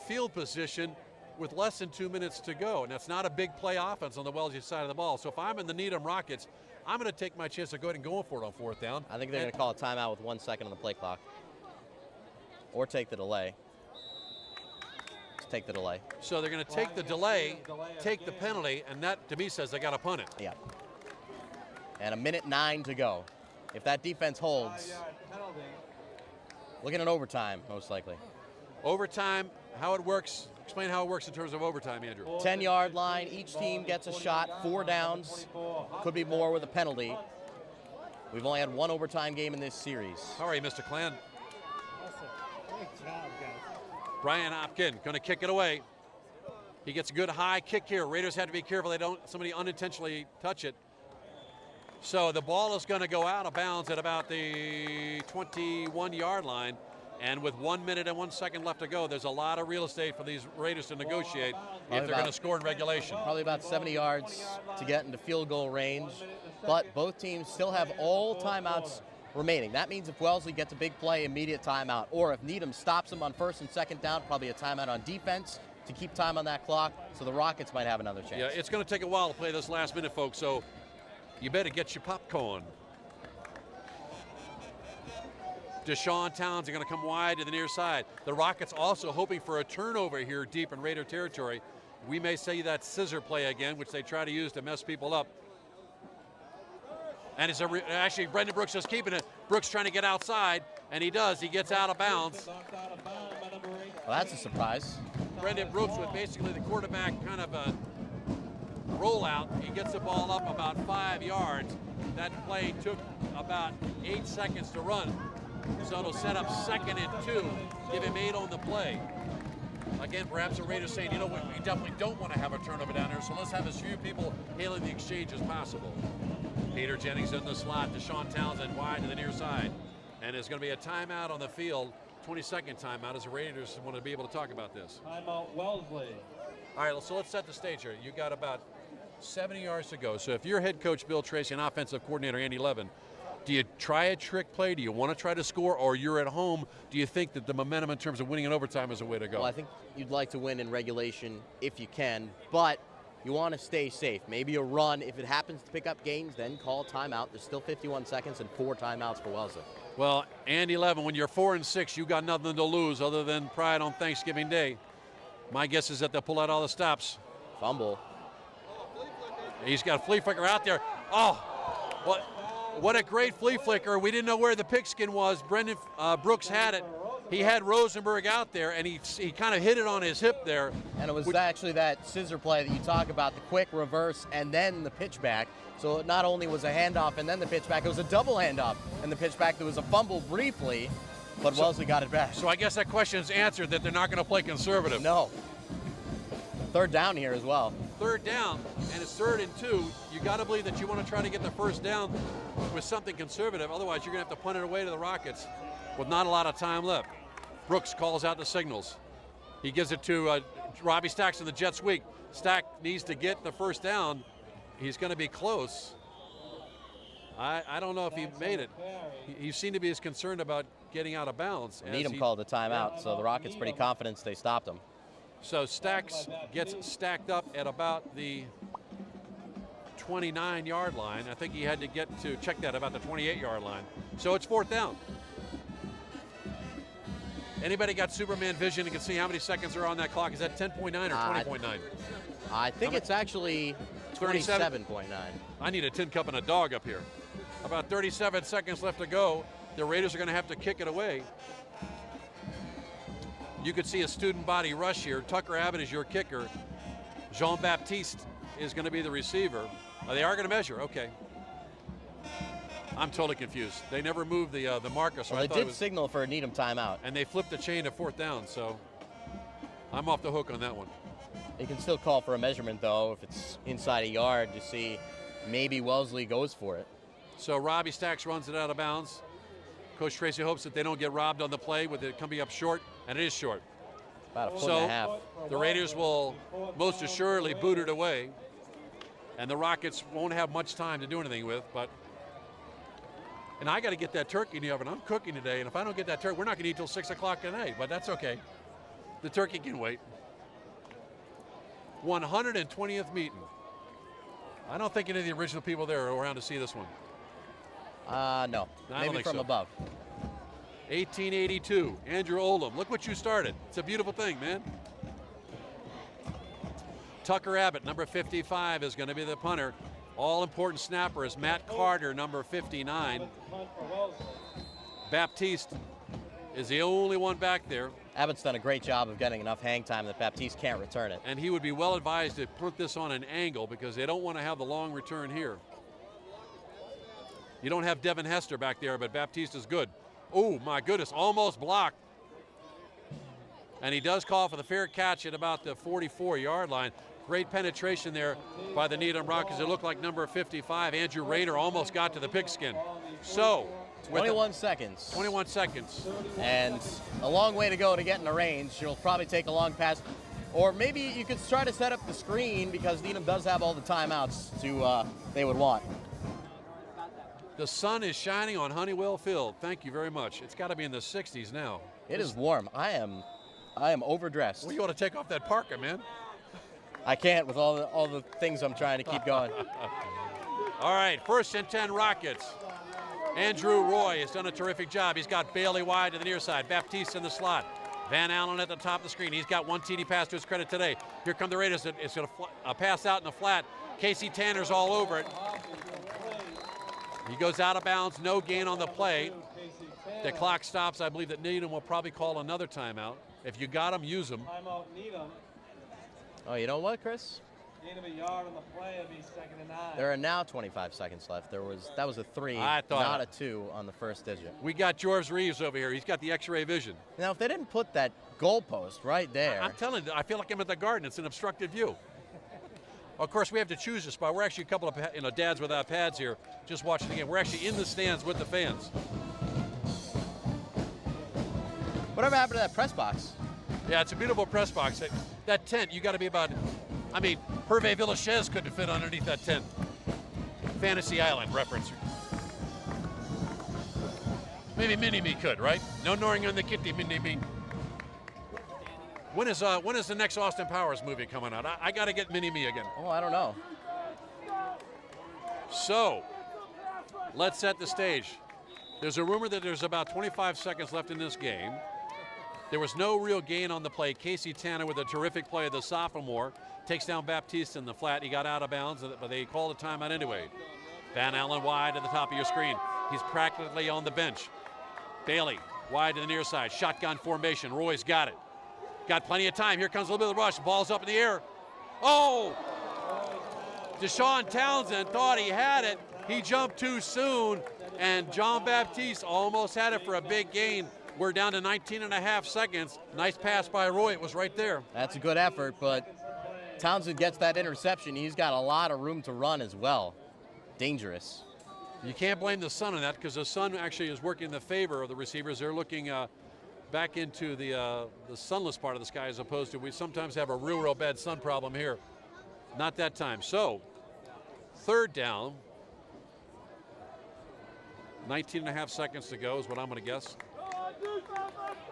field position with less than 2 minutes to go, and that's not a big play offense on the Wellesley side of the ball. So if I'm in the Needham Rockets, I'm going to take my chance of going and going for it on 4th down. I think they're going to call a timeout with 1 second on the play clock, or take the delay. Just take the delay. So they're going to take the delay, take the penalty, and that to me says they got to punt it. Yeah. And 1:09 to go. If that defense holds, looking at overtime, most likely. Overtime, how it works. Explain how it works in terms of overtime, Andrew. 10-yard line, each team gets a shot, 4 downs, could be more with a penalty. We've only had 1 overtime game in this series. How are you, Mr. Clan? Great job, guys. Brian Hopkin going to kick it away. He gets a good high kick here. Raiders have to be careful they don't somebody unintentionally touch it. So the ball is going to go out of bounds at about the 21-yard line. And with 1 minute and 1 second left to go, there's a lot of real estate for these Raiders to negotiate if they're going to score in regulation. Probably about 70 yards to get into field goal range. But both teams still have all timeouts remaining. That means if Wellesley gets a big play, immediate timeout. Or if Needham stops them on 1st and 2nd down, probably a timeout on defense to keep time on that clock. So the Rockets might have another chance. Yeah, it's going to take a while to play this last minute, folks. So you better get your popcorn. Deshaun Townsend going to come wide to the near side. The Rockets also hoping for a turnover here deep in Raider territory. We may see that scissor play again, which they try to use to mess people up. And it's actually Brendan Brooks is keeping it. Brooks trying to get outside, and he does. He gets out of bounds. Well, that's a surprise. Brendan Brooks with basically the quarterback kind of a rollout. He gets the ball up about 5 yards. That play took about 8 seconds to run. So it'll set up 2nd and 2, give him 8 on the play. Again, perhaps the Raiders saying, you know what, we definitely don't want to have a turnover down there, so let's have as few people hailing the exchange as possible. Peter Jennings in the slot, Deshaun Townsend wide to the near side. And there's going to be a timeout on the field, 20-second timeout, as the Raiders want to be able to talk about this. Timeout Wellesley. All right, so let's set the stage here. You got about 70 yards to go. So if you're head coach Bill Tracy and offensive coordinator Andy Levin, do you try a trick play? Do you want to try to score? Or you're at home, do you think that the momentum in terms of winning in overtime is a way to go? Well, I think you'd like to win in regulation if you can, but you want to stay safe. Maybe a run. If it happens to pick up gains, then call timeout. There's still 51 seconds and 4 timeouts for Wellesley. Well, Andy Levin, when you're 4-6, you got nothing to lose other than pride on Thanksgiving Day. My guess is that they'll pull out all the stops. Fumble. He's got a flea flicker out there. Oh, what a great flea flicker. We didn't know where the pigskin was. Brendan Brooks had it. He had Rosenberg out there, and he kind of hit it on his hip there. And it was actually that scissor play that you talk about, the quick reverse and then the pitch back. So it not only was a handoff and then the pitch back, it was a double handoff and the pitch back. There was a fumble briefly, but Wellesley got it back. So I guess that question is answered, that they're not going to play conservative. No. Third down here as well. Third down, and it's 3rd and 2. You got to believe that you want to try to get the first down with something conservative. Otherwise, you're going to have to punt it away to the Rockets with not a lot of time left. Brooks calls out the signals. He gives it to Robbie Stacks in the jet sweep. Stack needs to get the first down. He's going to be close. I don't know if he made it. He seemed to be as concerned about getting out of bounds. Needham called a timeout, so the Rockets pretty confident they stopped him. So Stacks gets stacked up at about the 29-yard line. I think he had to get to check that about the 28-yard line. So it's 4th down. Anybody got Superman vision and can see how many seconds are on that clock? Is that 10.9 or 20.9? I think it's actually 27.9. I need a tin cup and a dog up here. About 37 seconds left to go. The Raiders are going to have to kick it away. You could see a student body rush here. Tucker Abbott is your kicker. Jean-Baptiste is going to be the receiver. They are going to measure. Okay. I'm totally confused. They never moved the marker. So well, they did signal for a Needham timeout. And they flipped the chain to 4th down, so I'm off the hook on that one. They can still call for a measurement, though, if it's inside a yard to see maybe Wellesley goes for it. So Robbie Stacks runs it out of bounds. Coach Tracy hopes that they don't get robbed on the play with it coming up short, and it is short. About a foot and a half. The Raiders will most assuredly boot it away, and the Rockets won't have much time to do anything with, and I got to get that turkey in the oven. I'm cooking today, and if I don't get that turkey, we're not going to eat till 6 o'clock tonight, but that's okay. The turkey can wait. 120th meeting. I don't think any of the original people there are around to see this one. No. Maybe from above. 1882, Andrew Oldham. Look what you started. It's a beautiful thing, man. Tucker Abbott, number 55, is going to be the punter. All-important snapper is Matt Carter, number 59. Baptiste is the only one back there. Abbott's done a great job of getting enough hang time that Baptiste can't return it. And he would be well advised to punt this on an angle because they don't want to have the long return here. You don't have Devin Hester back there, but Baptiste is good. Oh, my goodness, almost blocked. And he does call for the fair catch at about the 44-yard line. Great penetration there by the Needham Rockets. It looked like number 55, Andrew Rader, almost got to the pigskin. So, 21 seconds. 21 seconds. And a long way to go to get in the range. You'll probably take a long pass. Or maybe you could try to set up the screen because Needham does have all the timeouts they would want. The sun is shining on Honeywell Field. Thank you very much. It's got to be in the 60s now. It is warm. I am overdressed. Well, you ought to take off that parka, man. I can't with all the things I'm trying to keep going. All right, 1st and 10 Rockets. Andrew Roy has done a terrific job. He's got Bailey wide to the near side. Baptiste in the slot. Van Allen at the top of the screen. He's got one TD pass to his credit today. Here come the Raiders. It's going to pass out in the flat. Casey Tanner's all over it. He goes out of bounds. No gain on the play. The clock stops. I believe that Needham will probably call another timeout. If you got them, use them. Timeout Needham. Oh, you know what, Chris? Gain of a yard on the play. It'll be 2nd and 9. There are now 25 seconds left. That was a 3, not a 2 on the first digit. We got George Reeves over here. He's got the X-ray vision. Now, if they didn't put that goalpost right there. I'm telling you, I feel like I'm at the Garden. It's an obstructed view. Of course, we have to choose a spot. We're actually a couple of dads without pads here just watching the game. We're actually in the stands with the fans. Whatever happened to that press box? Yeah, it's a beautiful press box. That tent, you got to be about, I mean, Hervé Villachez couldn't fit underneath that tent. Fantasy Island reference. Maybe Mini-Me could, right? No knowing on the kitty, Mini-Me. When is the next Austin Powers movie coming out? I got to get Mini-Me again. Oh, I don't know. So, let's set the stage. There's a rumor that there's about 25 seconds left in this game. There was no real gain on the play. Casey Tanner with a terrific play of the sophomore. Takes down Baptiste in the flat. He got out of bounds, but they called a timeout anyway. Van Allen wide at the top of your screen. He's practically on the bench. Bailey wide to the near side. Shotgun formation. Roy's got it. Got plenty of time. Here comes a little bit of the rush. Ball's up in the air. Oh! Deshaun Townsend thought he had it. He jumped too soon, and John Baptiste almost had it for a big gain. We're down to 19 and a half seconds. Nice pass by Roy. It was right there. That's a good effort, but Townsend gets that interception. He's got a lot of room to run as well. Dangerous. You can't blame the sun on that because the sun actually is working in the favor of the receivers. They're looking back into the sunless part of the sky as opposed to we sometimes have a real bad sun problem here. Not that time. So, third down. 19 and a half seconds to go is what I'm going to guess.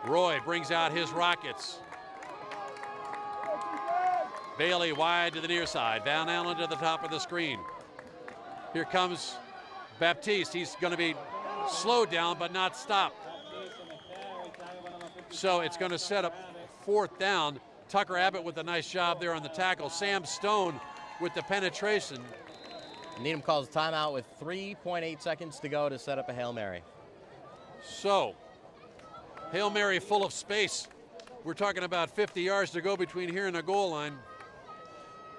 Roy brings out his Rockets. Bailey wide to the near side. Van Allen to the top of the screen. Here comes Baptiste. He's going to be slowed down but not stopped. So it's going to set up fourth down. Tucker Abbott with a nice job there on the tackle. Sam Stone with the penetration. Needham calls a timeout with 3.8 seconds to go to set up a Hail Mary. So, Hail Mary full of space. We're talking about 50 yards to go between here and the goal line.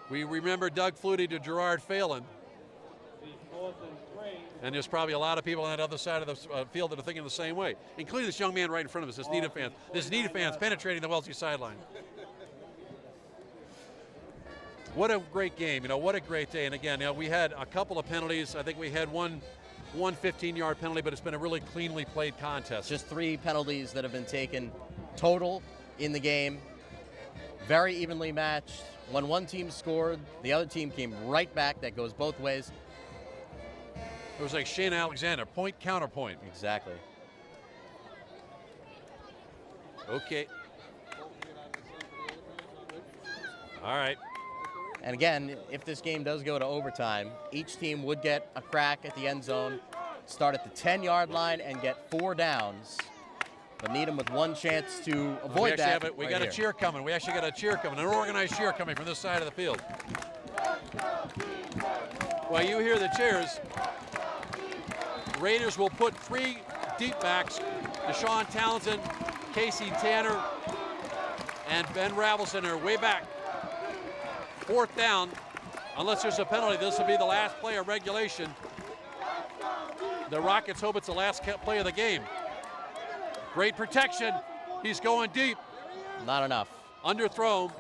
We remember Doug Flutie to Gerard Phelan. And there's probably a lot of people on that other side of the field that are thinking the same way, including this young man right in front of us, this Needham fans. This Needham fans penetrating the Wellesley sideline. What a great game, what a great day. And again, we had a couple of penalties. I think we had one 15-yard penalty, but it's been a really cleanly played contest. Just 3 penalties that have been taken total in the game. Very evenly matched. When one team scored, the other team came right back. That goes both ways. It was like Shane Alexander, point, counterpoint. Exactly. Okay. All right. And again, if this game does go to overtime, each team would get a crack at the end zone, start at the 10-yard line, and get 4 downs. But Needham with one chance to avoid that. We got a cheer coming. We actually got a cheer coming, an organized cheer coming from this side of the field. While you hear the cheers, Raiders will put 3 deep backs, Deshaun Townsend, Casey Tanner, and Ben Ravelson are way back. Fourth down, unless there's a penalty, this will be the last play of regulation. The Rockets hope it's the last play of the game. Great protection. He's going deep. Not enough. Underthrown.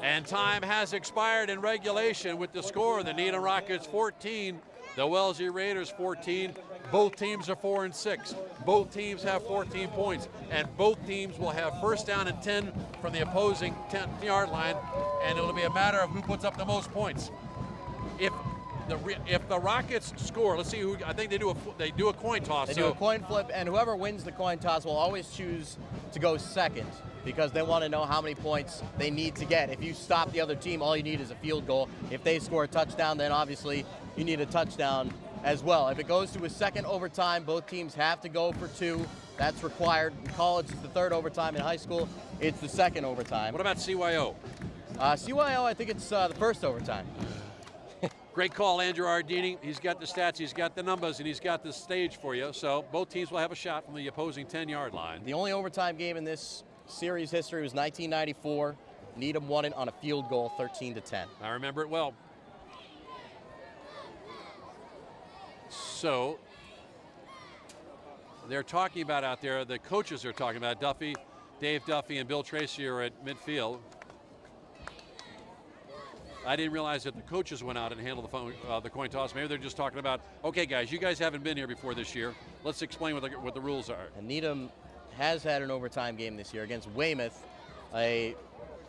And time has expired in regulation with the score. The Needham Rockets 14, the Wellesley Raiders 14. Both teams are 4-6. Both teams have 14 points. And both teams will have first down and 10 from the opposing 10-yard line. And it'll be a matter of who puts up the most points. If the Rockets score, let's see who. I think they do a coin toss. They do a coin flip, and whoever wins the coin toss will always choose to go second because they want to know how many points they need to get. If you stop the other team, all you need is a field goal. If they score a touchdown, then obviously you need a touchdown as well. If it goes to a second overtime, both teams have to go for 2. That's required. In college, it's the 3rd overtime. In high school, it's the 2nd overtime. What about CYO? CYO, I think it's the 1st overtime. Great call, Andrew Ardini. He's got the stats, he's got the numbers, and he's got the stage for you. So both teams will have a shot from the opposing 10-yard line. The only overtime game in this series history was 1994. Needham won it on a field goal, 13-10. I remember it well. So they're talking about out there, the coaches are talking about Duffy, Dave Duffy and Bill Tracy are at midfield. I didn't realize that the coaches went out and handled the coin toss. Maybe they're just talking about, okay, guys, you guys haven't been here before this year. Let's explain what the rules are. And Needham has had an overtime game this year against Weymouth, a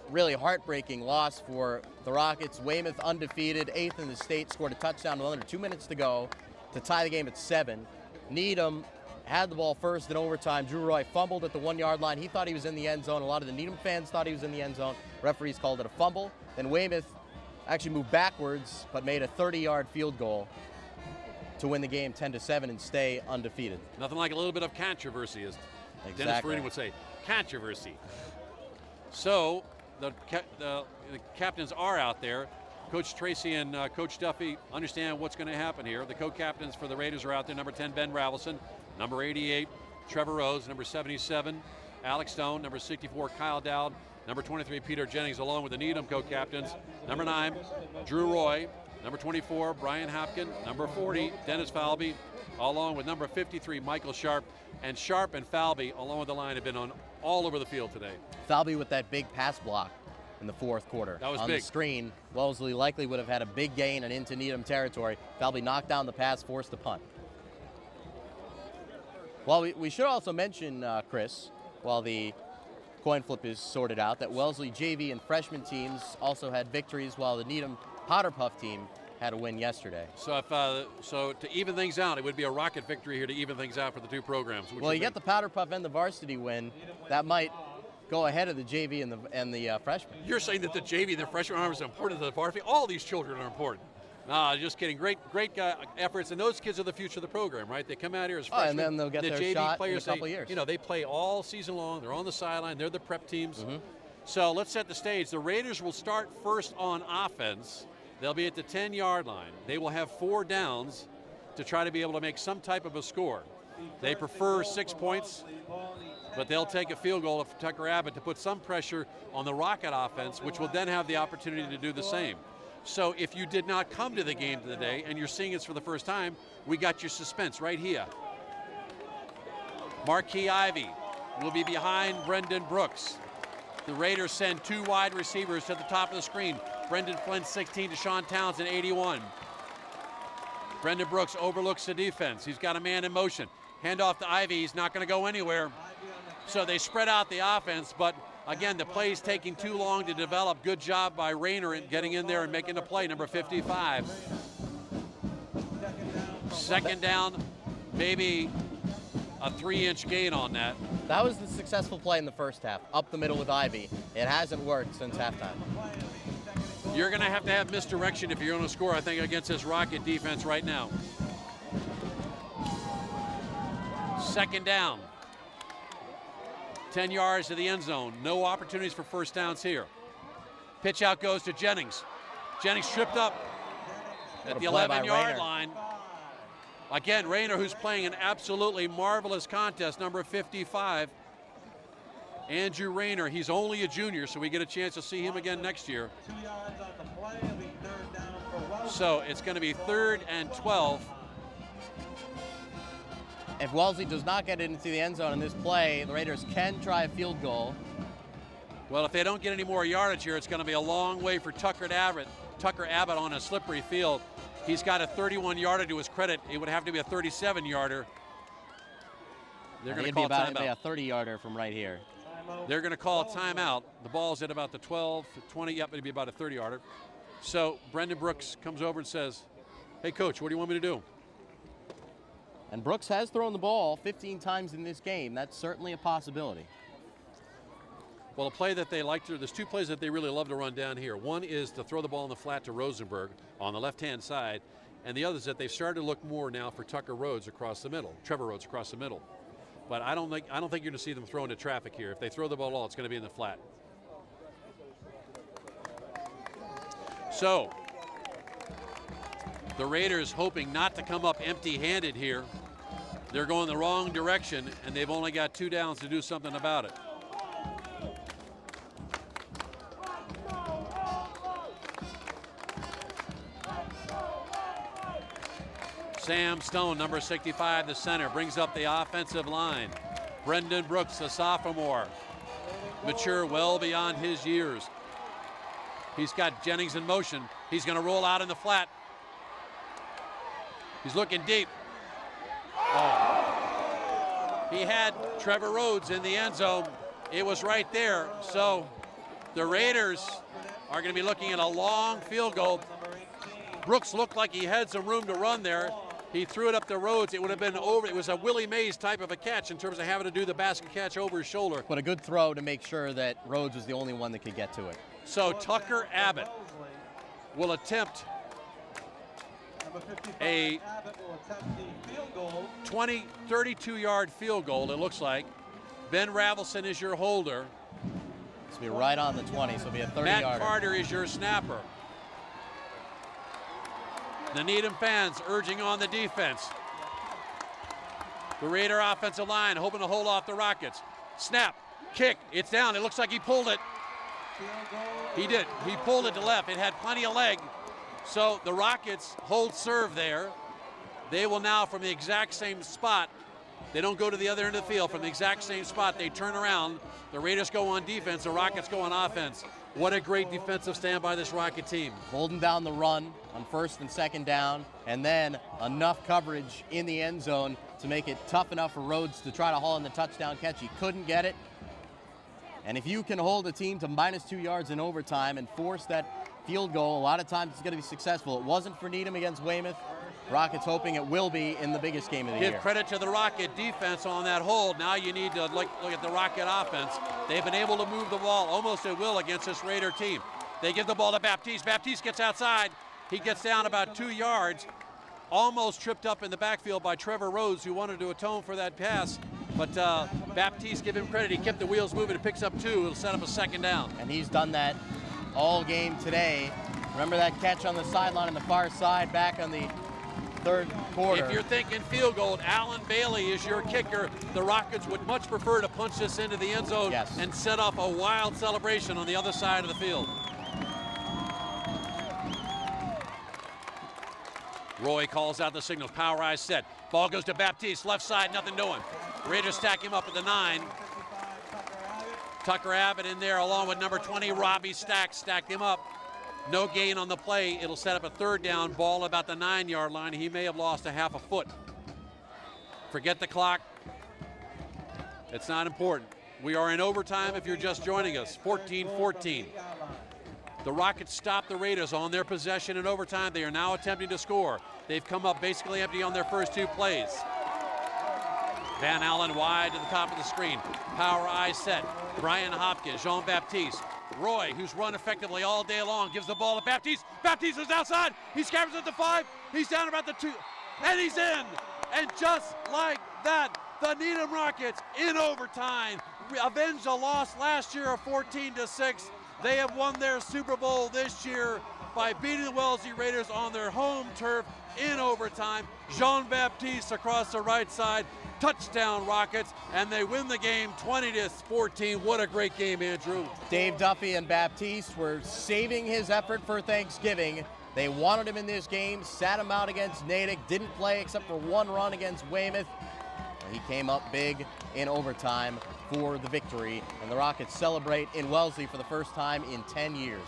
really heartbreaking loss for the Rockets. Weymouth undefeated, 8th in the state, scored a touchdown with under 2 minutes to go to tie the game at 7. Needham had the ball first in overtime. Drew Roy fumbled at the 1-yard line. He thought he was in the end zone. A lot of the Needham fans thought he was in the end zone. Referees called it a fumble. Then Weymouth actually moved backwards, but made a 30-yard field goal to win the game 10-7 and stay undefeated. Nothing like a little bit of controversy, as Dennis Farina would say. Controversy. So the captains are out there. Coach Tracy and Coach Duffy understand what's going to happen here. The co-captains for the Raiders are out there. Number 10, Ben Ravelson. Number 88, Trevor Rhodes. Number 77, Alex Stone. Number 64, Kyle Dowd. Number 23, Peter Jennings, along with the Needham co-captains. Number 9, Drew Roy. Number 24, Brian Hopkin. Number 40, Dennis Falby, along with number 53, Michael Sharp. And Sharp and Falby, along with the line, have been on all over the field today. Falby with that big pass block in the fourth quarter. That was on big. The screen, Wellesley likely would have had a big gain and into Needham territory. Falby knocked down the pass, forced the punt. Well, we should also mention, Chris, while the coin flip is sorted out, that Wellesley JV and freshman teams also had victories, while the Needham Powder Puff team had a win yesterday. So so to even things out, it would be a rocket victory here to even things out for the two programs. Well, you get the Powder Puff and the varsity win. That might go ahead of the JV and the freshmen. You're saying that the JV and the freshman are as important as the varsity? All these children are important. Just kidding. Great efforts, and those kids are the future of the program, right? They come out here as freshmen. And then they'll get the their JV shot players, in a couple of years. You know, they play all season long. They're on the sideline. They're the prep teams. Mm-hmm. So let's set the stage. The Raiders will start first on offense. They'll be at the 10-yard line. They will have 4 downs to try to be able to make some type of a score. They prefer 6 points, but they'll take a field goal of Tucker Abbott to put some pressure on the Rocket offense, which will then have the opportunity to do the same. So if you did not come to the game today and you're seeing us for the first time, we got your suspense right here. Marquis Ivy will be behind Brendan Brooks. The Raiders send 2 wide receivers to the top of the screen. Brendan Flynn, 16, to Sean Townsend, 81. Brendan Brooks overlooks the defense. He's got a man in motion. Hand off to Ivy. He's not going to go anywhere. So they spread out the offense, but again, the play's taking too long to develop. Good job by Rayner in getting in there and making the play, number 55. Second down, maybe a 3-inch gain on that. That was the successful play in the first half, up the middle with Ivy. It hasn't worked since halftime. You're going to have misdirection if you're going to score, I think, against this Rocket defense right now. Second down. 10 yards to the end zone. No opportunities for first downs here. Pitch out goes to Jennings. Jennings tripped up at the 11-yard line. Again, Rayner, who's playing an absolutely marvelous contest, number 55. Andrew Rayner, he's only a junior, so we get a chance to see him again next year. 2 yards on the play. It'll be 3rd down for Wellesley. So it's going to be 3rd and 12. If Wellesley does not get into the end zone in this play, the Raiders can try a field goal. Well, if they don't get any more yardage here, it's going to be a long way for Tucker Abbott on a slippery field. He's got a 31-yarder to his credit. It would have to be a 37-yarder. They're going to call timeout. A 30-yarder from right here. They're going to call a timeout. The ball's at about the 12, 20. Yep, it'll be about a 30-yarder. So Brendan Brooks comes over and says, "Hey, Coach, what do you want me to do?" And Brooks has thrown the ball 15 times in this game. That's certainly a possibility. Well, a play that they like to, there's 2 plays that they really love to run down here. One is to throw the ball in the flat to Rosenberg on the left-hand side, and the other is that they've started to look more now for Tucker Rhodes across the middle, Trevor Rhodes across the middle. But I don't think you're going to see them throw into traffic here. If they throw the ball at all, it's going to be in the flat. So the Raiders hoping not to come up empty-handed here. They're going the wrong direction, and they've only got 2 downs to do something about it. Sam Stone, number 65, the center, brings up the offensive line. Brendan Brooks, the sophomore, mature well beyond his years. He's got Jennings in motion. He's going to roll out in the flat. He's looking deep. Oh. He had Trevor Rhodes in the end zone. It was right there. So the Raiders are going to be looking at a long field goal. Brooks looked like he had some room to run there. He threw it up to Rhodes. It would have been over. It was a Willie Mays type of a catch in terms of having to do the basket catch over his shoulder. But a good throw to make sure that Rhodes was the only one that could get to it. So Tucker Abbott will attempt a 32-yard field goal, it looks like. Ben Ravelson is your holder. This will be right on the 20, so it'll be a 30-yarder. Matt Carter is your snapper. The Needham fans urging on the defense. The Raider offensive line hoping to hold off the Rockets. Snap, kick, it's down. It looks like he pulled it. He did. He pulled it to left. It had plenty of leg. So the Rockets hold serve there. They will now, from the exact same spot, they don't go to the other end of the field. From the exact same spot, they turn around. The Raiders go on defense. The Rockets go on offense. What a great defensive stand by this Rocket team. Holding down the run on first and second down, and then enough coverage in the end zone to make it tough enough for Rhodes to try to haul in the touchdown catch. He couldn't get it. And if you can hold a team to -2 yards in overtime and force that field goal, a lot of times it's going to be successful. It wasn't for Needham against Weymouth. Rockets hoping it will be in the biggest game of the year. Give credit to the Rocket defense on that hold. Now you need to look at the Rocket offense. They've been able to move the ball almost at will against this Raider team. They give the ball to Baptiste. Baptiste gets outside. He gets down about 2 yards. Almost tripped up in the backfield by Trevor Rhodes, who wanted to atone for that pass. But Baptiste, give him credit. He kept the wheels moving. It picks up 2. It'll set up a second down. And he's done that all game today. Remember that catch on the sideline on the far side back on the third quarter. If you're thinking field goal, Alan Bailey is your kicker. The Rockets would much prefer to punch this into the end zone and set off a wild celebration on the other side of the field. Roy calls out the signals. Power eyes set. Ball goes to Baptiste. Left side, nothing doing. Raiders stack him up at the 9. Tucker Abbott in there along with number 20, Robbie Stack, stacked him up. No gain on the play. It'll set up a third down, ball about the 9-yard line. He may have lost a half a foot. Forget the clock. It's not important. We are in overtime if you're just joining us, 14-14. The Rockets stopped the Raiders on their possession in overtime. They are now attempting to score. They've come up basically empty on their first 2 plays. Van Allen wide to the top of the screen. Power eye set. Brian Hopkins, Jean-Baptiste. Roy, who's run effectively all day long, gives the ball to Baptiste. Baptiste is outside. He scatters at the 5. He's down about the 2. And he's in. And just like that, the Needham Rockets in overtime avenged a loss last year of 14-6. They have won their Super Bowl this year by beating the Wellesley Raiders on their home turf in overtime. Jean-Baptiste across the right side. Touchdown Rockets, and they win the game 20-14. What a great game, Andrew. Dave Duffy and Baptiste were saving his effort for Thanksgiving. They wanted him in this game, sat him out against Natick, didn't play except for 1 run against Weymouth. He came up big in overtime for the victory, and the Rockets celebrate in Wellesley for the first time in 10 years.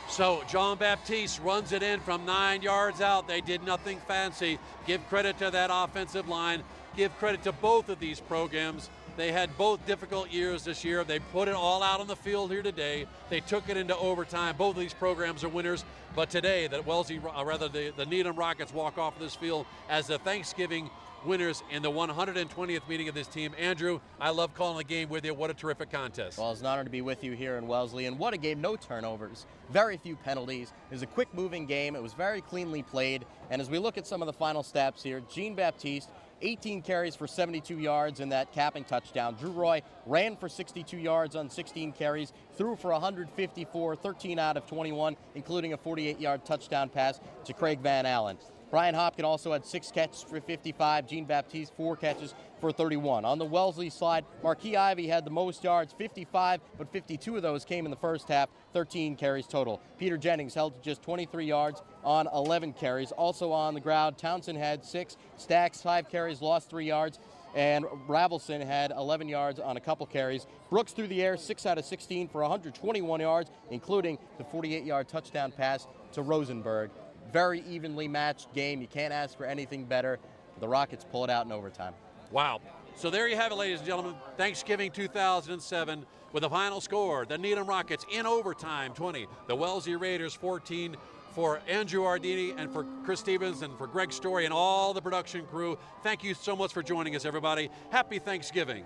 So Jean-Baptiste runs it in from 9 yards out. They did nothing fancy. Give credit to that offensive line. Give credit to both of these programs. They had both difficult years this year. They put it all out on the field here today. They took it into overtime. Both of these programs are winners. But today, the Needham Rockets walk off this field as the Thanksgiving winners in the 120th meeting of this team. Andrew, I love calling the game with you. What a terrific contest. Well, it's an honor to be with you here in Wellesley. And what a game. No turnovers. Very few penalties. It was a quick-moving game. It was very cleanly played. And as we look at some of the final stats here, Jean-Baptiste, 18 carries for 72 yards in that capping touchdown. Drew Roy ran for 62 yards on 16 carries, threw for 154, 13 out of 21, including a 48-yard touchdown pass to Craig Van Allen. Brian Hopkins also had 6 catches for 55. Jean-Baptiste, 4 catches for 31. On the Wellesley side, Marquis Ivy had the most yards, 55, but 52 of those came in the first half, 13 carries total. Peter Jennings held to just 23 yards on 11 carries. Also on the ground, Townsend had 6, Stacks 5 carries, lost 3 yards, and Ravelson had 11 yards on a couple carries. Brooks through the air, 6 out of 16 for 121 yards, including the 48-yard touchdown pass to Rosenberg. Very evenly matched game. You can't ask for anything better. The Rockets pull it out in overtime. Wow. So there you have it, ladies and gentlemen. Thanksgiving 2007 with the final score. The Needham Rockets in overtime 20. The Wellesley Raiders 14. For Andrew Ardini and for Chris Stevens and for Greg Story and all the production crew, thank you so much for joining us, everybody. Happy Thanksgiving.